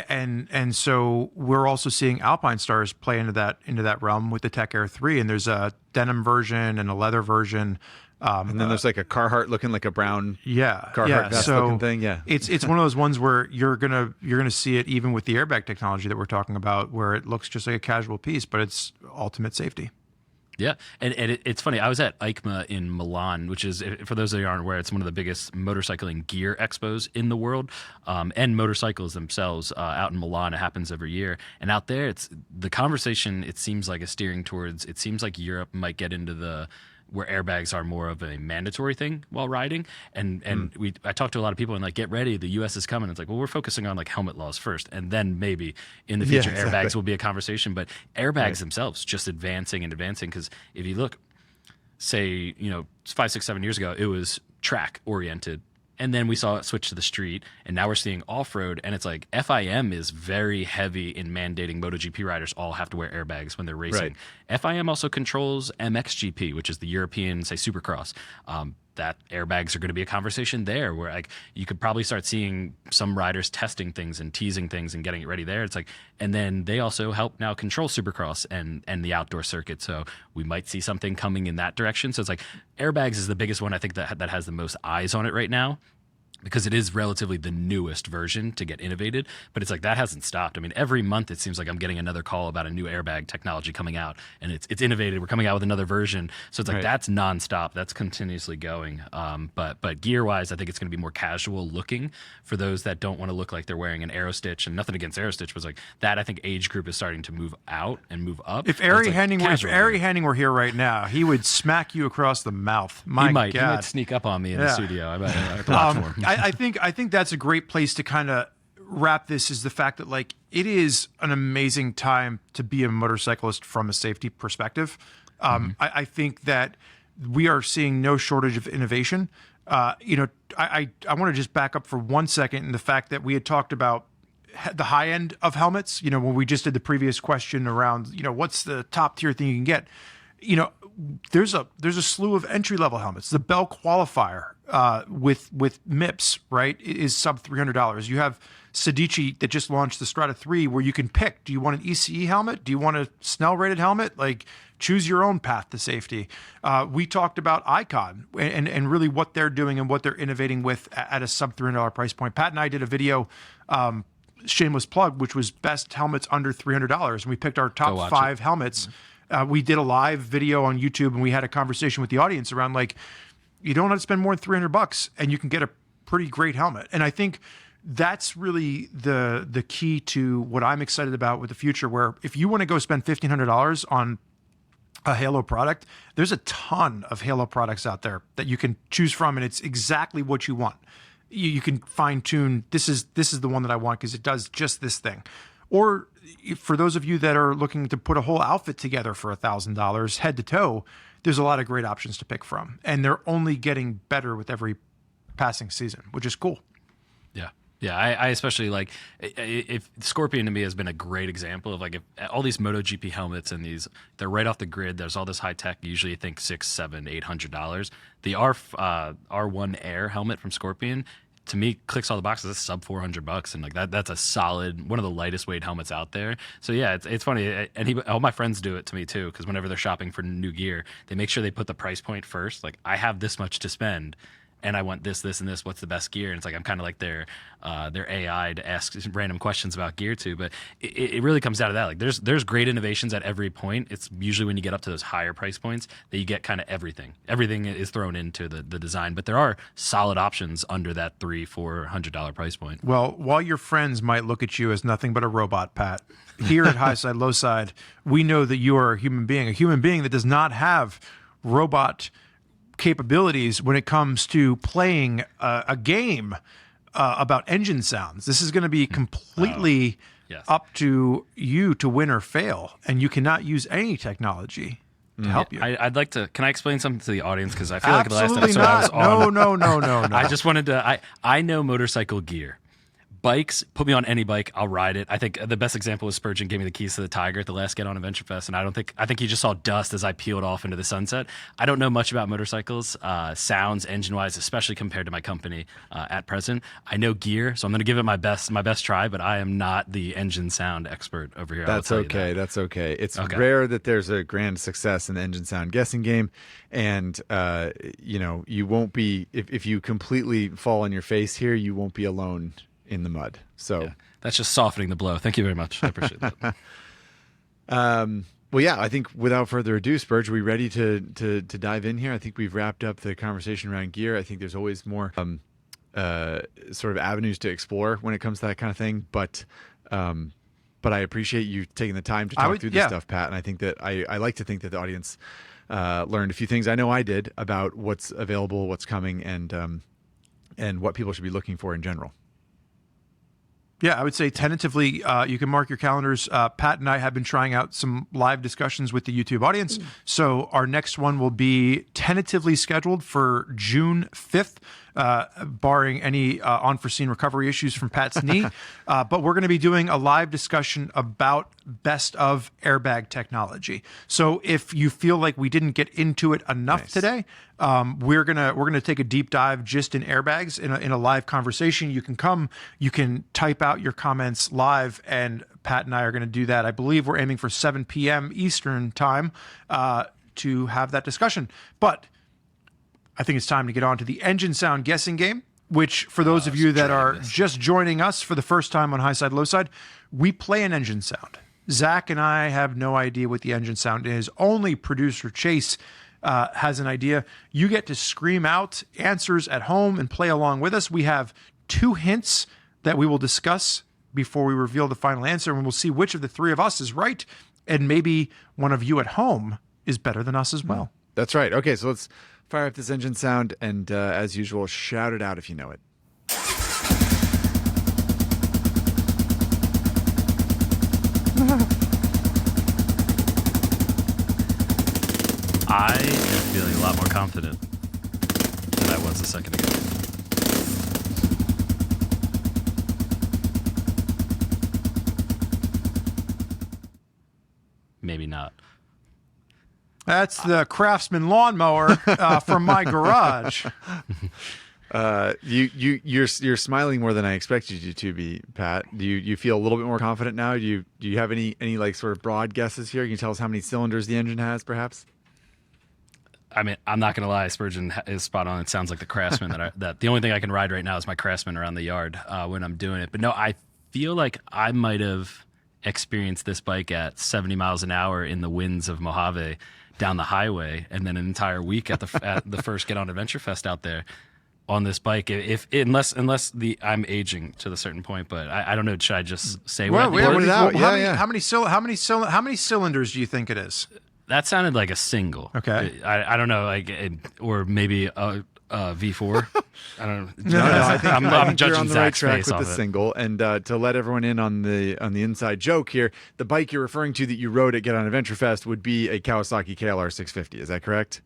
And so we're also seeing Alpine Stars play into that realm with the Tech Air 3, and there's a denim version and a leather version. And then there's like a Carhartt looking like a brown Carhartt vest looking thing. Yeah, it's one of those ones where you're gonna see it even with the airbag technology that we're talking about, where it looks just like a casual piece, but it's ultimate safety. Yeah, and it's funny. I was at EICMA in Milan, which is, for those of you who aren't aware, it's one of the biggest motorcycling gear expos in the world, and motorcycles themselves out in Milan. It happens every year, and out there, it's the conversation. It seems like is steering towards. It seems like Europe might get into where airbags are more of a mandatory thing while riding. And I talked to a lot of people and like, get ready, the US is coming. It's like, well, we're focusing on like helmet laws first, and then maybe in the future airbags will be a conversation. But airbags themselves just advancing and advancing, because if you look, say, 5, 6, 7 years ago, it was track oriented. And then we saw it switch to the street, and now we're seeing off-road, and it's like FIM is very heavy in mandating MotoGP riders all have to wear airbags when they're racing. Right. FIM also controls MXGP, which is the European, say, Supercross. That airbags are going to be a conversation there, where like you could probably start seeing some riders testing things and teasing things and getting it ready there. It's like, and then they also help now control Supercross and the outdoor circuit. So we might see something coming in that direction. So it's like airbags is the biggest one I think that has the most eyes on it right now, because it is relatively the newest version to get innovated, but it's like that hasn't stopped. I mean, every month it seems like I'm getting another call about a new airbag technology coming out, and it's innovated. We're coming out with another version, so it's like that's nonstop. That's continuously going. But gear wise, I think it's going to be more casual looking for those that don't want to look like they're wearing an Aerostitch. And nothing against Aerostitch, was like that. I think age group is starting to move out and move up. If Ari Henning were here right now, he would smack you across the mouth. He might sneak up on me in the studio. I have to watch for him. I think that's a great place to kind of wrap this, is the fact that like it is an amazing time to be a motorcyclist from a safety perspective. I think that we are seeing no shortage of innovation. I want to just back up for 1 second in the fact that we had talked about the high end of helmets, when we just did the previous question around, what's the top tier thing you can get. There's a slew of entry level helmets. The Bell Qualifier with MIPS, right, is sub $300. You have Sedici that just launched the Strata 3, where you can pick: do you want an ECE helmet? Do you want a Snell rated helmet? Like, choose your own path to safety. We talked about Icon and really what they're doing and what they're innovating with at a sub $300 price point. Pat and I did a video, shameless plug, which was best helmets under $300, and we picked our top 5 helmets. We did a live video on YouTube, and we had a conversation with the audience around like, you don't have to spend more than $300 and you can get a pretty great helmet. And I think that's really the key to what I'm excited about with the future, where if you want to go spend $1,500 on a Halo product, there's a ton of Halo products out there that you can choose from, and it's exactly what you want. You can fine tune, this is the one that I want because it does just this thing. Or for those of you that are looking to put a whole outfit together for $1,000 head to toe, there's a lot of great options to pick from, and they're only getting better with every passing season, which is cool. Yeah. Yeah, I especially like if Scorpion to me has been a great example of like if all these MotoGP helmets and they're right off the grid. There's all this high tech. Usually you think $600, $700, $800. The R1 Air helmet from Scorpion to me clicks all the boxes. It's sub $400, and like that's a solid, one of the lightest weight helmets out there. So yeah, it's funny, and all my friends do it to me too, because whenever they're shopping for new gear, they make sure they put the price point first. Like, I have this much to spend, and I want this, and this. What's the best gear? And it's like I'm kind of like their AI to ask random questions about gear to. But it really comes down to that. Like there's great innovations at every point. It's usually when you get up to those higher price points that you get kind of everything. Everything is thrown into the design. But there are solid options under that $300-$400 price point. Well, while your friends might look at you as nothing but a robot, Pat, here at High Side, Low Side, we know that you are a human being that does not have robot capabilities when it comes to playing a game about engine sounds. This is going to be completely up to you to win or fail, and you cannot use any technology to help you. I'd like to. Can I explain something to the audience? Because I feel like the last Absolutely episode I was on. No. I just wanted to. I know motorcycle gear. Bikes, put me on any bike, I'll ride it. I think the best example was Spurgeon gave me the keys to the Tiger at the last Get On Adventure Fest, and I think he just saw dust as I peeled off into the sunset. I don't know much about motorcycles, sounds, engine-wise, especially compared to my company at present. I know gear, so I'm going to give it my best try, but I am not the engine sound expert over here. That's okay. That's okay. It's rare that there's a grand success in the engine sound guessing game, and you won't be if you completely fall on your face here, you won't be alone in the mud. So yeah, that's just softening the blow. Thank you very much. I appreciate that. Well, yeah, I think without further ado, Spurge, are we ready to dive in here? I think we've wrapped up the conversation around gear. I think there's always more sort of avenues to explore when it comes to that kind of thing. But I appreciate you taking the time to talk through this stuff, Pat. And I think that I like to think that the audience learned a few things. I know I did about what's available, what's coming, and what people should be looking for in general. Yeah, I would say tentatively, you can mark your calendars. Pat and I have been trying out some live discussions with the YouTube audience. So our next one will be tentatively scheduled for June 5th, barring any unforeseen recovery issues from Pat's knee. But we're going to be doing a live discussion about best of airbag technology. So if you feel like we didn't get into it enough today, we're gonna take a deep dive just in airbags in a live conversation. You can come, you can type out your comments live, and Pat and I are going to do that. I believe we're aiming for 7 p.m. Eastern time to have that discussion. But I think it's time to get on to the engine sound guessing game, which for those of you that are just joining us for the first time on High Side, Low Side, we play an engine sound. Zach and I have no idea what the engine sound is. Only producer Chase has an idea. You get to scream out answers at home and play along with us. We have 2 hints that we will discuss before we reveal the final answer, and we'll see which of the 3 of us is right, and maybe one of you at home is better than us as well. That's right. Okay, so let's fire up this engine sound, and as usual, shout it out if you know it. I am feeling a lot more confident than I was a second ago. Maybe not. That's the Craftsman lawnmower from my garage. You're smiling more than I expected you to be, Pat. Do you feel a little bit more confident now? Do you have any like sort of broad guesses here? Can you tell us how many cylinders the engine has, perhaps? I mean, I'm not gonna lie, Spurgeon is spot on. It sounds like the Craftsman that the only thing I can ride right now is my Craftsman around the yard when I'm doing it. But no, I feel like I might have experienced this bike at 70 miles an hour in the winds of Mojave down the highway, and then an entire week at the first Get On Adventure Fest out there on this bike. Unless I'm aging to a certain point, but I don't know. Should I just say what? How many cylinders do you think it is? That sounded like a single. Okay. I don't know, like, or maybe V4. I don't know. No, I think, I'm you're judging on the right Zach's track face with the off it. single. And to let everyone in on the inside joke here, the bike you're referring to that you rode at Get On Adventure Fest would be a Kawasaki KLR 650. Is that correct?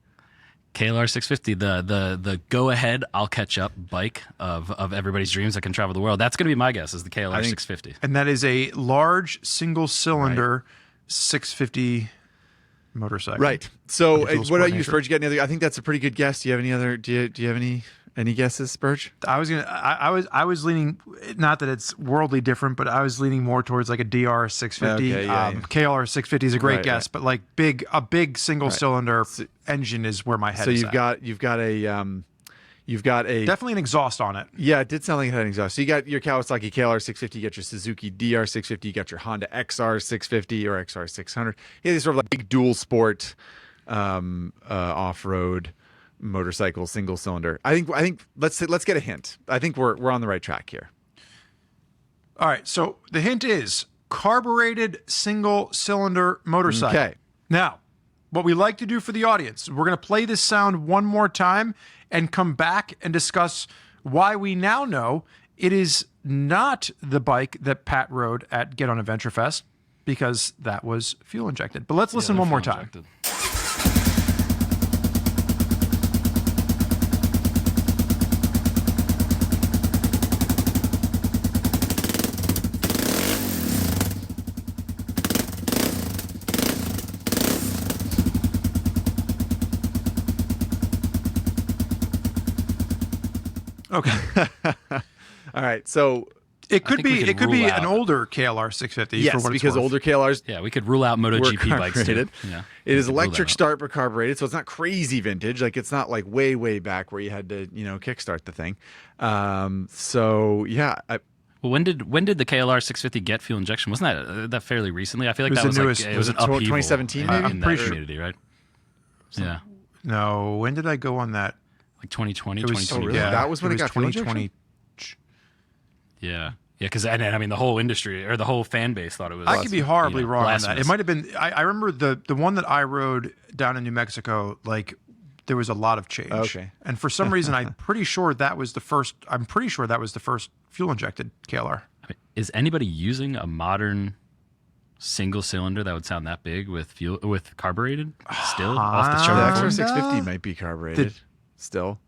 KLR 650, the go ahead, I'll catch up bike of everybody's dreams that can travel the world. That's going to be my guess, is the KLR 650. And that is a large single cylinder 650 motorcycle. Right. So Unusual what sport about you, nature. Spurge? You got any other? I think that's a pretty good guess. Do you have any other? Do you have any guesses, Spurge? I was leaning, not that it's worldly different, but I was leaning more towards like a DR 650. Okay, yeah. KLR 650 is a great Right, guess, but like a big single cylinder engine is where my head So is you've at. got a Definitely an exhaust on it. Yeah, it did sound like it had an exhaust. So you got your Kawasaki KLR 650, you got your Suzuki DR 650, you got your Honda XR 650 or XR 600. Yeah, these sort of like big dual sport off-road motorcycle, single cylinder. I think let's get a hint. I think we're on the right track here. All right, so the hint is carbureted single cylinder motorcycle. Okay. Now, what we like to do for the audience, we're going to play this sound one more time and come back and discuss why we now know it is not the bike that Pat rode at Get On Adventure Fest, because that was fuel injected. But let's listen one more time. Okay. All right. So It could think we be can rule an out- older KLR 650 for yes, what it's because worth. older KLRs Yeah, we could rule out were MotoGP bikes too. carbureted. Yeah, It is we could rule electric that out. start but carbureted, so it's not crazy vintage. Like it's not like way back where you had to kickstart the thing. So yeah, Well, when did the KLR 650 get fuel injection? Wasn't that fairly recently? I feel like It was that was the like newest. it was an Was it upheaval 2017 in, maybe? in I'm that pretty sure. community, right? Yeah, No, when did I go on that? like 2020, It was 2021. really? That was when it got fuel 2020. Yeah, because I mean the whole industry or the whole fan base thought it was. I could be horribly wrong on that. blasphemous. It might have been. I remember the one that I rode down in New Mexico. Like there was a lot of change. Okay. And for some reason, I'm pretty sure that was the first. I'm pretty sure that was the first fuel injected KLR. I mean, is anybody using a modern single cylinder that would sound that big with carbureted still off the the show? XR Honda? 650 might be carbureted still.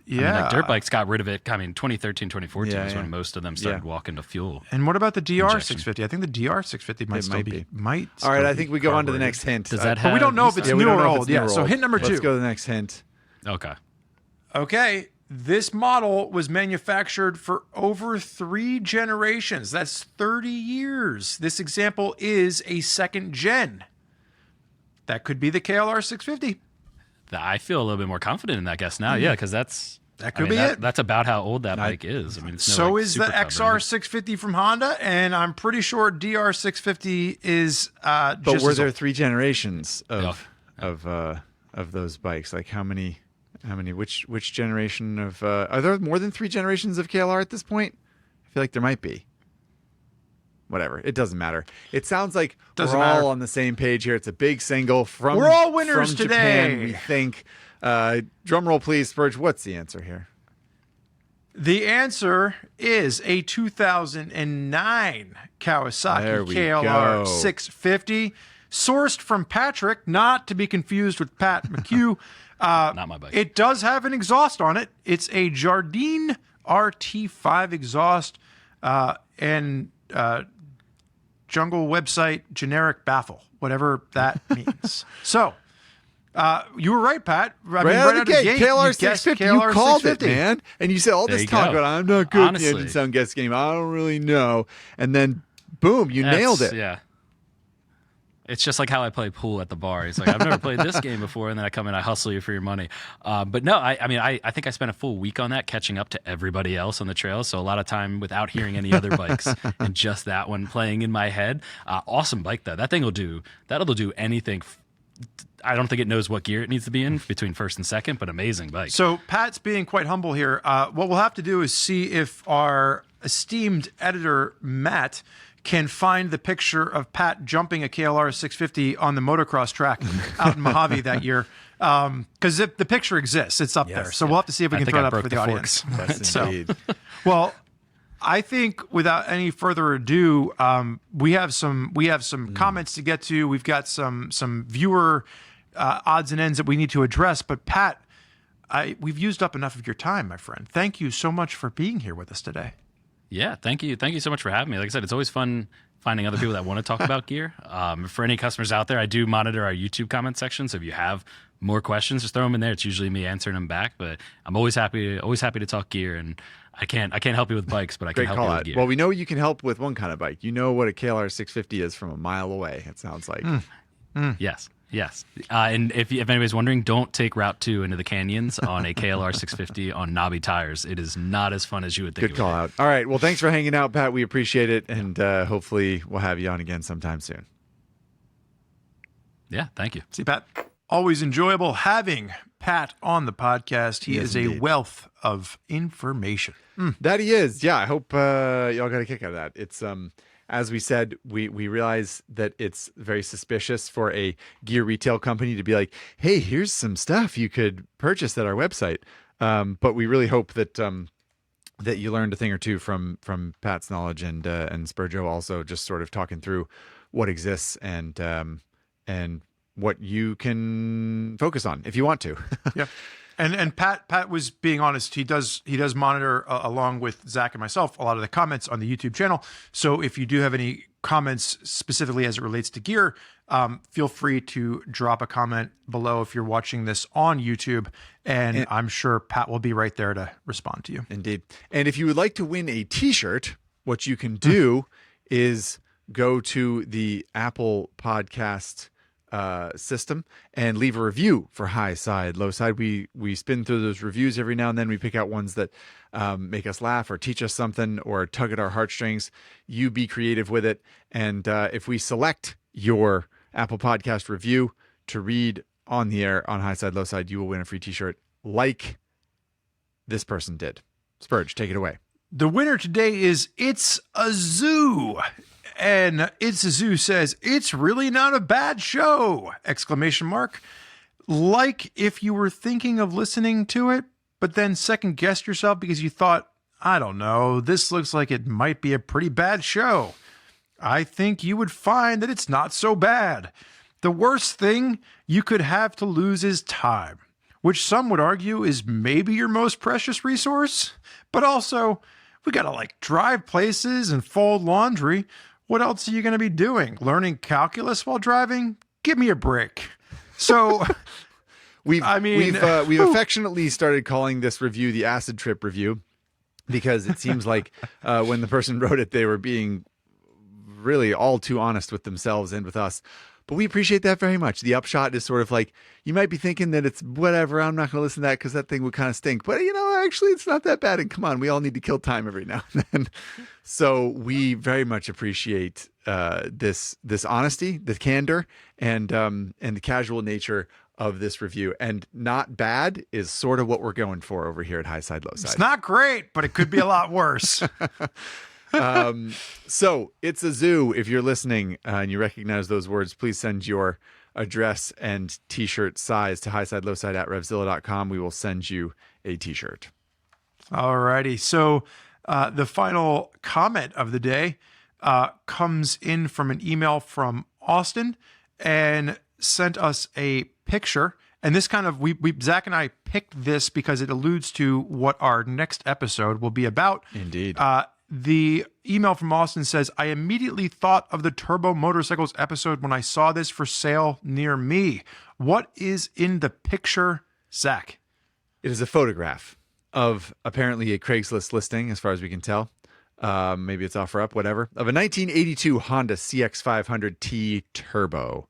Yeah. I mean, like dirt bikes got rid of it. I mean, 2013, 2014 Yeah, was yeah. when most of them started Yeah. walking to fuel. And what about the DR Injection. 650? I think the DR 650 might It still might be. be. Might. All right, still I be think we go on to the carbureted. next hint. Does that But we don't know if have- it's Yeah, we new don't or know if old. it's new Yeah. or So old. hint number 2. Let's go to the next hint. Okay. Okay, this model was manufactured for over 3 generations. That's 30 years. This example is a second gen. That could be the KLR 650. I feel a little bit more confident in that guess now. Yeah, because that's That could be it. That's about how old that bike is. I mean, it's no, So like, is the super XR carbureted. 650 from Honda, and I'm pretty sure DR 650 is But just were as there old. 3 generations of those bikes? Like how many? Which generation of? Are there more than 3 generations of KLR at this point? I feel like there might be. Whatever, it doesn't matter. It sounds like Doesn't we're matter. all on the same page here. It's a big single from. We're all winners from today. Japan, we think. Drum roll, please, Spurge. What's the answer here? The answer is a 2009 Kawasaki There we KLR go. 650, sourced from Patrick, not to be confused with Pat McHugh. Not my bike. It does have an exhaust on it. It's a Jardine RT5 exhaust and Jungle website generic baffle, whatever that means. So, you were right, Pat. I mean, Right out of the gate, KLR you guessed 650. KLR You called 650. it, man. And you said all There this you talk go. about I'm not good at the Honestly. engine sound guess game. I don't really know. And then, boom, you nailed it. Yeah. It's just like how I play pool at the bar. He's like, I've never played this game before, and then I come in, I hustle you for your money. But no, I mean, I think I spent a full week on that, catching up to everybody else on the trail. So a lot of time without hearing any other bikes, and just that one playing in my head. Awesome bike though. That'll do anything. I don't think it knows what gear it needs to be in between first and second, but amazing bike. So Pat's being quite humble here. What we'll have to do is see if our esteemed editor, Matt, can find the picture of Pat jumping a KLR 650 on the motocross track out in Mojave that year. Because the picture exists. It's up there. So we'll have to see if we can think throw I it up broke for the the audience. Yes, indeed. Well, I think without any further ado, we have some comments to get to. We've got some viewer odds and ends that we need to address. But Pat, we've used up enough of your time, my friend. Thank you so much for being here with us today. Yeah, thank you so much for having me. Like I said, it's always fun finding other people that want to talk about gear. For any customers out there, I do monitor our YouTube comment section. So if you have more questions, just throw them in there. It's usually me answering them back. But I'm always happy to talk gear. And I can't help you with bikes, but I can help you with gear. Well, we know you can help with one kind of bike. You know what a KLR 650 is from a mile away, it sounds like. Yes. And if anybody's wondering, don't take Route 2 into the canyons on a KLR 650 on knobby tires. It is not as fun as you would think. Good call out. All right. Well, thanks for hanging out, Pat. We appreciate it. And hopefully we'll have you on again sometime soon. Yeah, thank you. See, Pat, always enjoyable having Pat on the podcast. He is a wealth of information. That he is. Yeah, I hope y'all got a kick out of that. It's as we said, we realize that it's very suspicious for a gear retail company to be like, "Hey, here's some stuff you could purchase at our website." But we really hope that that you learned a thing or two from Pat's knowledge and Spurjo also just sort of talking through what exists and what you can focus on if you want to. Yeah. And Pat was being honest. He does monitor along with Zach and myself a lot of the comments on the YouTube channel. So if you do have any comments specifically as it relates to gear, feel free to drop a comment below if you're watching this on YouTube, and I'm sure Pat will be right there to respond to you. Indeed. And if you would like to win a t-shirt, what you can do is go to the Apple Podcast system and leave a review for High Side, Low Side. We spin through those reviews every now and then. We pick out ones that make us laugh or teach us something or tug at our heartstrings. You be creative with it. And if we select your Apple Podcast review to read on the air on High Side, Low Side, you will win a free t-shirt like this person did. Spurge, take it away. The winner today is It's a Zoo. And It's a Zoo says, "It's really not a bad show!" Exclamation mark. Like if you were thinking of listening to it, but then second guessed yourself because you thought, I don't know, this looks like it might be a pretty bad show. I think you would find that it's not so bad. The worst thing you could have to lose is time, which some would argue is maybe your most precious resource. But also, we gotta drive places and fold laundry. What else are you going to be doing? Learning calculus while driving? Give me a break. So, we've affectionately started calling this review the Acid Trip review because it seems like when the person wrote it, they were being really all too honest with themselves and with us. But we appreciate that very much. The upshot is sort of like, you might be thinking that it's whatever, I'm not going to listen to that because that thing would kind of stink. But, actually, it's not that bad. And come on, we all need to kill time every now and then. So we very much appreciate this honesty, the candor, and the casual nature of this review. And not bad is sort of what we're going for over here at High Side, Low Side. It's not great, but it could be a lot worse. So It's a Zoo. If you're listening and you recognize those words, please send your address and t-shirt size to highsidelowside at RevZilla.com. We will send you a t-shirt. Alrighty. So the final comment of the day comes in from an email from Austin and sent us a picture. And this kind of, Zach and I picked this because it alludes to what our next episode will be about. Indeed. The email from Austin says, "I immediately thought of the Turbo Motorcycles episode when I saw this for sale near me. What is in the picture, Zach?" It is a photograph of apparently a Craigslist listing, as far as we can tell. Maybe it's offer up, whatever. Of a 1982 Honda CX500T Turbo.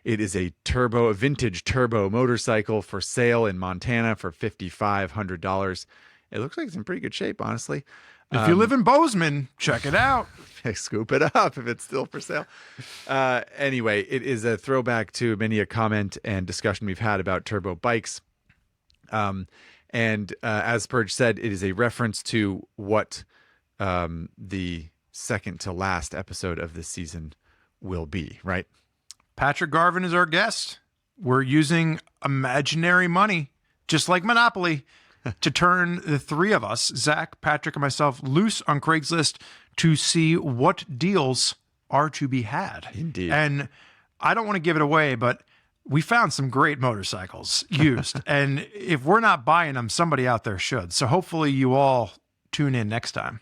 It is a vintage turbo motorcycle for sale in Montana for $5,500. It looks like it's in pretty good shape, honestly. If you live in Bozeman, check it out. Scoop it up if it's still for sale. Anyway, it is a throwback to many a comment and discussion we've had about turbo bikes. And as Purge said, it is a reference to what the second to last episode of this season will be, right? Patrick Garvin is our guest. we're using imaginary money, just like Monopoly, to turn the three of us, Zach, Patrick, and myself, loose on Craigslist to see what deals are to be had. Indeed. And I don't want to give it away, but we found some great motorcycles used. And if we're not buying them, somebody out there should. So hopefully you all tune in next time.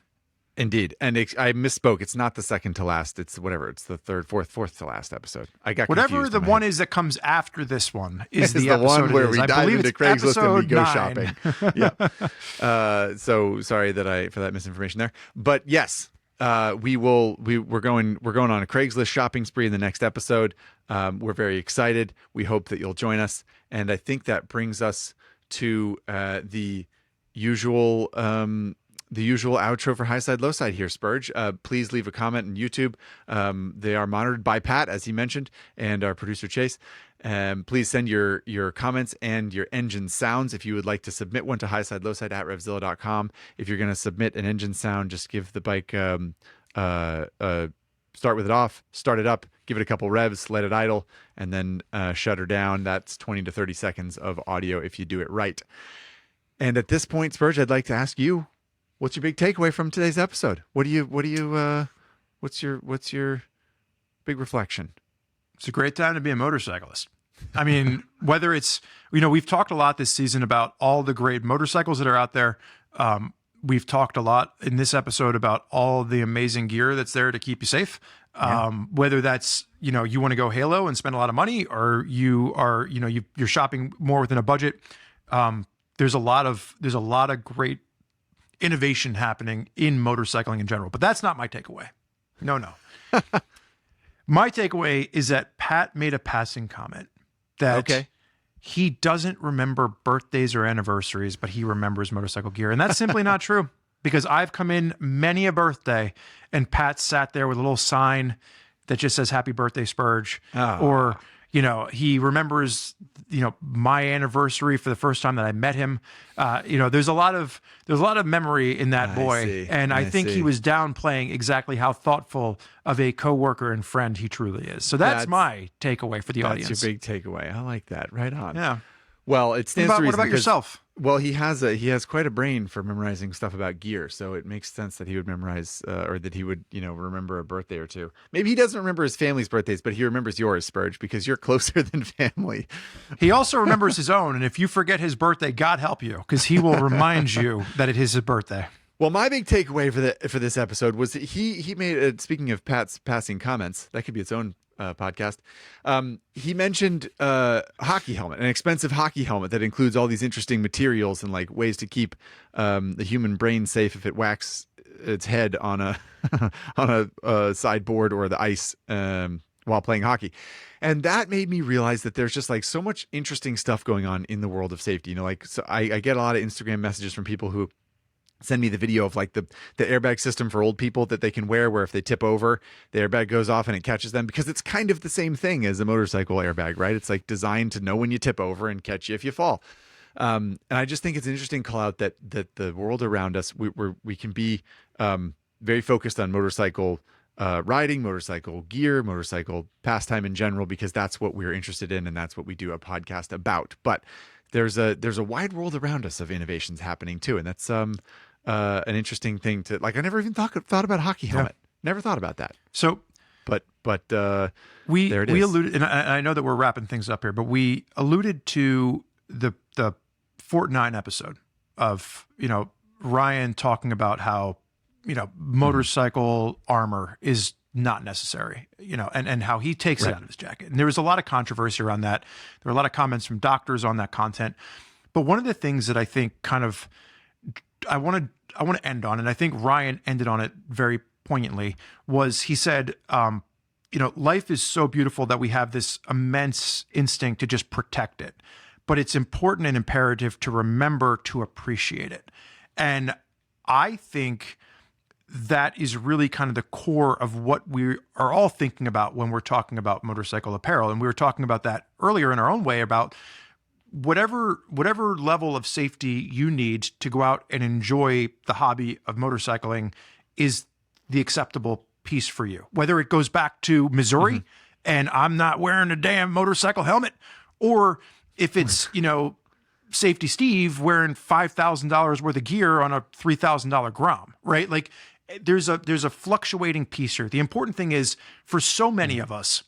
Indeed. And I misspoke. It's not the second to last. It's whatever. It's the third, fourth to last episode. I got whatever confused the in my one head. is that comes after this one is It's the the episode one where it is. we I dive believe into it's Craigslist and we go episode 9. shopping. Yeah. So sorry for that misinformation there. But yes, we're going on a Craigslist shopping spree in the next episode. We're very excited. We hope that you'll join us. And I think that brings us to the usual outro for High Side, Low Side here, Spurge. Please leave a comment on YouTube. They are monitored by Pat, as he mentioned, and our producer, Chase. Please send your comments and your engine sounds. If you would like to submit one to highsidelowside at RevZilla.com. If you're going to submit an engine sound, just give the bike, start with it off, start it up, give it a couple revs, let it idle, and then shut her down. That's 20 to 30 seconds of audio if you do it right. And at this point, Spurge, I'd like to ask you, what's your big takeaway from today's episode? What's your big reflection? It's a great time to be a motorcyclist. I mean, whether it's, we've talked a lot this season about all the great motorcycles that are out there. We've talked a lot in this episode about all the amazing gear that's there to keep you safe. Whether that's, you want to go Halo and spend a lot of money, or you are, you're shopping more within a budget. There's a lot of great innovation happening in motorcycling in general, but that's not my takeaway. No. My takeaway is that Pat made a passing comment that he doesn't remember birthdays or anniversaries, but he remembers motorcycle gear. And that's simply not true, because I've come in many a birthday and Pat sat there with a little sign that just says happy birthday, Spurge. Or, he remembers, my anniversary for the first time that I met him. There's a lot of memory in that boy. And I think he was downplaying exactly how thoughtful of a coworker and friend he truly is. So that's my takeaway for the audience. That's your big takeaway. I like that. Right on. Yeah. Well, it stands to reason. What about yourself? Well, he has quite a brain for memorizing stuff about gear, so it makes sense that he would memorize or that he would remember a birthday or two. Maybe he doesn't remember his family's birthdays, but he remembers yours, Spurge, because you're closer than family. He also remembers his own, and if you forget his birthday, God help you, because he will remind you that it is his birthday. Well, my big takeaway for this episode was that he made. Speaking of Pat's passing comments, that could be its own podcast. He mentioned hockey helmet, an expensive hockey helmet that includes all these interesting materials and like ways to keep the human brain safe if it whacks its head on a on a sideboard or the ice while playing hockey. And that made me realize that there's just like so much interesting stuff going on in the world of safety. So I get a lot of Instagram messages from people who send me the video of like the airbag system for old people that they can wear, where if they tip over, the airbag goes off and it catches them, because it's kind of the same thing as a motorcycle airbag, right? It's like designed to know when you tip over and catch you if you fall. And I just think it's an interesting call out that the world around us, we can be very focused on motorcycle riding, motorcycle gear, motorcycle pastime in general, because that's what we're interested in and that's what we do a podcast about. But there's a wide world around us of innovations happening too, and that's an interesting thing to like. I never even thought about hockey helmet. Yeah. Never thought about that. So, but we there it is. We alluded, and I know that we're wrapping things up here, but we alluded to the Fort 9 episode of Ryan talking about how motorcycle armor is not necessary, and how he takes it out of his jacket. And there was a lot of controversy around that. There were a lot of comments from doctors on that content. But one of the things that I think I want to end on, and I think Ryan ended on it very poignantly, was he said, life is so beautiful that we have this immense instinct to just protect it. But it's important and imperative to remember to appreciate it. And I think that is really kind of the core of what we are all thinking about when we're talking about motorcycle apparel. And we were talking about that earlier in our own way about whatever level of safety you need to go out and enjoy the hobby of motorcycling is the acceptable piece for you. Whether it goes back to Missouri and I'm not wearing a damn motorcycle helmet, or if it's, Safety Steve wearing $5,000 worth of gear on a $3,000 Grom, right? Like there's a fluctuating piece here. The important thing is for so many of us,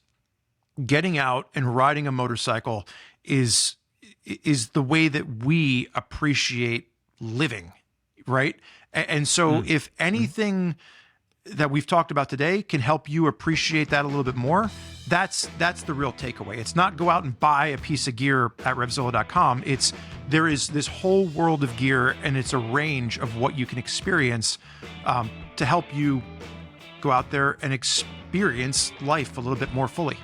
getting out and riding a motorcycle is the way that we appreciate living, right? And so if anything that we've talked about today can help you appreciate that a little bit more, that's the real takeaway. It's not go out and buy a piece of gear at RevZilla.com. There is this whole world of gear, and it's a range of what you can experience to help you go out there and experience life a little bit more fully.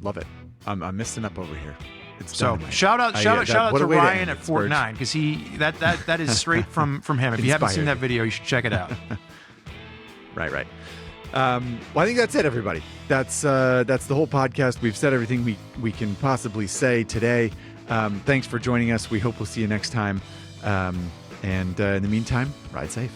Love it. I'm misting up over here. It's so dynamite. shout out what to a way to Ryan end at it, Fort Spurge. 9, because that is straight from him. If you haven't seen Inspired. that video, you should check it out. Right. Well, I think that's it, everybody. That's the whole podcast. We've said everything we can possibly say today. Thanks for joining us. We hope we'll see you next time. And in the meantime, ride safe.